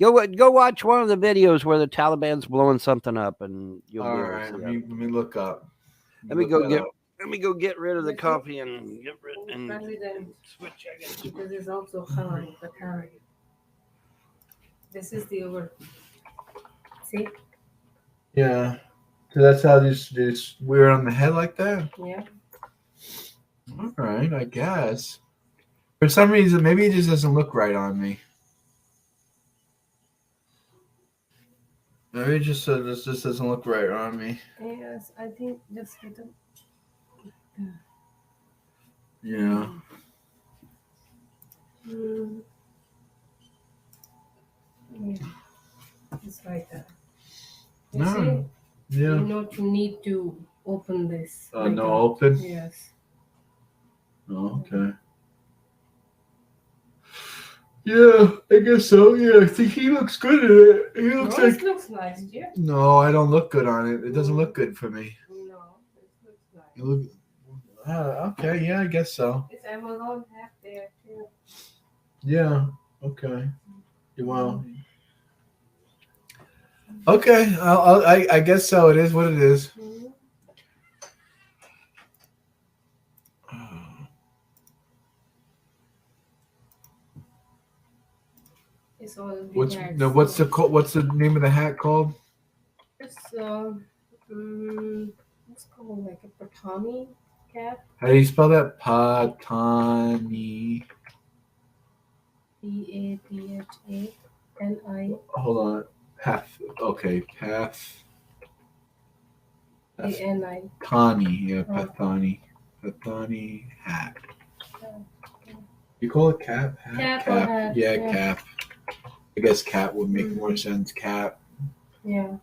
Go watch one of the videos where the Taliban's blowing something up, and you'll All be able right. to see Let me look up. Let me go get rid of the coffee and get rid and switch. Because it's also hard, but hard. This is the over. See? Yeah. So that's how just wear it on the head like that? Yeah. All right, I guess. For some reason, maybe it just doesn't look right on me. Maybe it just this just doesn't look right on me. Yes, I think just with the. Yeah. Yeah. It's like that. No. See? Yeah. You need to open this. No open? Yes. Oh, okay. Yeah, I guess so. Yeah, I think he looks good at it. He looks It looks nice, dear. No, I don't look good on it. It doesn't look good for me. No, it looks nice. You look. Okay, yeah, I guess so. It's Amazon hat there too. Yeah. Okay. Well. Okay. I guess so. It is what it is. It's all What's the name of the hat called? It's it's called like a patani cap. How do you spell that? Patani. PATHANI. Hold on. Path. Okay. Path. ANI. Tani. Yeah. Pathani. Pathani hat. You call it cap? Hat? Cap or hat, Yeah, yeah. cap. I guess cap would make more sense. Cap. Yeah.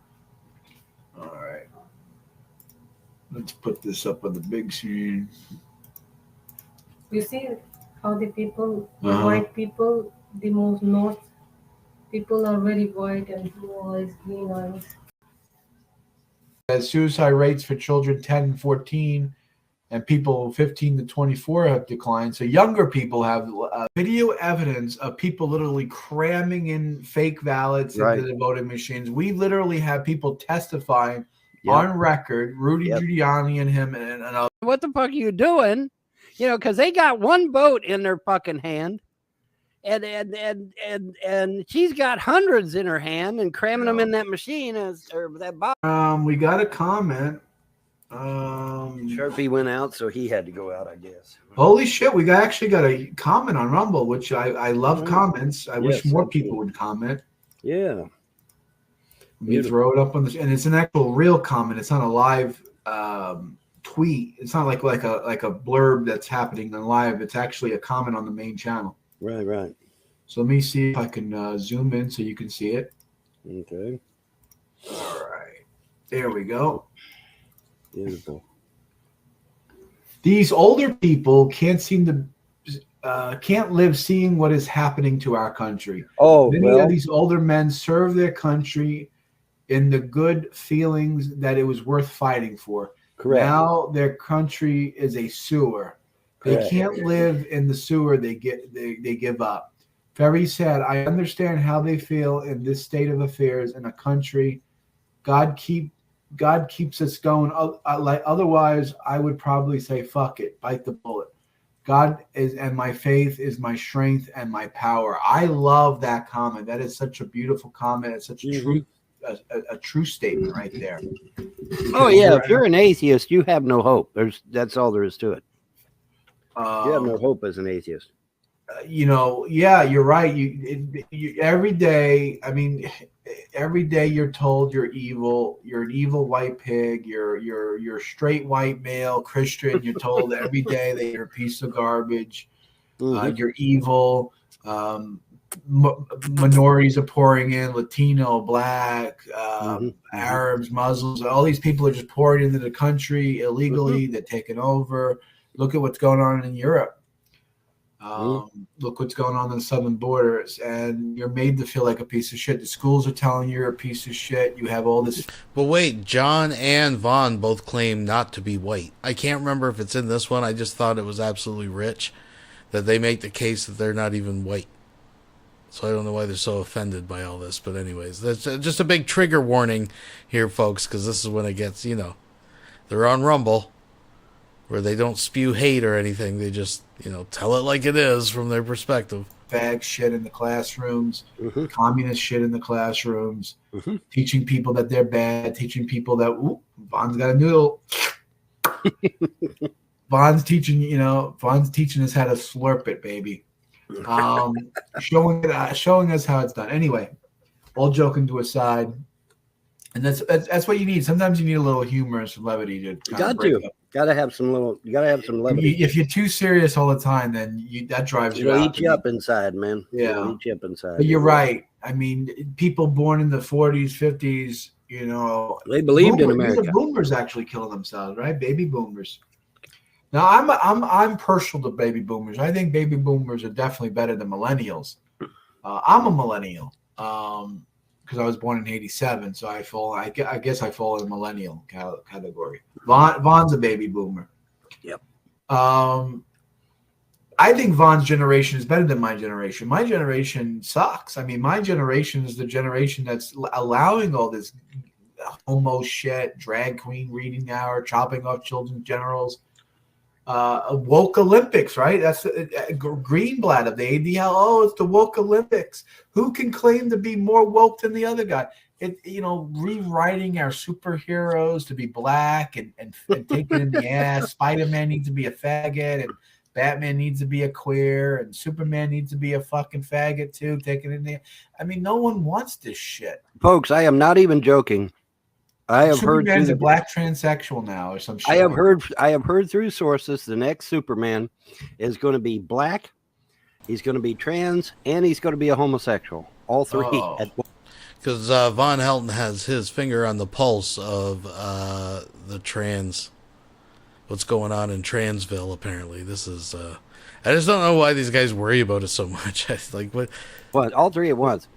All right. Let's put this up on the big screen. You see how the people, the Uh-huh. white people, the most north people are very white and blue eyes, green eyes. As suicide rates for children 10 and 14 and people 15 to 24 have declined. So younger people have video evidence of people literally cramming in fake ballots into the voting machines. We literally have people testifying on record, Rudy Giuliani and him and what the fuck are you doing? You know, because they got one boat in their fucking hand, and she's got hundreds in her hand and cramming them in that machine or that box. We got a comment. Sharpie went out, so he had to go out, I guess. Holy shit, we actually got a comment on Rumble, which I love comments. I wish more people would comment. Yeah. Let me throw it up on this, and it's an actual real comment. It's not a live tweet. It's not like a blurb that's happening on live. It's actually a comment on the main channel. Right. So let me see if I can zoom in so you can see it. Okay. All right. There we go. Beautiful. These older people can't live seeing what is happening to our country. Many of these older men serve their country in the good feelings that it was worth fighting for. Correct. Now their country is a sewer. They can't live in the sewer. They give up. Very sad. I understand how they feel in this state of affairs in a country. God keeps us going. Otherwise, I would probably say, fuck it, bite the bullet. God is, and my faith is my strength and my power. I love that comment. That is such a beautiful comment. It's such a true statement right there. Oh yeah, if you're an atheist, you have no hope. That's all there is to it. You have no hope as an atheist. You're right. You every day. I mean, every day you're told you're evil. You're an evil white pig. You're straight white male Christian. You're told every day that you're a piece of garbage. You're evil. Minorities are pouring in, Latino, Black, Arabs, Muslims. All these people are just pouring into the country illegally. They're taking over. Look at what's going on in Europe. Look what's going on the southern borders, and you're made to feel like a piece of shit. The schools are telling you you're a piece of shit. You have all this. But wait, John and Vaughn both claim not to be white. I can't remember if it's in this one. I just thought it was absolutely rich that they make the case that they're not even white. So I don't know why they're so offended by all this. But anyways, that's just a big trigger warning here, folks, because this is when it gets, they're on Rumble, where they don't spew hate or anything. They just, tell it like it is from their perspective. Bag shit in the classrooms, communist shit in the classrooms, teaching people that they're bad, teaching people that, Vaughn's got a noodle. Vaughn's teaching us how to slurp it, baby. Showing us how it's done. Anyway, all joking to aside, and that's what you need. Sometimes you need a little humor and some levity to. Gotta have some levity. If you're too serious all the time, then that drives you out. It'll eat you up inside, man. Yeah, it'll eat you up inside. But you're right. I mean, people born in the 40s, 50s, they believed in America. These are boomers actually killing themselves, right? Baby boomers. Now, I'm partial to baby boomers. I think baby boomers are definitely better than millennials. I'm a millennial because I was born in '87, so I guess I fall in the millennial category. Vaughn's a baby boomer. Yep. I think Vaughn's generation is better than my generation. My generation sucks. I mean, my generation is the generation that's allowing all this homo shit, drag queen reading hour, chopping off children's generals. Woke Olympics, right? That's Greenblatt of the ADL. Oh, it's the woke Olympics. Who can claim to be more woke than the other guy? Rewriting our superheroes to be black and taken in the ass. Spider-Man needs to be a faggot, and Batman needs to be a queer, and Superman needs to be a fucking faggot too. Taken in the. I mean, no one wants this shit, folks. I am not even joking. I have heard Superman's a black transsexual now, or some shit. I have heard through sources the next Superman is going to be black, he's going to be trans, and he's going to be a homosexual. All three. Because Von Helton has his finger on the pulse of the trans. What's going on in Transville? Apparently, this is. I just don't know why these guys worry about it so much. Like what? What? All three at once.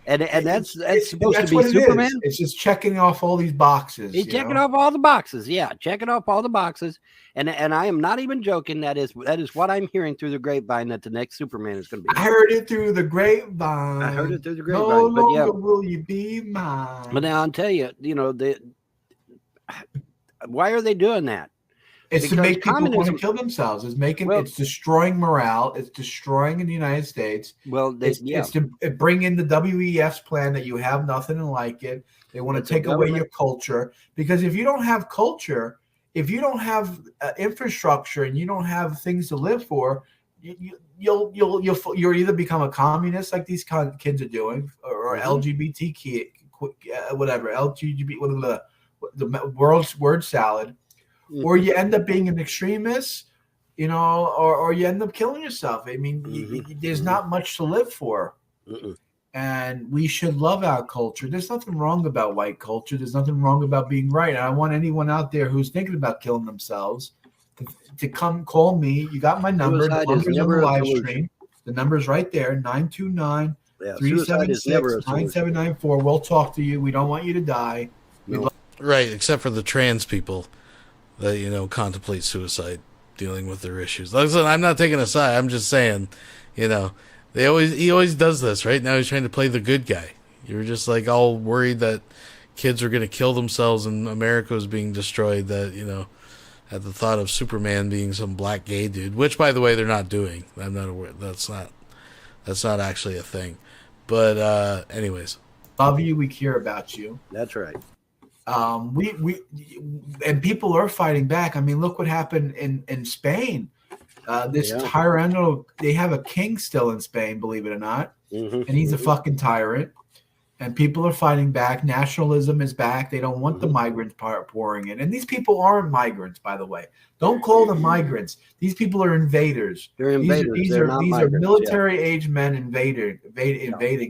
And that's supposed to be Superman. It's just checking off all these boxes. He's checking off all the boxes. Yeah, checking off all the boxes. And I am not even joking. That is what I'm hearing through the grapevine that the next Superman is going to be. I heard it through the grapevine. No longer will you be mine. But now I'll tell you, why are they doing that? It's to Because make people want to communism- kill themselves. It's making Well- it's destroying morale. It's destroying in the United States. Well, It's to bring in the WEF's plan that you have nothing like it. They want to But the take away government- your culture, because if you don't have culture, if you don't have infrastructure, and you don't have things to live for, you'll either become a communist like these kids are doing, or LGBT kid, whatever LGBT, the world's word salad, or you end up being an extremist, or you end up killing yourself. I mean, there's not much to live for. And we should love our culture. There's nothing wrong about white culture. There's nothing wrong about being right. And I want anyone out there who's thinking about killing themselves to come call me. You got my number. The Suicide is number's on the never a live solution. stream. The number's right there, 929 suicide is never a 376 solution. 9794. We'll talk to you. We don't want you to die. Right, except for the trans people that, contemplate suicide, dealing with their issues. Listen, I'm not taking a side. I'm just saying, he always does this, right? Now he's trying to play the good guy. You're just like all worried that kids are going to kill themselves and America is being destroyed, that, at the thought of Superman being some black gay dude, which, by the way, they're not doing. I'm not aware. That's not actually a thing. But anyways. Love you. We care about you. That's right. We and people are fighting back. I mean, look what happened in Spain. This tyranno, they have a king still in Spain, believe it or not, and he's a fucking tyrant. And people are fighting back. Nationalism is back. They don't want the migrants pouring in. And these people aren't migrants, by the way. Don't call them migrants. These people are invaders. They're invaders. These They're are not migrants, military-age men invading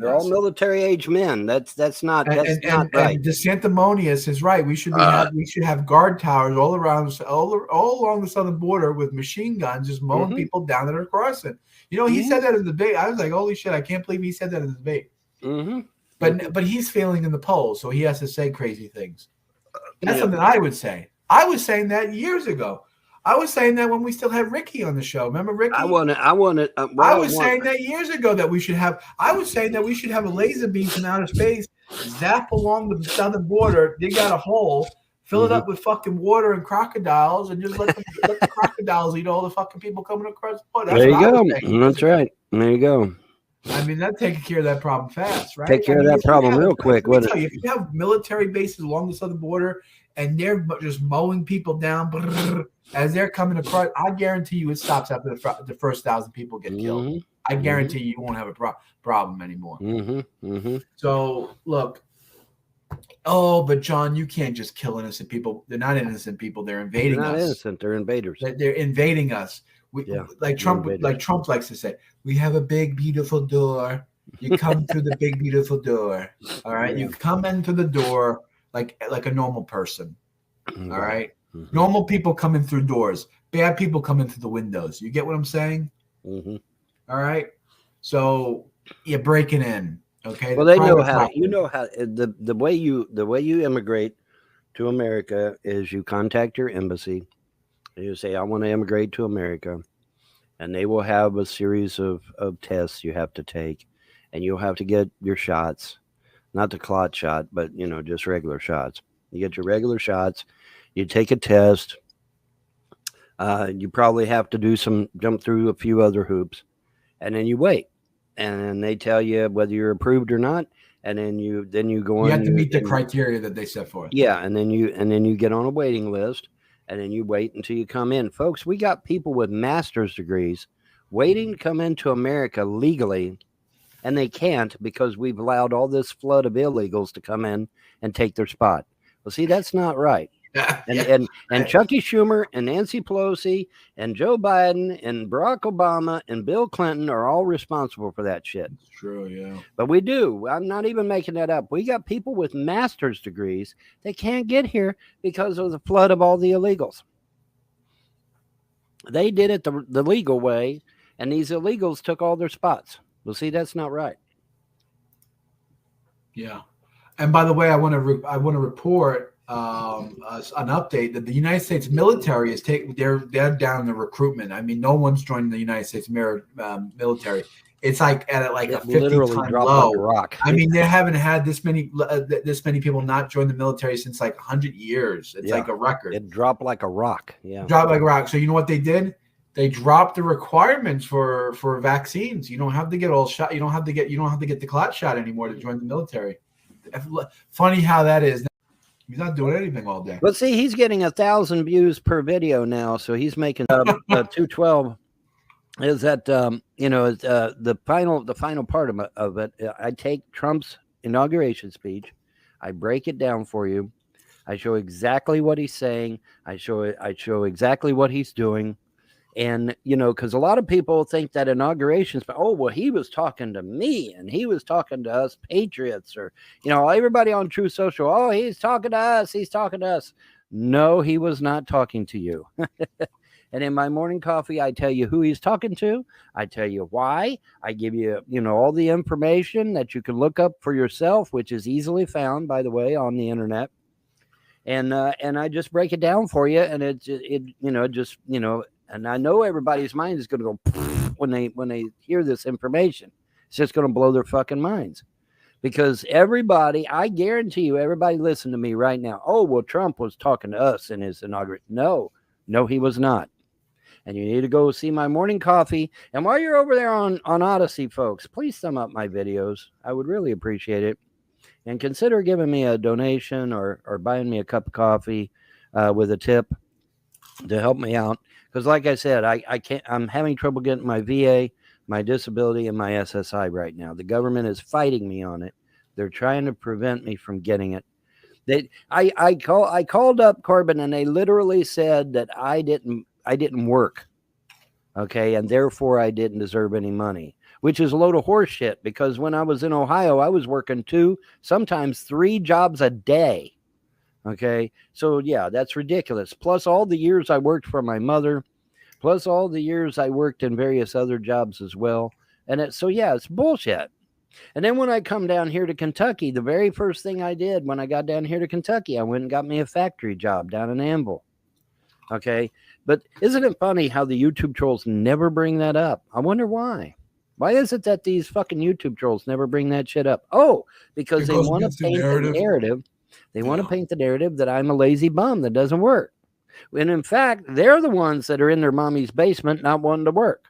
They're all us. military-age men. That's not right. And DeSantimonious is right. We should have guard towers all around, all along the southern border with machine guns, just mowing people down that are crossing. He said that in the debate. I was like, holy shit! I can't believe he said that in the debate. But he's failing in the polls, so he has to say crazy things. That's something I would say. I was saying that years ago. I was saying that when we still had Ricky on the show. Remember Ricky? I want it. I was saying that years ago that we should have. I was saying that we should have a laser beam from outer space, zap along the southern border, dig out a hole, fill it up with fucking water and crocodiles, and just let the crocodiles eat all the fucking people coming across the border. There you go. That's right. There you go. I mean, that takes care of that problem fast, right? Take care of that problem real quick. If you have military bases along the southern border and they're just mowing people down as they're coming across, I guarantee you it stops after the first 1,000 people get killed. I guarantee you won't have a problem anymore. So, look. Oh, but John, you can't just kill innocent people. They're not innocent people. They're invading us. They're not innocent. They're invaders. They're invading us. Like Trump likes to say, we have a big, beautiful door. You come through the big, beautiful door. All right. You come into the door like a normal person. All right. Normal people come in through doors. Bad people come in through the windows. You get what I'm saying? All right. So you're breaking in. Okay. Well, they know how. The way you immigrate to America is you contact your embassy. You say, I want to immigrate to America, and they will have a series of tests you have to take, and you'll have to get your shots, not the clot shot, but just regular shots. You get your regular shots, you take a test, you probably have to jump through a few other hoops, and then you wait, and then they tell you whether you're approved or not, and then you go on. You have to meet the criteria that they set forth. Yeah, and then you get on a waiting list. And then you wait until you come in. Folks, we got people with master's degrees waiting to come into America legally, and they can't because we've allowed all this flood of illegals to come in and take their spot. Well, see, that's not right. And Chucky Schumer and Nancy Pelosi and Joe Biden and Barack Obama and Bill Clinton are all responsible for that shit. It's true, yeah. But we do. I'm not even making that up. We got people with master's degrees. They can't get here because of the flood of all the illegals. They did it the legal way, and these illegals took all their spots. Well, see, that's not right. Yeah. And by the way, I want to report an update that the United States military is they're down the recruitment. I mean, no one's joining the United States military. it's like at like a It literally 50-time dropped low. like a rock. I mean, they haven't had this many people not join the military since like 100 years. It's like a record. It dropped like a rock. Yeah, dropped like a rock. So you know what they did? They dropped the requirements for vaccines. You don't have to get all shot. You don't have to get the clot shot anymore to join the military. Funny how that is. He's not doing anything all day. But see, he's getting 1,000 views per video now, so he's making 212. Is that the final part of it? I take Trump's inauguration speech, I break it down for you, I show exactly what he's saying, I show exactly what he's doing. And, because a lot of people think that inaugurations, he was talking to me and he was talking to us patriots, or, everybody on True Social. He's talking to us. He's talking to us. No, he was not talking to you. And in my morning coffee, I tell you who he's talking to. I tell you why. I give you, all the information that you can look up for yourself, which is easily found, by the way, on the internet. And I just break it down for you. And and I know everybody's mind is going to go when they hear this information. It's just going to blow their fucking minds, because everybody, I guarantee you, everybody listen to me right now. Trump was talking to us in his inauguration. No, he was not. And you need to go see my morning coffee. And while you're over there on Odyssey, folks, please thumb up my videos. I would really appreciate it. And consider giving me a donation or buying me a cup of coffee with a tip to help me out. Because like I said, I'm having trouble getting my VA, my disability, and my SSI right now. The government is fighting me on it. They're trying to prevent me from getting it. I called up Corbin, and they literally said that I didn't work. Okay, and therefore I didn't deserve any money, which is a load of horse shit, because when I was in Ohio, I was working 2, sometimes 3 jobs a day. Okay, so yeah, that's ridiculous. Plus all the years I worked for my mother, plus all the years I worked in various other jobs as well. And it's bullshit. And then when I come down here to Kentucky, the very first thing I did when I got down here to Kentucky, I went and got me a factory job down in Anvil. Okay, but isn't it funny how the YouTube trolls never bring that up? I wonder why. Why is it that these fucking YouTube trolls never bring that shit up? Because they want to paint the narrative. They want to paint the narrative that I'm a lazy bum that doesn't work. And in fact, they're the ones that are in their mommy's basement not wanting to work.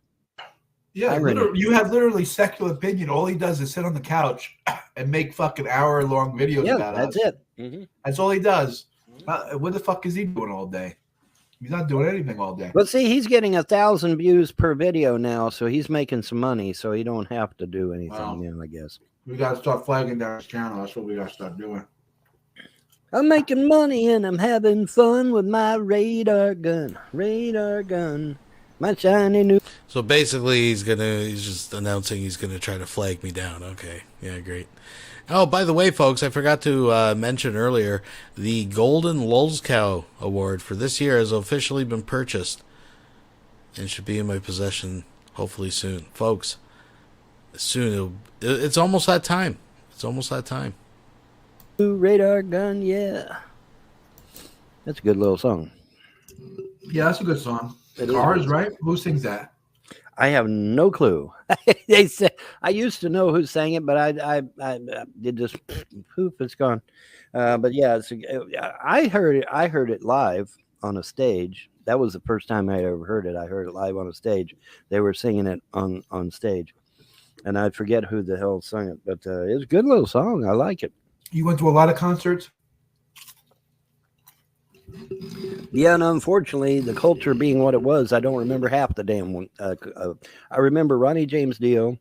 Yeah, you have literally Secular Opinion. All he does is sit on the couch and make fucking hour-long videos about us. That's it. Mm-hmm. That's all he does. What the fuck is he doing all day? He's not doing anything all day. But see, he's getting 1,000 views per video now, so he's making some money, so he don't have to do anything, I guess. We got to start flagging down his channel. That's what we got to start doing. I'm making money and I'm having fun with my radar gun, my shiny new. So basically, he's just announcing he's gonna try to flag me down. Okay, yeah, great. Oh, by the way, folks, I forgot to mention earlier, the Golden Lulztacular Award for this year has officially been purchased and should be in my possession hopefully soon, folks. Soon, it's almost that time. It's almost that time. Radar gun, yeah. That's a good little song. Yeah, that's a good song. It Cars, is. right? Who sings that? I have no clue. They say I used to know who sang it, but I did just poof, it's gone. But yeah, I heard it live on a stage. That was the first time I ever heard it. I heard it live on a stage. They were singing it on stage, and I forget who the hell sang it, but it was a good little song. I like it. You went to a lot of concerts? Yeah, and unfortunately, the culture being what it was, I don't remember half the damn one. I remember Ronnie James Dio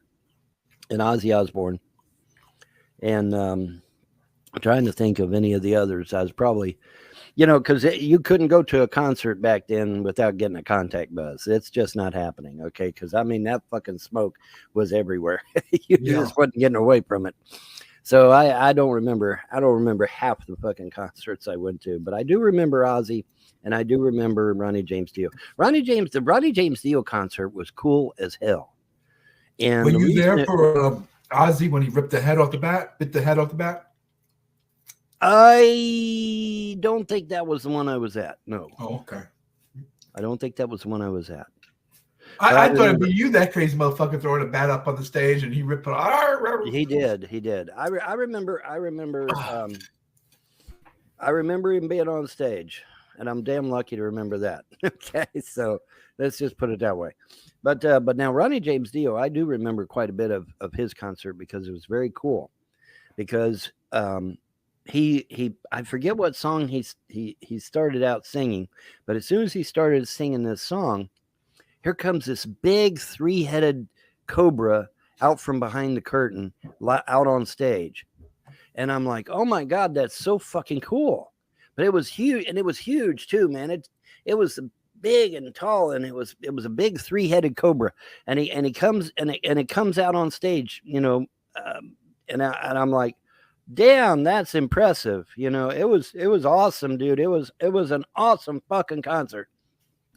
and Ozzy Osbourne, and I'm trying to think of any of the others. I was probably, because you couldn't go to a concert back then without getting a contact buzz. It's just not happening, okay? Because, that fucking smoke was everywhere. You just wasn't getting away from it. So I don't remember half the fucking concerts I went to, but I do remember Ozzy, and I do remember Ronnie James Dio. The Ronnie James Dio concert was cool as hell. And were you there for Ozzy when he bit the head off the bat? I don't think that was the one I was at. No. Oh, okay. I don't think that was the one I was at. I thought it'd be you, that crazy motherfucker, throwing a bat up on the stage and he ripped it. He did. I remember him being on stage, and I'm damn lucky to remember that. Okay, so let's just put it that way. But now Ronnie James Dio, I do remember quite a bit of his concert because it was very cool. Because he I forget what song he started out singing, but as soon as he started singing this song, here comes this big 3-headed cobra out from behind the curtain, out on stage. And I'm like, oh my God, that's so fucking cool. But it was huge, and it was huge too, man. It was big and tall, and it was a big 3-headed cobra. And he comes and it comes out on stage, you know, and I'm like, damn, that's impressive. You know, it was awesome, dude. It was an awesome fucking concert.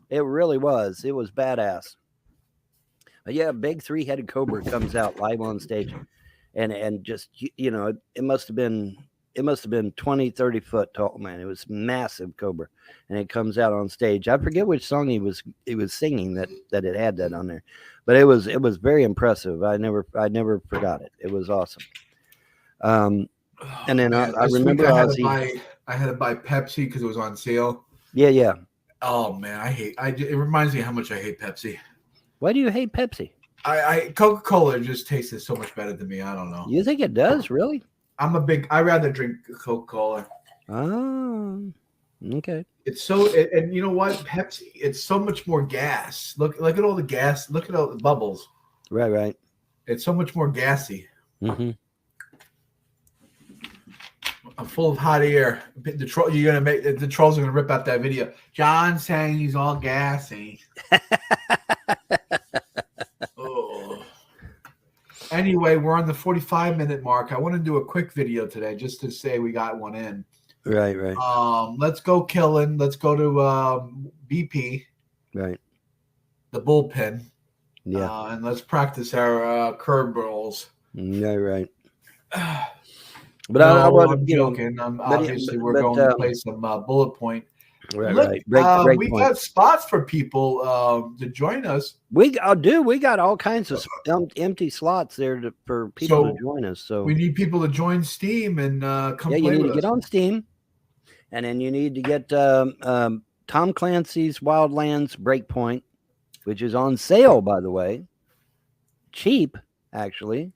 It really was. It was badass. But yeah, a big 3-headed cobra comes out live on stage, and just, you know, it must have been 20, 30 foot tall, man. It was massive cobra, and it comes out on stage. I forget which song he was singing that it had that on there, but it was very impressive. I never forgot it. It was awesome. And then I remember I had to buy Pepsi because it was on sale. Yeah. Oh man, it reminds me how much I hate Pepsi. Why do you hate Pepsi? I Coca-Cola just tastes so much better than me. I don't know. You think it does, really? I rather drink Coca-Cola. Oh, okay. It's and you know what? Pepsi, it's so much more gas. Look at all the gas. Look at all the bubbles. Right. It's so much more gassy. Mm-hmm. I'm full of hot air. The trolls are gonna rip out that video. John saying he's all gassy. Oh. Anyway, we're on the 45-minute mark. I want to do a quick video today just to say we got one in. Right. Let's go killing. Let's go to BP. Right. The bullpen. Yeah. And let's practice our curve balls. Yeah, right. But I'm joking. Obviously, we're going to play some bullet point. Right. We got spots for people to join us. We got all kinds of empty slots there for people to join us. So we need people to join Steam and come play with us. Yeah, you need to get on Steam, and then you need to get Tom Clancy's Wildlands Breakpoint, which is on sale, by the way, cheap actually.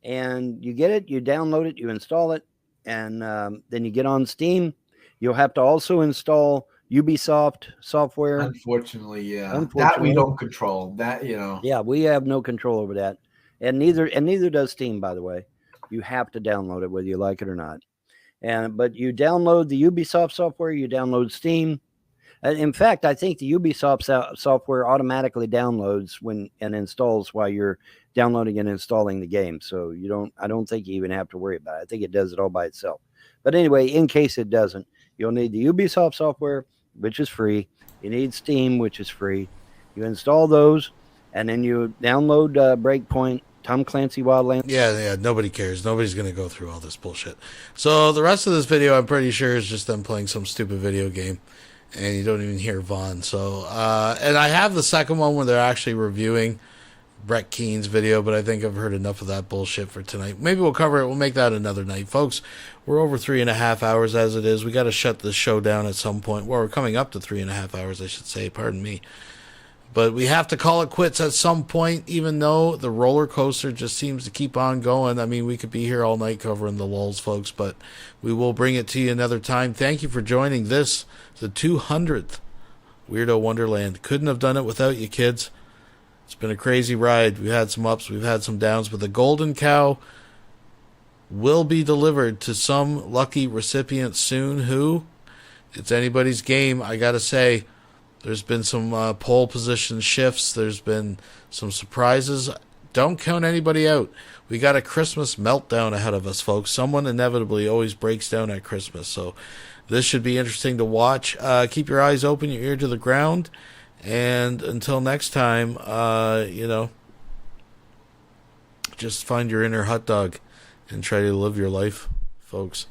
And you get it, you download it, you install it, and then you get on Steam. You'll have to also install Ubisoft software. Unfortunately, yeah. That we don't control. That, you know. Yeah, we have no control over that. And neither does Steam, by the way. You have to download it whether you like it or not. But you download the Ubisoft software, you download Steam. In fact, I think the Ubisoft software automatically downloads and installs while you're downloading and installing the game. So I don't think you even have to worry about it. I think it does it all by itself. But anyway, in case it doesn't, you'll need the Ubisoft software, which is free. You need Steam, which is free. You install those, and then you download Breakpoint, Tom Clancy Wildlands. Yeah, nobody cares. Nobody's going to go through all this bullshit. So the rest of this video, I'm pretty sure, is just them playing some stupid video game. And you don't even hear Vaughn. So, and I have the second one where they're actually reviewing Brett Keen's video, but I think I've heard enough of that bullshit for tonight. Maybe we'll cover it. We'll make that another night. Folks, we're over 3.5 hours as it is. We got to shut this show down at some point. Well, we're coming up to 3.5 hours, I should say. Pardon me. But we have to call it quits at some point, even though the roller coaster just seems to keep on going. I mean, we could be here all night covering the lulls, folks, but we will bring it to you another time. Thank you for joining this, the 200th Weirdo Wonderland. Couldn't have done it without you, kids. It's been a crazy ride. We've had some ups, we've had some downs, but the golden cow will be delivered to some lucky recipient soon who, it's anybody's game, I gotta say. There's been some pole position shifts. There's been some surprises. Don't count anybody out. We got a Christmas meltdown ahead of us, folks. Someone inevitably always breaks down at Christmas. So this should be interesting to watch. Keep your eyes open, your ear to the ground. And until next time, just find your inner hot dog and try to live your life, folks.